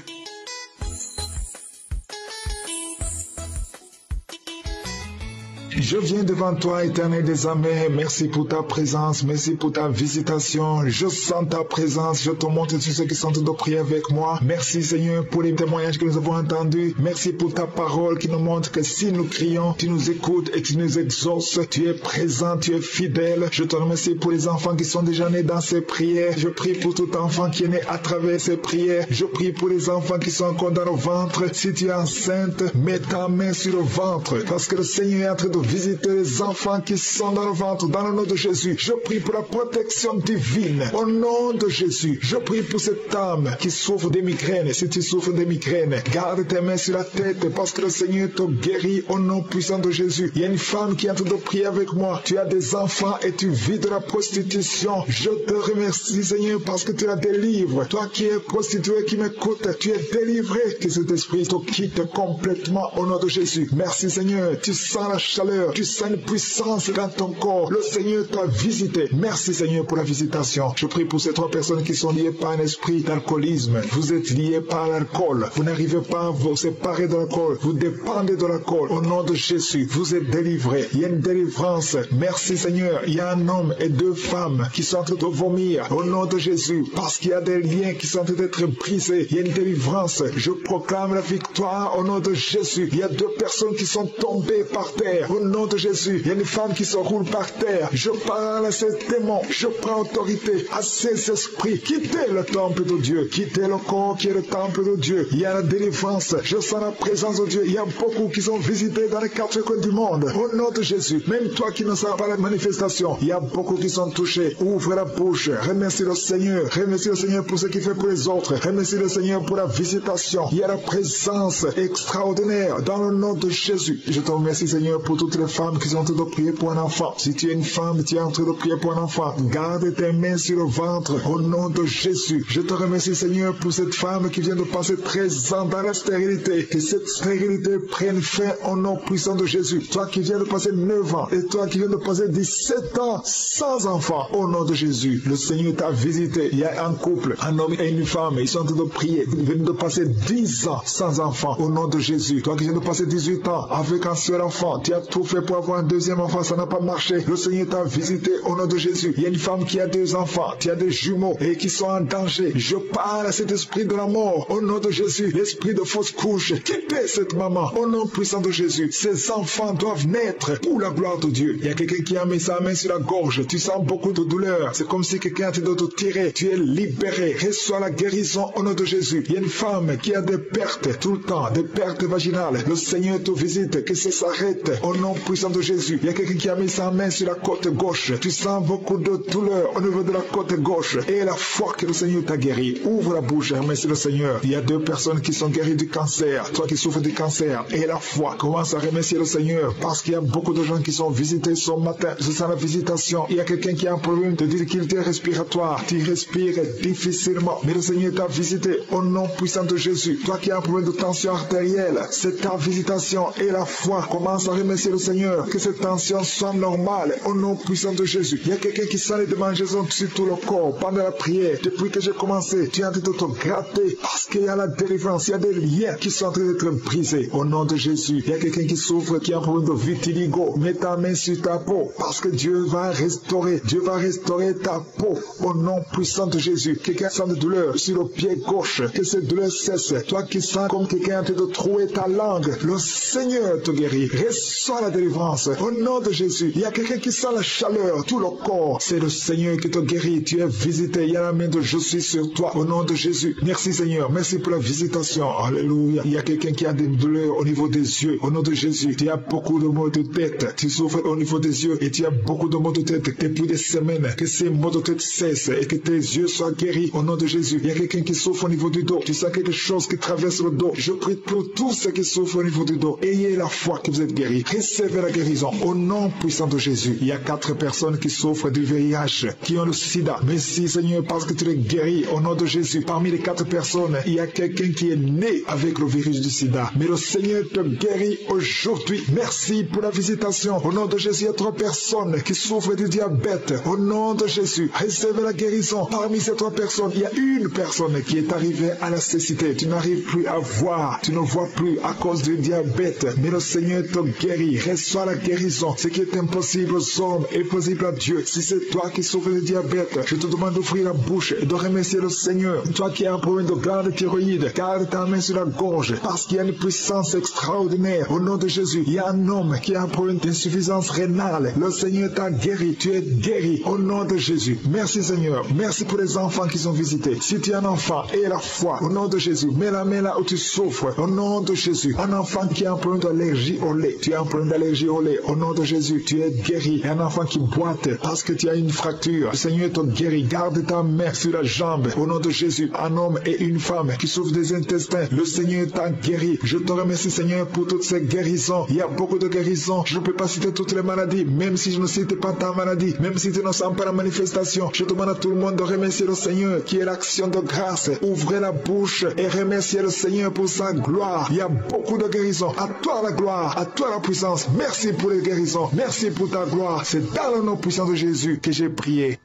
[SPEAKER 2] Je viens devant toi, Éternel des armées. Merci pour ta présence, merci pour ta visitation. Je sens ta présence, je te montre tous ceux qui sont de prier avec moi. Merci Seigneur pour les témoignages que nous avons entendus. Merci pour ta parole qui nous montre que si nous crions, tu nous écoutes et tu nous exauces. Tu es présent, tu es fidèle. Je te remercie pour les enfants qui sont déjà nés dans ces prières. Je prie pour tout enfant qui est né à travers ces prières. Je prie pour les enfants qui sont encore dans le ventre. Si tu es enceinte, mets ta main sur le ventre parce que le Seigneur est en train de visiter les enfants qui sont dans le ventre, dans le nom de Jésus. Je prie pour la protection divine. Au nom de Jésus, je prie pour cette âme qui souffre des migraines. Si tu souffres des migraines, garde tes mains sur la tête parce que le Seigneur te guérit au nom puissant de Jésus. Il y a une femme qui est en train de prier avec moi. Tu as des enfants et tu vis de la prostitution. Je te remercie Seigneur parce que tu la délivres. Toi qui es prostituée, qui m'écoute, tu es délivré. Que cet esprit te quitte complètement au nom de Jésus. Merci Seigneur. Tu sens la chaleur chaleur, tu sens une puissance dans ton corps. Le Seigneur t'a visité. Merci Seigneur pour la visitation. Je prie pour ces 3 personnes qui sont liées par un esprit d'alcoolisme. Vous êtes liés par l'alcool. Vous n'arrivez pas à vous séparer de l'alcool. Vous dépendez de l'alcool. Au nom de Jésus, vous êtes délivrés. Il y a une délivrance. Merci Seigneur. Il y a un homme et 2 femmes qui sont en train de vomir. Au nom de Jésus, parce qu'il y a des liens qui sont en train d'être brisés. Il y a une délivrance. Je proclame la victoire au nom de Jésus. Il y a 2 personnes qui sont tombées par terre. Au nom de Jésus, il y a une femme qui se roule par terre. Je parle à ces démons. Je prends autorité à ces esprits. Quittez le temple de Dieu. Quittez le corps qui est le temple de Dieu. Il y a la délivrance. Je sens la présence de Dieu. Il y a beaucoup qui sont visités dans les 4 coins du monde. Au nom de Jésus, même toi qui ne sens pas la manifestation, il y a beaucoup qui sont touchés. Ouvre la bouche. Remercie le Seigneur. Remercie le Seigneur pour ce qu'il fait pour les autres. Remercie le Seigneur pour la visitation. Il y a la présence extraordinaire dans le nom de Jésus. Je te remercie Seigneur pour toutes les femmes qui sont en train de prier pour un enfant. Si tu es une femme, tu es en train de prier pour un enfant, garde tes mains sur le ventre au nom de Jésus. Je te remercie Seigneur pour cette femme qui vient de passer 13 ans dans la stérilité. Que cette stérilité prenne fin au nom puissant de Jésus. Toi qui viens de passer 9 ans et toi qui viens de passer 17 ans sans enfant, au nom de Jésus, le Seigneur t'a visité. Il y a un couple, un homme et une femme, ils sont en train de prier. Ils viennent de passer 10 ans sans enfant, au nom de Jésus. Toi qui viens de passer 18 ans avec un seul enfant, tu as tout fait pour avoir un deuxième enfant, ça n'a pas marché. Le Seigneur t'a visité au nom de Jésus. Il y a une femme qui a 2 enfants, tu as des jumeaux et qui sont en danger. Je parle à cet esprit de la mort au nom de Jésus, l'esprit de fausse couche. Quittez cette maman au nom puissant de Jésus. Ces enfants doivent naître pour la gloire de Dieu. Il y a quelqu'un qui a mis sa main sur la gorge. Tu sens beaucoup de douleur. C'est comme si quelqu'un te doit te tirer. Tu es libéré. Reçois la guérison au nom de Jésus. Il y a une femme qui a des pertes tout le temps, des pertes vaginales. Le Seigneur te visite, que ça s'arrête au nom puissant de Jésus. Il y a quelqu'un qui a mis sa main sur la côte gauche. Tu sens beaucoup de douleur au niveau de la côte gauche. Et la foi que le Seigneur t'a guéri. Ouvre la bouche et remercie le Seigneur. Il y a 2 personnes qui sont guéries du cancer. Toi qui souffres du cancer. Et la foi. Commence à remercier le Seigneur. Parce qu'il y a beaucoup de gens qui sont visités ce matin. Je sens la visitation. Il y a quelqu'un qui a un problème de difficulté respiratoire. Tu respires difficilement. Mais le Seigneur t'a visité au nom puissant de Jésus. Toi qui as un problème de tension artérielle. C'est ta visitation et la foi. Commence à remercier le Seigneur. Que cette tension soit normale au nom puissant de Jésus. Il y a quelqu'un qui sent les démangeaisons sur tout le corps pendant la prière. Depuis que j'ai commencé, tu es en train de te gratter parce qu'il y a la délivrance. Il y a des liens qui sont en train d'être brisés au nom de Jésus. Il y a quelqu'un qui souffre, qui a un problème de vitiligo. Mets ta main sur ta peau parce que Dieu va restaurer. Dieu va restaurer ta peau au nom puissant de Jésus. Quelqu'un sent de douleur sur le pied gauche. Que cette douleur cesse. Toi qui sens comme quelqu'un en train de trouer ta langue. Le Seigneur te guérit. Reçois la délivrance au nom de Jésus. Il y a quelqu'un qui sent la chaleur, tout le corps. C'est le Seigneur qui te guérit. Tu es visité. Il y a la main de je suis sur toi au nom de Jésus. Merci Seigneur. Merci pour la visitation. Alléluia. Il y a quelqu'un qui a des douleurs au niveau des yeux. Au nom de Jésus. Tu as beaucoup de maux de tête. Tu souffres au niveau des yeux et tu as beaucoup de maux de tête depuis des semaines. Que ces maux de tête cessent et que tes yeux soient guéris au nom de Jésus. Il y a quelqu'un qui souffre au niveau du dos. Tu sens quelque chose qui traverse le dos. Je prie pour tous ceux qui souffrent au niveau du dos. Ayez la foi que vous êtes guéris. Recevez la guérison au nom puissant de Jésus. Il y a 4 personnes qui souffrent du VIH, qui ont le sida. Merci Seigneur parce que tu les guéris au nom de Jésus. Parmi les 4 personnes, il y a quelqu'un qui est né avec le virus du sida. Mais le Seigneur te guérit aujourd'hui. Merci pour la visitation. Au nom de Jésus, il y a 3 personnes qui souffrent du diabète. Au nom de Jésus, recevez la guérison. Parmi ces 3 personnes, il y a une personne qui est arrivée à la cécité. Tu n'arrives plus à voir. Tu ne vois plus à cause du diabète. Mais le Seigneur te guérit. Reçois la guérison. Ce qui est impossible aux hommes est possible à Dieu. Si c'est toi qui souffres du diabète, je te demande d'ouvrir la bouche et de remercier le Seigneur. Toi qui as un problème de glande thyroïde, garde ta main sur la gorge parce qu'il y a une puissance extraordinaire. Au nom de Jésus, il y a un homme qui a un problème d'insuffisance rénale. Le Seigneur t'a guéri. Tu es guéri au nom de Jésus. Merci Seigneur. Merci pour les enfants qui sont visités. Si tu es un enfant, aie la foi au nom de Jésus. Mets la main là où tu souffres au nom de Jésus. Un enfant qui a un problème d'allergie au lait. Tu as un problème d'allergie au lait. Au nom de Jésus, tu es guéri. Et un enfant qui boite parce que tu as une fracture. Le Seigneur te guérit. Garde ta main sur la jambe. Au nom de Jésus, un homme et une femme qui souffrent des intestins. Le Seigneur t'a guéri. Je te remercie Seigneur pour toutes ces guérisons. Il y a beaucoup de guérisons. Je ne peux pas citer toutes les maladies. Même si je ne cite pas ta maladie. Même si tu ne sens pas la manifestation. Je demande à tout le monde de remercier le Seigneur qui est l'action de grâce. Ouvrez la bouche et remerciez le Seigneur pour sa gloire. Il y a beaucoup de guérisons. À toi la gloire. À toi la puissance. grâce, merci pour les guérisons, merci pour ta gloire. C'est dans le nom puissant de Jésus que j'ai prié.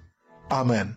[SPEAKER 2] Amen.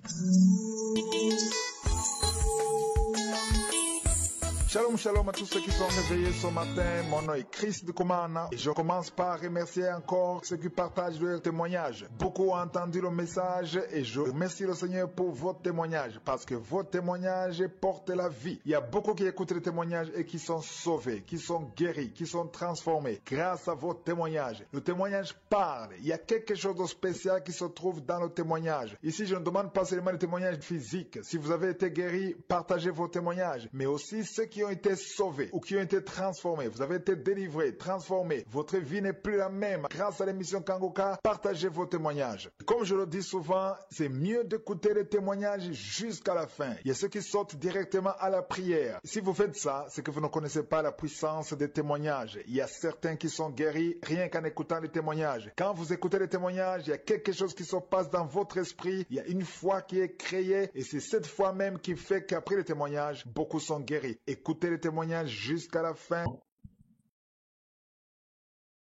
[SPEAKER 2] Shalom, shalom à tous ceux qui sont réveillés ce matin. Mon nom est Chris de Komana et je commence par remercier encore ceux qui partagent leur témoignage. Beaucoup ont entendu le message et je remercie le Seigneur pour votre témoignage parce que votre témoignage porte la vie. Il y a beaucoup qui écoutent les témoignages et qui sont sauvés, qui sont guéris, qui sont transformés grâce à votre témoignage. Le témoignage parle. Il y a quelque chose de spécial qui se trouve dans le témoignage. Ici, je ne demande pas seulement le témoignage physique. Si vous avez été guéri, partagez vos témoignages, mais aussi ceux qui ont été sauvés ou qui ont été transformés. Vous avez été délivrés, transformés. Votre vie n'est plus la même. Grâce à l'émission Kangoka, partagez vos témoignages. Comme je le dis souvent, c'est mieux d'écouter les témoignages jusqu'à la fin. Il y a ceux qui sortent directement à la prière. Si vous faites ça, c'est que vous ne connaissez pas la puissance des témoignages. Il y a certains qui sont guéris rien qu'en écoutant les témoignages. Quand vous écoutez les témoignages, il y a quelque chose qui se passe dans votre esprit. Il y a une foi qui est créée et c'est cette foi même qui fait qu'après les témoignages, beaucoup sont guéris. Écoutez les témoignages jusqu'à la fin.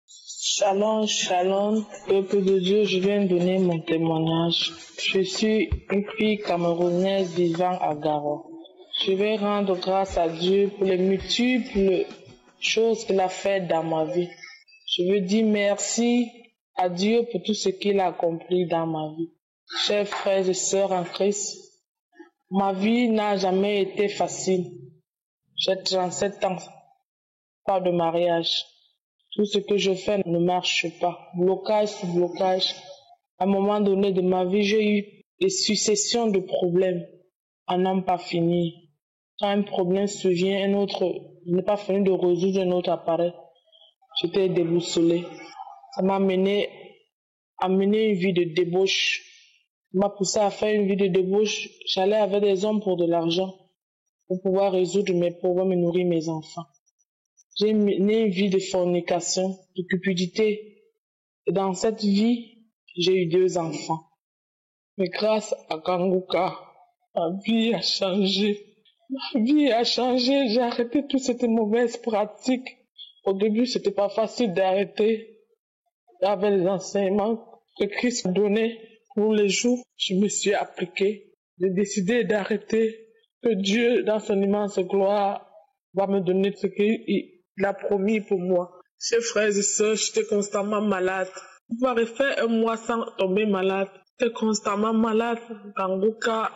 [SPEAKER 10] Shalom, shalom, peuple de Dieu, je viens donner mon témoignage. Je suis une fille camerounaise vivant à Garo. Je vais rendre grâce à Dieu pour les multiples choses qu'il a faites dans ma vie. Je veux dire merci à Dieu pour tout ce qu'il a accompli dans ma vie. Chers frères et sœurs en Christ, ma vie n'a jamais été facile. J'ai 37 ans, pas de mariage. Tout ce que je fais ne marche pas. Blocage sur blocage. À un moment donné de ma vie, j'ai eu des successions de problèmes à n'en pas finir. Quand un problème survient, un autre, je n'ai pas fini de résoudre, un autre apparaît. J'étais déboussolée. Ça m'a amené une vie de débauche. Ça m'a poussé à faire une vie de débauche. J'allais avec des hommes pour de l'argent, pour pouvoir résoudre mes problèmes et nourrir mes enfants. J'ai mené une vie de fornication, de cupidité. Et dans cette vie, j'ai eu 2 enfants. Mais grâce à Kangoka, ma vie a changé. Ma vie a changé. J'ai arrêté toutes ces mauvaises pratiques. Au début, c'était pas facile d'arrêter. Avec les enseignements que Christ a donnés tous les jours, je me suis appliquée. J'ai décidé d'arrêter. Que Dieu, dans son immense gloire, va me donner ce qu'il a promis pour moi. Chers frères et sœurs, j'étais constamment malade. Je pouvais faire un mois sans tomber malade. J'étais constamment malade. Kangoka,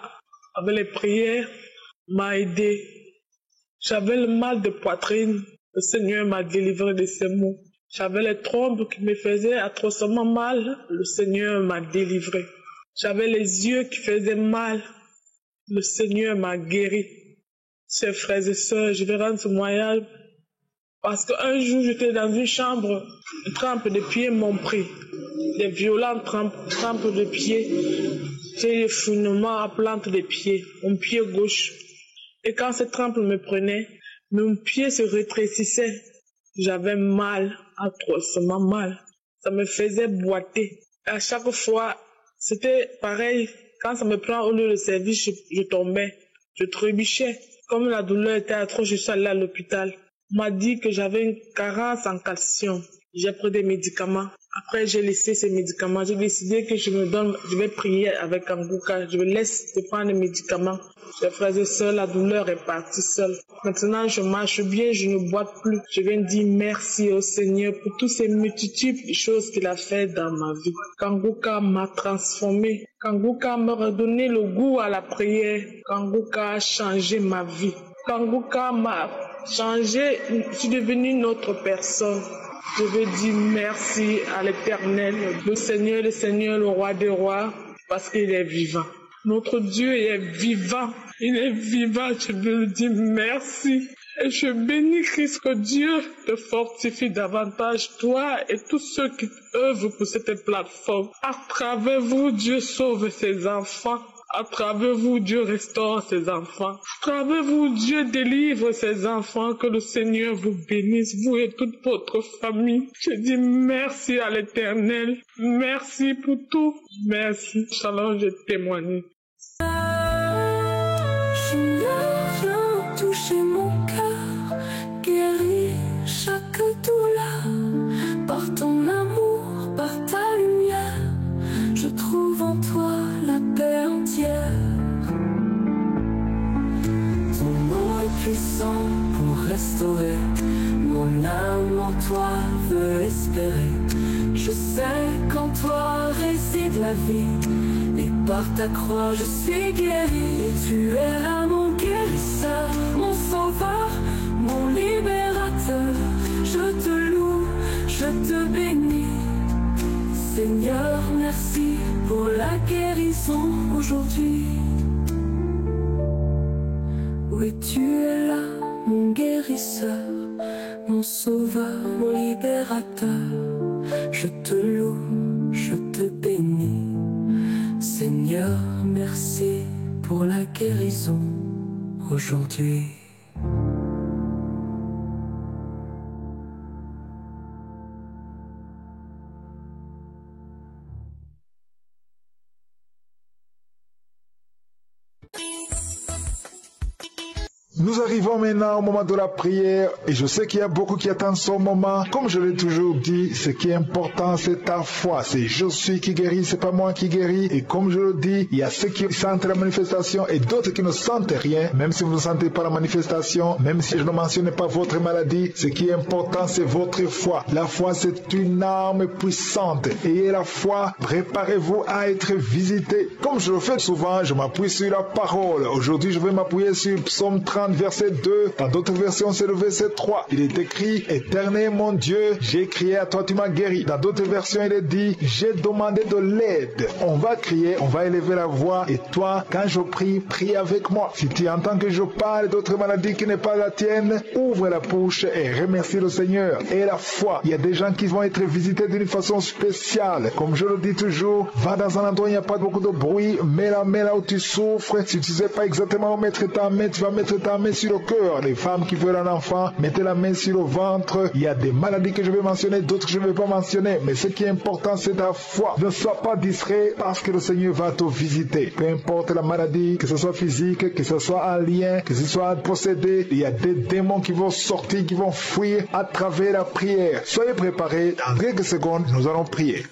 [SPEAKER 10] avec les prières, m'a aidé. J'avais le mal de poitrine. Le Seigneur m'a délivré de ces maux. J'avais les trompes qui me faisaient atrocement mal. Le Seigneur m'a délivré. J'avais les yeux qui faisaient mal. Le Seigneur m'a guéri. Chers frères et sœurs, je vais rendre ce témoignage parce qu'un jour, j'étais dans une chambre, une trempe de pieds m'ont pris. Des violentes trempes de pieds. J'ai des fouinements à plante des pieds, mon pied gauche. Et quand cette trempe me prenait, mon pied se rétrécissait. J'avais mal, atrocement mal. Ça me faisait boiter. Et à chaque fois, c'était pareil. Quand ça me prend au lieu de service, je tombais, je trébuchais. Comme la douleur était atroce, je suis allée à l'hôpital. On m'a dit que j'avais une carence en calcium. J'ai pris des médicaments. Après, j'ai laissé ces médicaments. J'ai décidé que je vais prier avec Kangoka. Je me laisse prendre les médicaments. Chers frères et sœurs, la douleur est partie seule. Maintenant, je marche bien, je ne boite plus. Je viens dire merci au Seigneur pour toutes ces multitudes de choses qu'il a fait dans ma vie. Kangoka m'a transformé. Kangoka m'a redonné le goût à la prière. Kangoka a changé ma vie. Kangoka m'a changé. Je suis devenue une autre personne. Je veux dire merci à l'Éternel, le Seigneur, le roi des rois, parce qu'il est vivant. Notre Dieu est vivant. Il est vivant. Je veux lui dire merci. Et je bénis Christ, que Dieu te fortifie davantage, toi et tous ceux qui œuvrent pour cette plateforme. À travers vous, Dieu sauve ses enfants. À travers vous, Dieu restaure ses enfants. À travers vous, Dieu délivre ses enfants. Que le Seigneur vous bénisse, vous et toute votre famille. Je dis merci à l'Éternel. Merci pour tout. Merci. Shalom, je témoigne.
[SPEAKER 3] Viens toucher mon cœur, guéris chaque douleur par ton puissant pour restaurer mon âme en toi veut espérer. Je sais qu'en toi réside la vie, et par ta croix je suis guéri. Et tu es là mon guérisseur, mon sauveur, mon libérateur. Je te loue, je te bénis. Seigneur, merci pour la guérison aujourd'hui. Oui, tu es là, mon guérisseur, mon sauveur, mon libérateur. Je te loue, je te bénis. Seigneur, merci pour la guérison aujourd'hui.
[SPEAKER 2] Nous arrivons maintenant au moment de la prière et je sais qu'il y a beaucoup qui attendent ce moment. Comme je l'ai toujours dit, ce qui est important, c'est ta foi. C'est je suis qui guérit, c'est pas moi qui guéris. Et comme je le dis, il y a ceux qui sentent la manifestation et d'autres qui ne sentent rien. Même si vous ne sentez pas la manifestation, même si je ne mentionne pas votre maladie, ce qui est important, c'est votre foi. La foi, c'est une arme puissante. Ayez la foi, préparez-vous à être visité. Comme je le fais souvent, je m'appuie sur la parole. Aujourd'hui, je vais m'appuyer sur Psaume 30. Verset 2, dans d'autres versions c'est le verset 3. Il est écrit, Éternel mon Dieu, j'ai crié à toi, tu m'as guéri. Dans d'autres versions il est dit, j'ai demandé de l'aide. On va crier, on va élever la voix et toi, quand je prie, prie avec moi. Si tu entends que je parle d'autres maladies qui n'est pas la tienne, ouvre la bouche et remercie le Seigneur. Et la foi, il y a des gens qui vont être visités d'une façon spéciale. Comme je le dis toujours, va dans un endroit où il n'y a pas beaucoup de bruit, mets la main là où tu souffres. Si tu ne sais pas exactement où mettre ta main, tu vas mettre ta main sur le cœur. Les femmes qui veulent un enfant, mettez la main sur le ventre. Il y a des maladies que je vais mentionner, d'autres que je ne vais pas mentionner. Mais ce qui est important, c'est ta foi. Ne sois pas distrait parce que le Seigneur va te visiter. Peu importe la maladie, que ce soit physique, que ce soit un lien, que ce soit possédé, il y a des démons qui vont sortir, qui vont fuir à travers la prière. Soyez préparés. Dans quelques secondes, nous allons prier.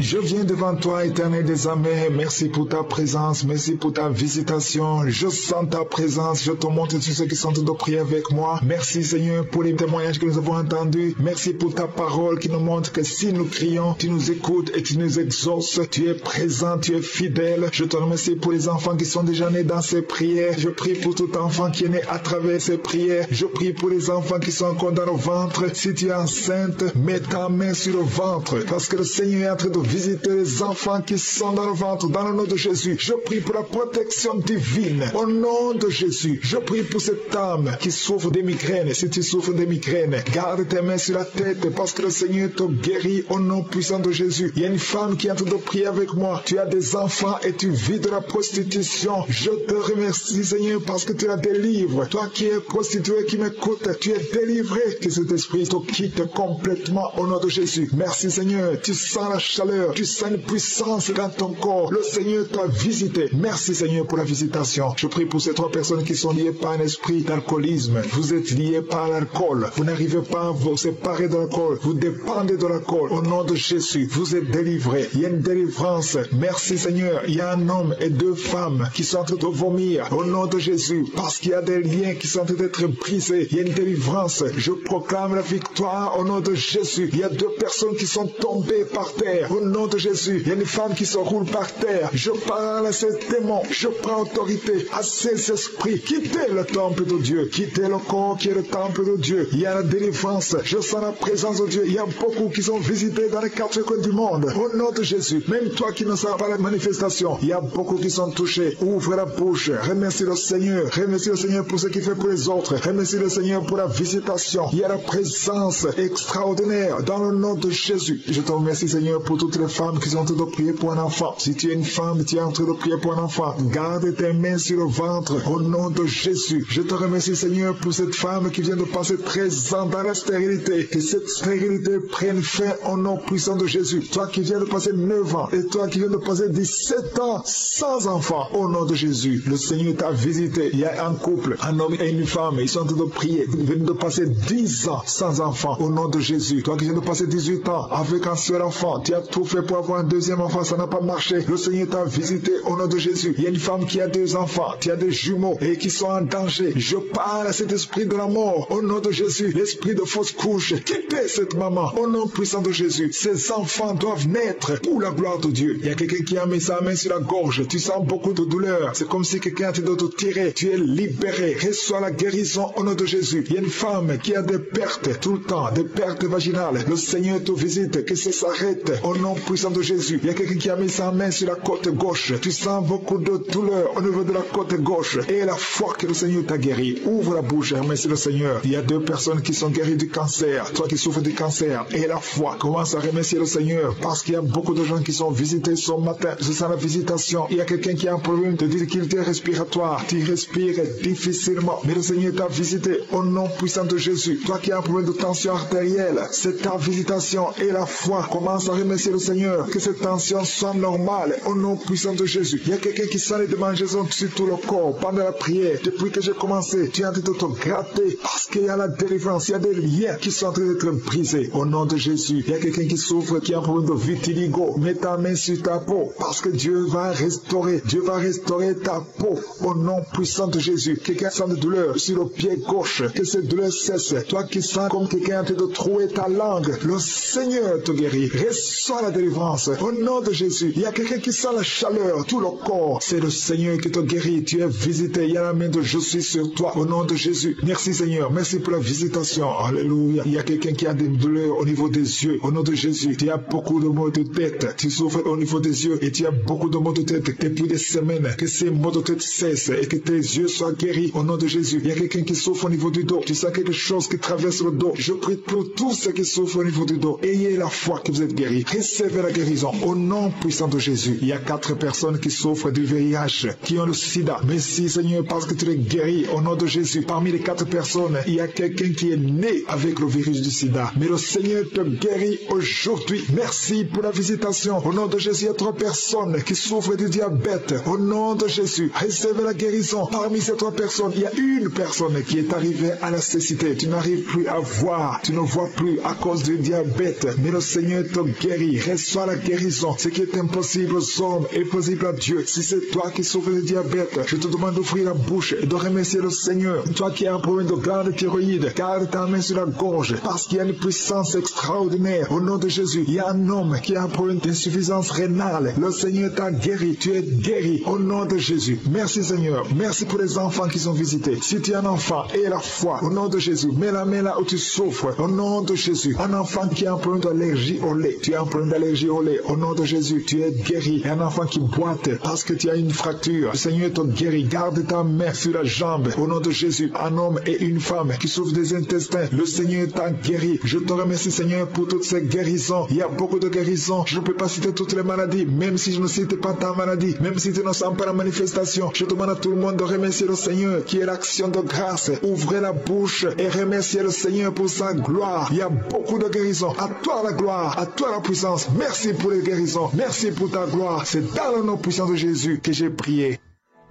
[SPEAKER 2] Je viens devant toi, Éternel des armées. Merci pour ta présence, merci pour ta visitation. Je sens ta présence, je te montre tous ceux qui sont de prier avec moi. Merci Seigneur pour les témoignages que nous avons entendus. Merci pour ta parole qui nous montre que si nous crions, tu nous écoutes et tu nous exauces. Tu es présent, tu es fidèle. Je te remercie pour les enfants qui sont déjà nés dans ces prières. Je prie pour tout enfant qui est né à travers ces prières. Je prie pour les enfants qui sont encore dans le ventre. Si tu es enceinte, mets ta main sur le ventre parce que le Seigneur est en train de visiter les enfants qui sont dans le ventre, dans le nom de Jésus. Je prie pour la protection divine, au nom de Jésus. Je prie pour cette âme qui souffre des migraines. Si tu souffres des migraines, garde tes mains sur la tête parce que le Seigneur te guérit au nom puissant de Jésus. Il y a une femme qui est en train de prier avec moi. Tu as des enfants et tu vis de la prostitution. Je te remercie Seigneur parce que tu la délivres. Toi qui es prostituée, qui m'écoute, tu es délivré. Que cet esprit te quitte complètement au nom de Jésus. Merci Seigneur. Tu sens la chaleur. Tu sens une puissance dans ton corps. Le Seigneur t'a visité. Merci Seigneur pour la visitation. Je prie pour ces 3 personnes qui sont liées par un esprit d'alcoolisme. Vous êtes liés par l'alcool. Vous n'arrivez pas à vous séparer de l'alcool. Vous dépendez de l'alcool. Au nom de Jésus, vous êtes délivrés. Il y a une délivrance. Merci Seigneur. Il y a un homme et 2 femmes qui sont en train de vomir. Au nom de Jésus. Parce qu'il y a des liens qui sont en train d'être brisés. Il y a une délivrance. Je proclame la victoire au nom de Jésus. Il y a 2 personnes qui sont tombées par terre. Au nom de Jésus, il y a une femme qui se roule par terre. Je parle à ces démons. Je prends autorité à ces esprits. Quittez le temple de Dieu. Quittez le corps qui est le temple de Dieu. Il y a la délivrance. Je sens la présence de Dieu. Il y a beaucoup qui sont visités dans les 4 coins du monde. Au nom de Jésus, même toi qui ne sens pas la manifestation, il y a beaucoup qui sont touchés. Ouvre la bouche. Remercie le Seigneur. Remercie le Seigneur pour ce qu'il fait pour les autres. Remercie le Seigneur pour la visitation. Il y a la présence extraordinaire dans le nom de Jésus. Je te remercie Seigneur pour toutes les femmes qui sont en train de prier pour un enfant. Si tu es une femme, tu es en train de prier pour un enfant, garde tes mains sur le ventre au nom de Jésus. Je te remercie Seigneur pour cette femme qui vient de passer 13 ans dans la stérilité. Que cette stérilité prenne fin au nom puissant de Jésus. Toi qui viens de passer 9 ans et toi qui viens de passer 17 ans sans enfant, au nom de Jésus, le Seigneur t'a visité. Il y a un couple, un homme et une femme, ils sont en train de prier. Ils viennent de passer 10 ans sans enfant, au nom de Jésus. Toi qui viens de passer 18 ans avec un seul enfant, tu as tout souffert pour avoir un deuxième enfant, ça n'a pas marché. Le Seigneur t'a visité au nom de Jésus. Il y a une femme qui a 2 enfants, qui a des jumeaux et qui sont en danger. Je parle à cet esprit de la mort au nom de Jésus. L'esprit de fausse couche, quittez cette maman au nom puissant de Jésus. Ces enfants doivent naître pour la gloire de Dieu. Il y a quelqu'un qui a mis sa main sur la gorge. Tu sens beaucoup de douleur. C'est comme si quelqu'un était de te tirer. Tu es libéré. Reçois la guérison au nom de Jésus. Il y a une femme qui a des pertes tout le temps, des pertes vaginales. Le Seigneur te visite, que ça s'arrête au nom puissant de Jésus. Il y a quelqu'un qui a mis sa main sur la côte gauche. Tu sens beaucoup de douleur au niveau de la côte gauche. Et la foi que le Seigneur t'a guéri. Ouvre la bouche et remercie le Seigneur. Il y a 2 personnes qui sont guéries du cancer. Toi qui souffres du cancer. Et la foi. Commence à remercier le Seigneur. Parce qu'il y a beaucoup de gens qui sont visités ce matin. Je sens la visitation. Il y a quelqu'un qui a un problème de difficulté respiratoire. Tu respires difficilement. Mais le Seigneur t'a visité au nom puissant de Jésus. Toi qui as un problème de tension artérielle. C'est ta visitation et la foi. Commence à remercier le Seigneur. Que cette tension soit normale au nom puissant de Jésus. Il y a quelqu'un qui sent les démangeaisons sur tout le corps pendant la prière. Depuis que j'ai commencé, tu es en train de te gratter parce qu'il y a la délivrance. Il y a des liens qui sont en train d'être brisés au nom de Jésus. Il y a quelqu'un qui souffre, qui a un problème de vitiligo. Mets ta main sur ta peau parce que Dieu va restaurer. Dieu va restaurer ta peau au nom puissant de Jésus. Quelqu'un sent de douleur sur le pied gauche. Que cette douleur cesse. Toi qui sens comme quelqu'un est en train de trouer ta langue. Le Seigneur te guérit. Reçois la délivrance au nom de Jésus. Il y a quelqu'un qui sent la chaleur, tout le corps. C'est le Seigneur qui te guérit. Tu es visité. Il y a la main de je suis sur toi au nom de Jésus. Merci Seigneur. Merci pour la visitation. Alléluia. Il y a quelqu'un qui a des douleurs au niveau des yeux. Au nom de Jésus. Tu as beaucoup de maux de tête. Tu souffres au niveau des yeux et tu as beaucoup de maux de tête depuis des semaines. Que ces maux de tête cessent et que tes yeux soient guéris au nom de Jésus. Il y a quelqu'un qui souffre au niveau du dos. Tu sens quelque chose qui traverse le dos. Je prie pour tous ceux qui souffrent au niveau du dos. Ayez la foi que vous êtes guéris. Recevez la guérison au nom puissant de Jésus. Il y a 4 personnes qui souffrent du VIH, qui ont le sida. Merci Seigneur parce que tu les guéris au nom de Jésus. Parmi les 4 personnes, il y a quelqu'un qui est né avec le virus du sida. Mais le Seigneur te guérit aujourd'hui. Merci pour la visitation. Au nom de Jésus, il y a 3 personnes qui souffrent du diabète. Au nom de Jésus, recevez la guérison. Parmi ces 3 personnes, il y a une personne qui est arrivée à la cécité. Tu n'arrives plus à voir. Tu ne vois plus à cause du diabète. Mais le Seigneur te guérit. Reçois la guérison. Ce qui est impossible aux hommes est possible à Dieu. Si c'est toi qui souffres du diabète, je te demande d'ouvrir la bouche et de remercier le Seigneur. Toi qui as un problème de glande thyroïde, garde ta main sur la gorge parce qu'il y a une puissance extraordinaire. Au nom de Jésus, il y a un homme qui a un problème d'insuffisance rénale. Le Seigneur t'a guéri. Tu es guéri au nom de Jésus. Merci Seigneur. Merci pour les enfants qui sont visités. Si tu es un enfant, aie la foi au nom de Jésus. Mets la main là où tu souffres au nom de Jésus. Un enfant qui a un problème d'allergie au lait. Tu as un problème d'allergie au lait. Au nom de Jésus, tu es guéri. Et un enfant qui boite parce que tu as une fracture. Le Seigneur te guérit. Garde ta main sur la jambe. Au nom de Jésus, un homme et une femme qui souffrent des intestins. Le Seigneur t'a guéri. Je te remercie Seigneur pour toutes ces guérisons. Il y a beaucoup de guérisons. Je ne peux pas citer toutes les maladies. Même si je ne cite pas ta maladie. Même si tu ne sens pas la manifestation. Je demande à tout le monde de remercier le Seigneur qui est l'action de grâce. Ouvrez la bouche et remerciez le Seigneur pour sa gloire. Il y a beaucoup de guérisons. À toi la gloire. À toi la puissance. Merci pour les guérisons. Merci pour ta gloire. C'est dans le nom puissant de Jésus que j'ai prié.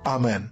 [SPEAKER 2] Amen.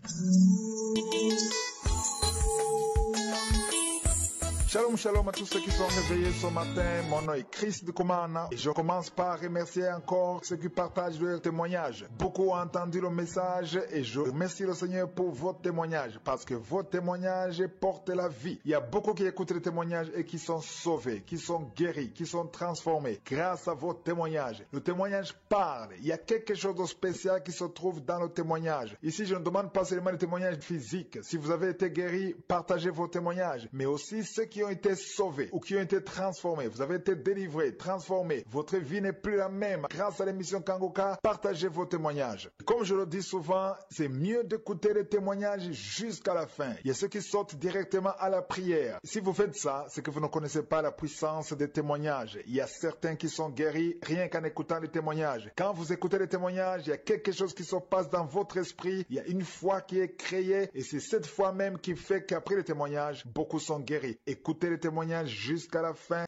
[SPEAKER 2] Shalom, shalom à tous ceux qui sont réveillés ce matin. Mon nom est Chris de Komana et je commence par remercier encore ceux qui partagent leur témoignage. Beaucoup ont entendu le message et je remercie le Seigneur pour vos témoignages parce que vos témoignages portent la vie. Il y a beaucoup qui écoutent les témoignages et qui sont sauvés, qui sont guéris, qui sont transformés grâce à vos témoignages. Le témoignage parle. Il y a quelque chose de spécial qui se trouve dans le témoignage. Ici, je ne demande pas seulement les témoignages physiques. Si vous avez été guéri, partagez vos témoignages, mais aussi ceux qui ont été sauvés ou qui ont été transformés. Vous avez été délivrés, transformés. Votre vie n'est plus la même. Grâce à l'émission Kangoka, partagez vos témoignages. Comme je le dis souvent, c'est mieux d'écouter les témoignages jusqu'à la fin. Il y a ceux qui sautent directement à la prière. Si vous faites ça, c'est que vous ne connaissez pas la puissance des témoignages. Il y a certains qui sont guéris rien qu'en écoutant les témoignages. Quand vous écoutez les témoignages, il y a quelque chose qui se passe dans votre esprit. Il y a une foi qui est créée et c'est cette foi même qui fait qu'après les témoignages, beaucoup sont guéris. Écoutez les témoignages jusqu'à la fin.